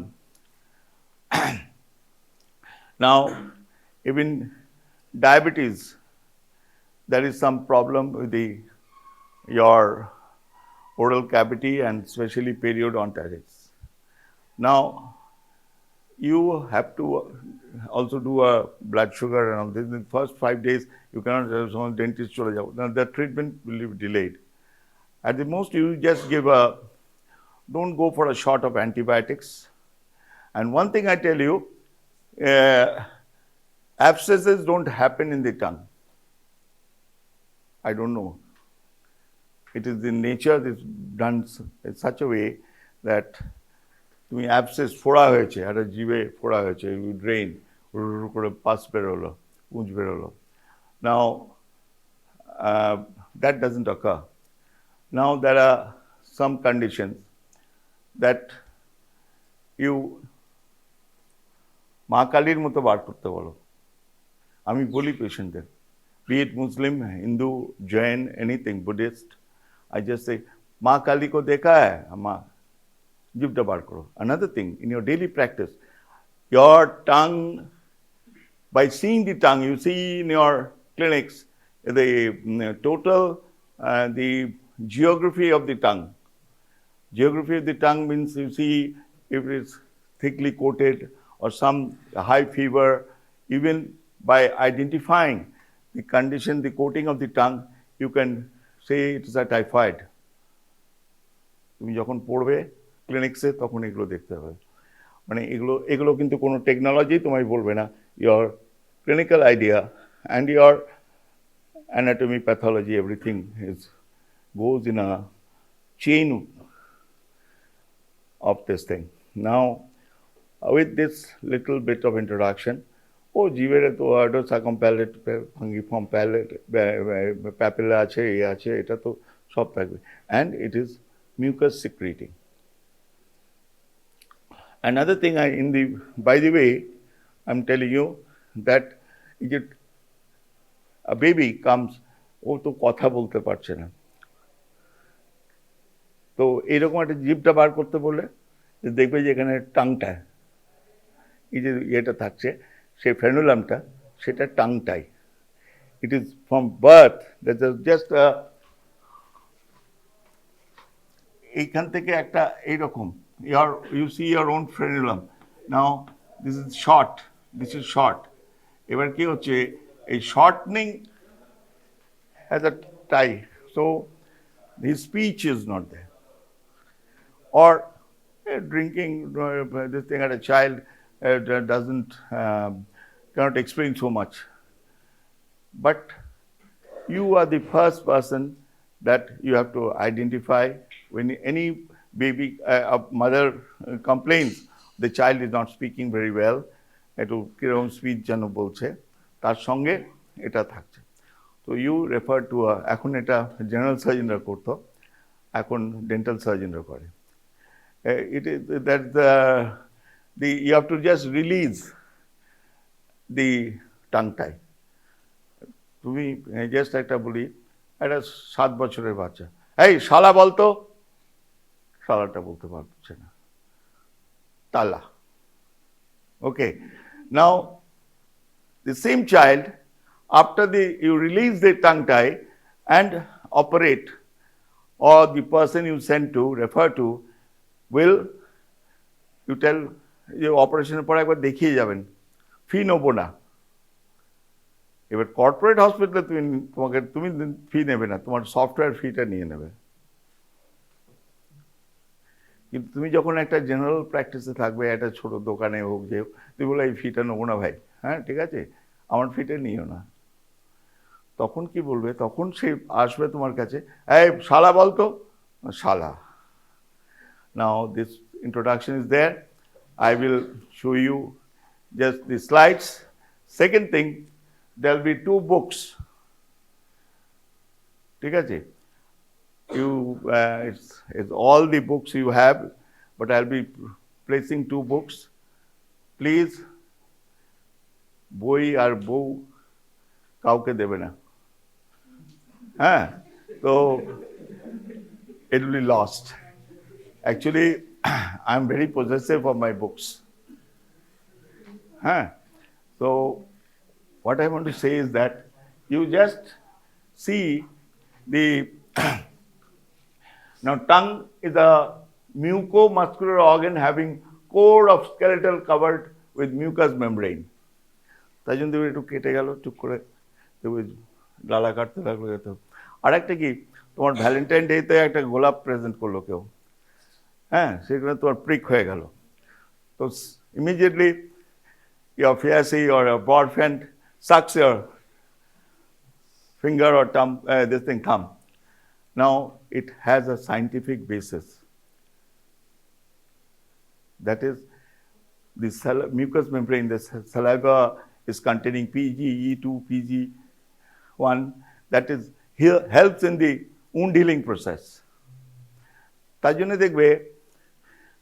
Now even diabetes, there is some problem with your oral cavity and especially periodontitis. Now you have to also do a blood sugar and all this. In the first 5 days you cannot have some dentist chole jao. Now the treatment will be delayed. At the most you just don't go for a shot of antibiotics. And one thing I tell you, abscesses don't happen in the tongue. I don't know. It is in nature, it's done in such a way that তুমি abscess ফোড়া হয়েছে, একটা জিভে ফোড়া হয়েছে, you drain, করে pass বেরোলো, পুঁজ বেরোলো। Now that doesn't occur. Now there are some conditions that you মা কালীর মতো বার করতে বলো। আমি বলি পেশেন্টদের, be it Muslim, Hindu, Jain, anything, Buddhist, I just say, মা কালী को देखा है, মা জিভটা বার করো। Another thing, in your daily practice, your tongue, by seeing the tongue, you see in your clinics the total, the geography of the tongue. Geography of the tongue means you see if it is thickly coated or some high fever. Even by identifying the condition, the coating of the tongue, you can say it is a typhoid. তুমি যখন পড়বে ক্লিনিক্সে তখন এগুলো দেখতে হবে। মানে এগুলো কিন্তু কোনো টেকনোলজি তোমায় বলবে না। Your clinical idea and your anatomy, pathology, everything goes in a chain of this thing. Now, with this little bit of introduction, জীবের তো সার্কামপ্যালেট, ফাঙ্গিফর্ম প্যালেট, প্যাপিলা আছে, আছে, এটা তো সব থাকবে। And it is mucus secreting. Another thing, by the way, I'm telling you that a baby comes, ও তো কথা বলতে পারছে না, তো এইরকম একটা জিভটা বার করতে বললে দেখবে যে এখানে টাংটা, এই যে ইয়েটা থাকছে, সেই ফ্রেনুলামটা, সেটা টাংটাই। It is from birth, that is just এইখান থেকে একটা এইরকম you see your own frenulum. Now this is short. এবার কি হচ্ছে এই shortening has a tie, so his speech is not there. Or drinking this thing at a child doesn't cannot explain so much. But you are the first person that you have to identify when any baby mother complains the child is not speaking very well, একটু কিরকম speech যেন বলছে, তার সঙ্গে এটা থাকছে। তো you refer to এখন এটা জেনারেল সার্জনরা করতো, এখন ডেন্টাল সার্জনরা করে। It is that you have to just release the tongue tie. তুমি জাস্ট একটা বলি, একটা 7 বছরের বাচ্চা, এই শালা বলতো, শালাটা বলতে পারছে না, তালা। Okay, now the same child, after you release the tongue tie and operate, or the person you send to, refer to, will you tell যে অপারেশনের পরে একবার দেখিয়ে যাবেন, ফি নেবো না। এবার কর্পোরেট হসপিটালে তুমি ফি নেবে না, তোমার সফটওয়্যার ফিটা নিয়ে নেবে। কিন্তু তুমি যখন একটা জেনারেল প্র্যাকটিসে থাকবে, একটা ছোট দোকানে হোক যে তুমি বলে এই ফিটা নেবো না ভাই, হ্যাঁ ঠিক আছে আমার ফিটা নিও না, তখন কি বলবে? তখন সে আসবে তোমার কাছে, এই শালা বলতো, শালা। Now this introduction is there. I will show you just the slides. Second thing, there will be 2 books. ঠিক আছে? It's all the books you have, but I'll be placing 2 books. Please, বই আর বউ কাউকে দেবে না, হ্যাঁ, তো it will be lost. Actually, I'm very possessive of my books. So, what I want to say is that you just see the now tongue is a mucomuscular organ having core of skeletal covered with mucous membrane. তাই জন্য তুমি একটু কেটে গেল, চুপ করে তুমি লালা কাটতে লাগলো। আর একটা কি, তোমার ভ্যালেন্টাইন ডেতে একটা গোলাপ প্রেজেন্ট করলো কেউ, হ্যাঁ, সেখানে তোমার প্রিক হয়ে গেল, তো immediately your fiancé or your boyfriend sucks your finger or thumb. Now it has a scientific basis. That is, the mucous membrane, the saliva is containing PGE2, PG1, that is here helps in the wound healing process. তার জন্য দেখবে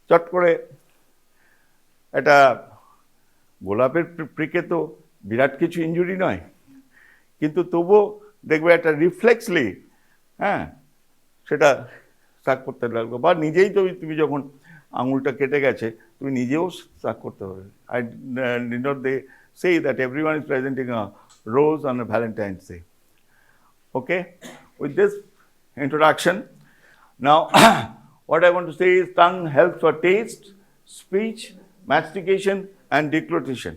চট করে একটা গোলাপের প্রিকে তো বিরাট কিছু injury নয়, কিন্তু তবুও দেখবে একটা রিফ্লেক্সলি, হ্যাঁ, সেটা শাক করতে লাগলো, বা নিজেই তুমি যখন আঙুলটা কেটে গেছে তুমি নিজেও শাক করতে হবে। I did not they say that everyone is presenting a rose on a Valentine's Day. Okay, with this introduction, now what I want to say is tongue helps for taste, speech, mastication and deglutition.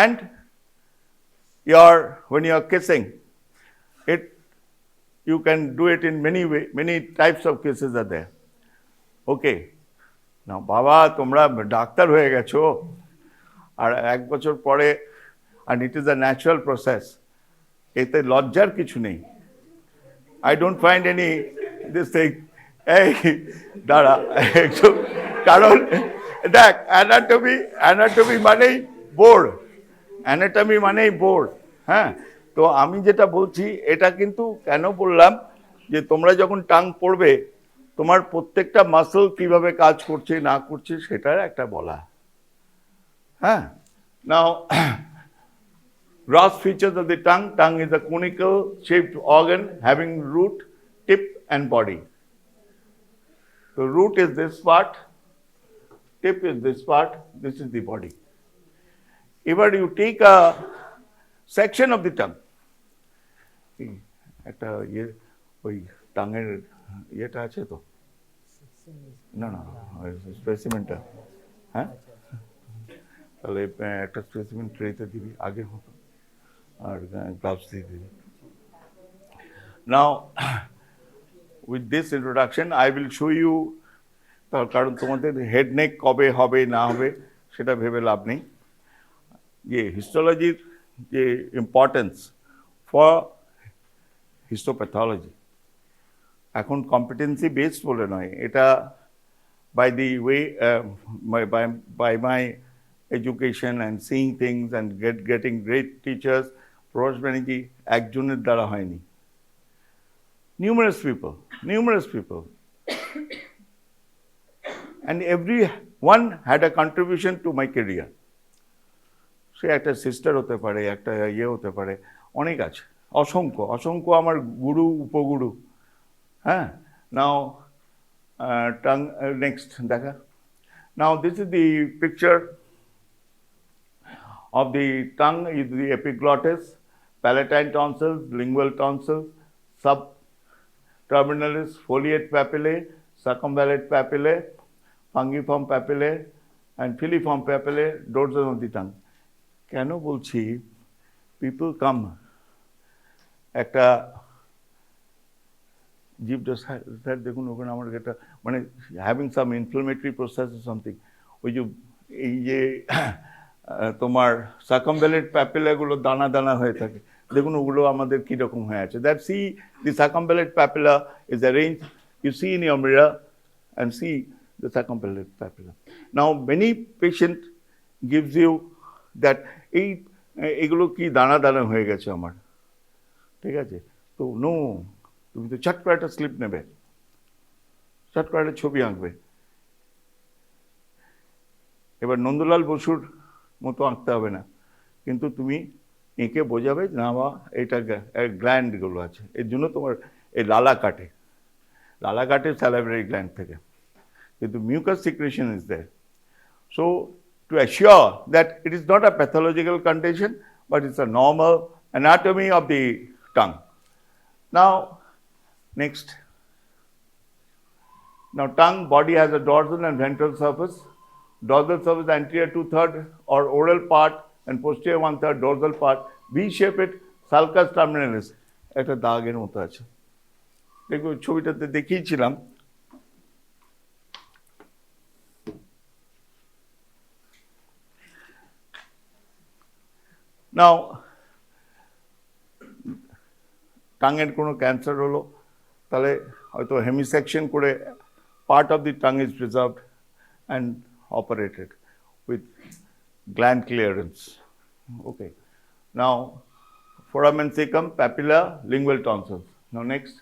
And when you are kissing, you can do it in many types of kisses are there. Okay, now বাবা তোমরা doctor হয়ে গেছো আর 1 বছর পরে, and it is a natural process, এতে লজ্জার কিছু নেই। I don't find any this thing, এই দাঁড়া একটু, কারণ দেখ অ্যানাটমি মানেই বোর্ড, অ্যানাটমি মানেই বোর্ড, হ্যাঁ। তো আমি যেটা বলছি এটা কিন্তু কেন বললাম, যে তোমরা যখন টাং পড়বে তোমার প্রত্যেকটা মাসল কিভাবে কাজ করছে না করছে সেটার একটা বলা, হ্যাঁ। Now gross features of the tongue is a conical shaped organ having root, tip and body. So root is this part, tip is this part, this is the body. If you take a section of the tongue, একটা ওই টাঙের ইয়েটা আছে তো? না না, স্পেসিমেনটা। হ্যাঁ, তাহলে একটা স্পেসিমেন ট্রেতে দিবি আগের মতো, আর গ্লাভস দিয়ে দিবি। Now with this introduction I will show you, তার কারণ তোমাদের হেড নেক কবে হবে না হবে সেটা ভেবে লাভ নেই, যে হিস্টোলজির যে ইম্পর্টেন্স ফর হিস্টোপ্যাথোলজি এখন কম্পিটেন্সি বেসড বলে নয়, এটা by the way, by my education and seeing things and getting great teachers, Prabhas Banerjee একজনের দ্বারা হয়নি, numerous people, and everyone had a contribution to my career. সে একটা সিস্টার হতে পারে, একটা ইয়ে হতে পারে, অনেক আছে, অসংখ্য আমার গুরু উপগুরু। হ্যাঁ, নাও tongue next দেখা। Now this is the picture of the tongue, is the epiglottis, palatine tonsils, lingual tonsils, subterminalis, foliate papillae, circumvallate papillae, fungiform papillae, and filiform papillae, dorsum of the tongue. কেন বলছি, people come একটা জিভটা sir দেখুন ওখানে আমার একটা মানে having some inflammatory process something, ওই যে এই যে তোমার সার্কামভ্যালেন্ট প্যাপিলাগুলো দানা দানা হয়ে থাকে, দেখুন ওগুলো আমাদের কীরকম হয়ে আছে। That see the circumvallate papilla is arrange, you see in your mirror and see the circumvallate papilla. Now many patient gives you that এইগুলো কি দানা দানা হয়ে গেছে আমার, ঠিক আছে? তো নো, তুমি তো চট করে একটা স্লিপ নেবে, চট করে একটা ছবি আঁকবে, এবার নন্দলাল বসুর মতো আঁকতে হবে না, কিন্তু তুমি এঁকে বোঝাবে না বা এটা গ্ল্যান্ডগুলো আছে, এর জন্য তোমার এই লালা কাটে স্যালাইভারি গ্ল্যান্ড থেকে, কিন্তু mucus secretion is there. So to assure that it is not a pathological condition, but it's a normal anatomy of the tongue. Now, next. Now, tongue body has a dorsal and ventral surface. Dorsal surface anterior 2/3 or oral part and posterior 1/3 dorsal part. V-shaped sulcus terminalis. একটা দাগের মতো আছে, দেখো ছবিটাতে দেখিয়েছিলাম। নাও টাঙের কোনো cancer হলো, তাহলে হয়তো হেমিসেকশন করে part of the tongue is preserved and operated with gland clearance. Okay, now foramen cecum, papilla, lingual tonsils. Now next,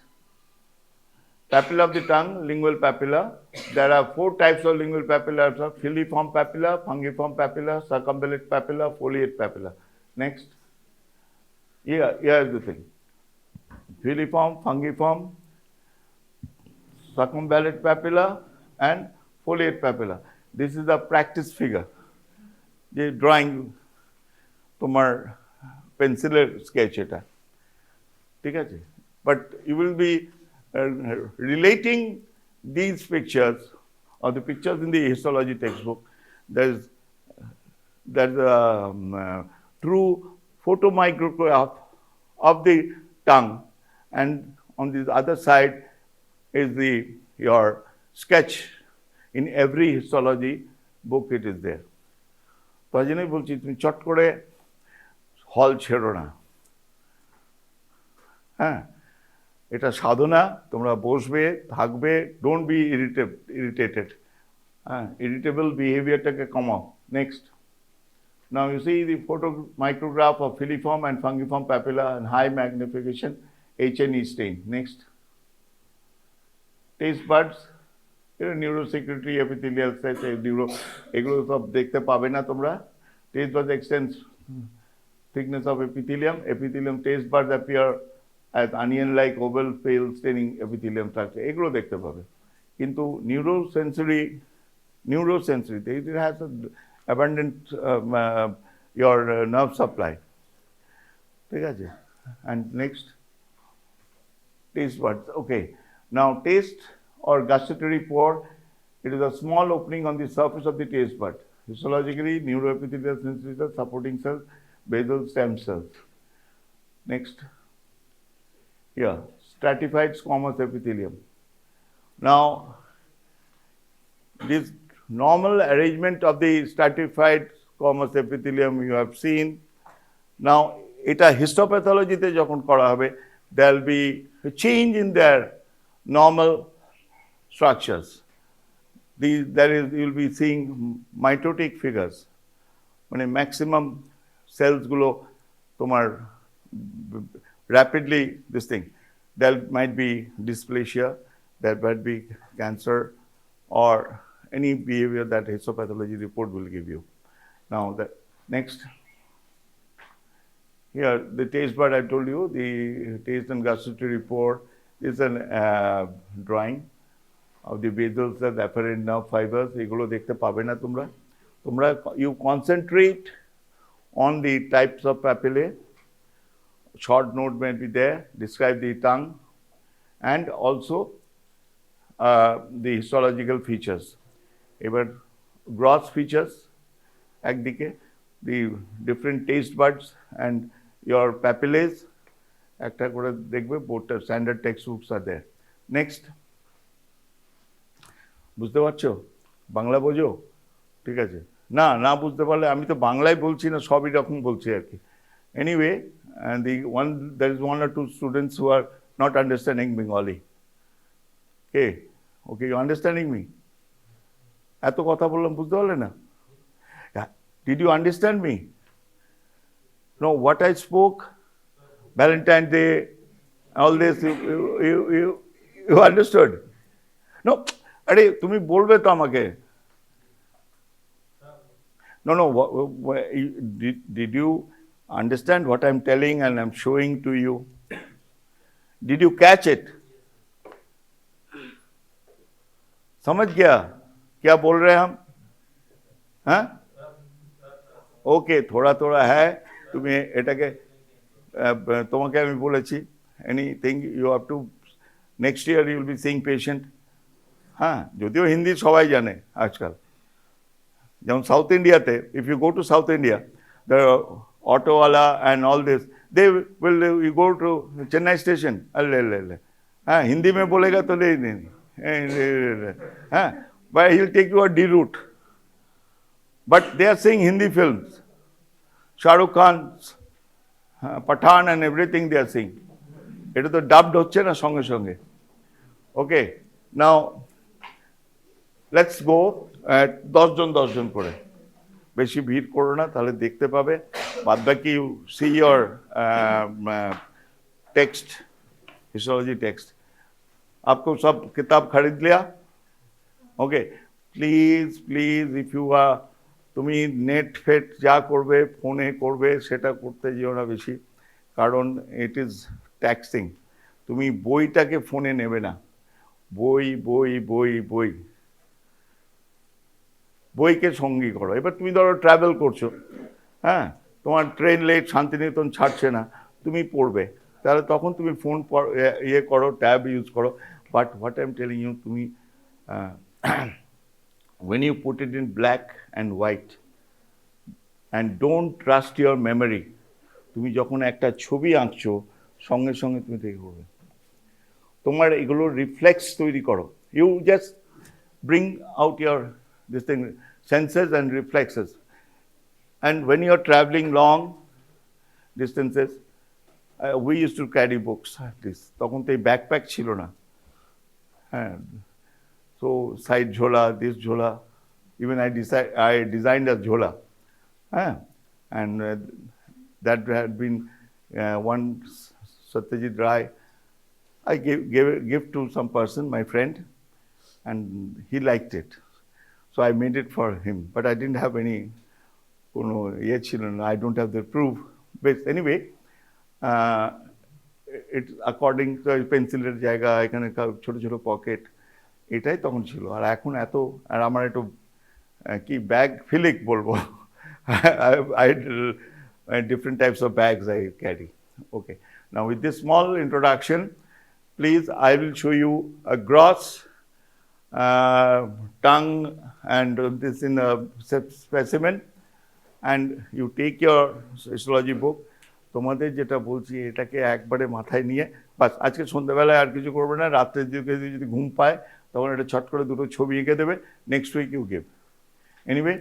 papilla of the tongue, lingual papilla. There are 4 types of lingual papilla: filiform papilla, fungiform papilla, circumvallate papilla, foliate papilla. Next, here is the thing: filiform, fungiform, circumvallate papilla, and foliate papilla. This is the practice figure. The drawing, তোমার পেন্সিলের sketch এটা, ঠিক আছে? But you will be relating these pictures or the pictures in the histology textbook. There's a true photomicrograph of the tongue, and on the other side is your sketch. In every histology book it is there. তো এই জন্যই বলছি তুমি চট করে হল ছেড়ো না, হ্যাঁ, এটা সাধনা, তোমরা বসবে থাকবে, ডোন্ট বি ইরিটেটেড, হ্যাঁ, ইরিটেবল বিহেভিয়ারটাকে কমাও। Next, now you see the photomicrograph of filiform and fungiform papilla and high magnification H&E stain. Next, taste buds, neurosecretory epithelial cell, এগুলো সব দেখতে পাবে না তোমরা। Taste buds extends thickness of epithelium. Epithelium taste buds appear as onion-like oval pale staining epithelium structure. এগুলো দেখতে পাবে, কিন্তু neurosensory, it has abundant your nerve supply, ঠিক আছে? And next, taste buds. Okay, Now, taste or gustatory pore, it is a small opening on the surface of the taste bud. Histologically, neuroepithelial sensitive supporting cells, basal stem cells. Next. Here, stratified squamous epithelium. Now, this normal arrangement of the stratified squamous epithelium you have seen. Now, এটা histopathology যখন করা হবে, there will be a change in their normal structures. You will be seeing mitotic figures. মানে maximum cells গুলো তোমার rapidly this thing. There might be dysplasia, there might be cancer, or any behavior that histopathology report will give you. Now, the next. Here, the taste bud, I told you, the taste and gustatory pore is a drawing of the basal cells, afferent nerve fibers. এগুলো দেখতে পাবে না তোমরা। You concentrate on the types of papillae. Short note may be there, describe the tongue, and also the histological features. এবার gross features একদিকে, the different taste buds and your papillae একটা করে দেখবে, both standard textbooks are there. Next. বুঝতে পারছো? বাংলা বোঝো? ঠিক আছে। না বুঝতে পারলে আমি তো বাংলায় বলছি না, সবই রকম বলছি আর কি। Anyway, and there is one or two students who are not understanding Bengali. Okay, you understanding me? এত কথা বললাম, বুঝতে পারলে না? Did you understand me? No, what I spoke, Valentine's Day, all this, you understood? No, আরে তুমি বলবে তো আমাকে। No, did you understand what I'm telling and I'm showing to you? Did you catch it? समझ गया क्या बोल रहे हैं हम? हाँ? ওকে, থোড়া है, তুমি এটাকে তোমাকে আমি বলেছি, anything you have to, next year you will be seeing patient. হ্যাঁ, যদিও হিন্দি সবাই জানে আজকাল, যেমন সাউথ ইন্ডিয়াতে, if you go to south India, the অটোওয়ালা and all this, they will you go to Chennai station, হ্যাঁ হিন্দি में बोलेगा तो नहीं, हाँ, but he'll take you a D route. But they are seeing Hindi films, Shah Rukh Khan's Pathan and everything they are seeing. এটা তো dubbed হচ্ছে না সঙ্গে সঙ্গে। ওকে, নাও লেটস গো, 10 জন করে, বেশি ভিড় করো না, তাহলে দেখতে পাবে। বাদ বাকি you see your text, histology text. आपको सब किताब खरीद लिया? Okay, please if you are, তুমি নেট ফেট যা করবে, ফোনে করবে, সেটা করতে যেও না বেশি, কারণ ইট ইজ ট্যাক্সিং। তুমি বইটাকে ফোনে নেবে না, বইকে সঙ্গী করো। এবার তুমি ধরো ট্রাভেল করছো, হ্যাঁ, তোমার ট্রেন লেট, শান্তিনিকেতন ছাড়ছে না, তুমি পড়বে, তাহলে তখন তুমি ফোন ইয়ে করো, ট্যাব ইউজ করো। But what I am telling you, তুমি when you put it in black and white and don't trust your memory, তুমি যখন একটা ছবি আঁকছো, সঙ্গে সঙ্গে তুমি দেখে করবে, তোমার এগুলো রিফ্লেক্স তৈরি করো। You just bring out your this thing, senses and reflexes. And when you are travelling long distances, we use to carry books, তখন তো এই ব্যাকপ্যাক ছিল না, হ্যাঁ। So side jhola, this jhola, even I designed a jhola, and that had been one Satyajit Rai. I gave a gift to some person, my friend, and he liked it. So I made it for him, but I didn't have any, I don't have the proof. But anyway, it's according to pencil jayega, ekhane choto pocket. এটাই তখন ছিল। আর এখন এত, আর আমার একটু কি bag ফিলিক বলবো, different types of bags I carry. Okay, now with this small introduction, please, I will show you a gross tongue and this in a specimen, and you take your histology book. তোমাদের যেটা বলছি এটাকে একবারে মাথায় নিয়ে বাস আজকে সন্ধ্যাবেলায় আর কিছু করবে না, রাত্রের দিকে যদি ঘুম পায় তখন এটা ছট করে দুটো ছবি এঁকে দেবে, next week you give. Anyway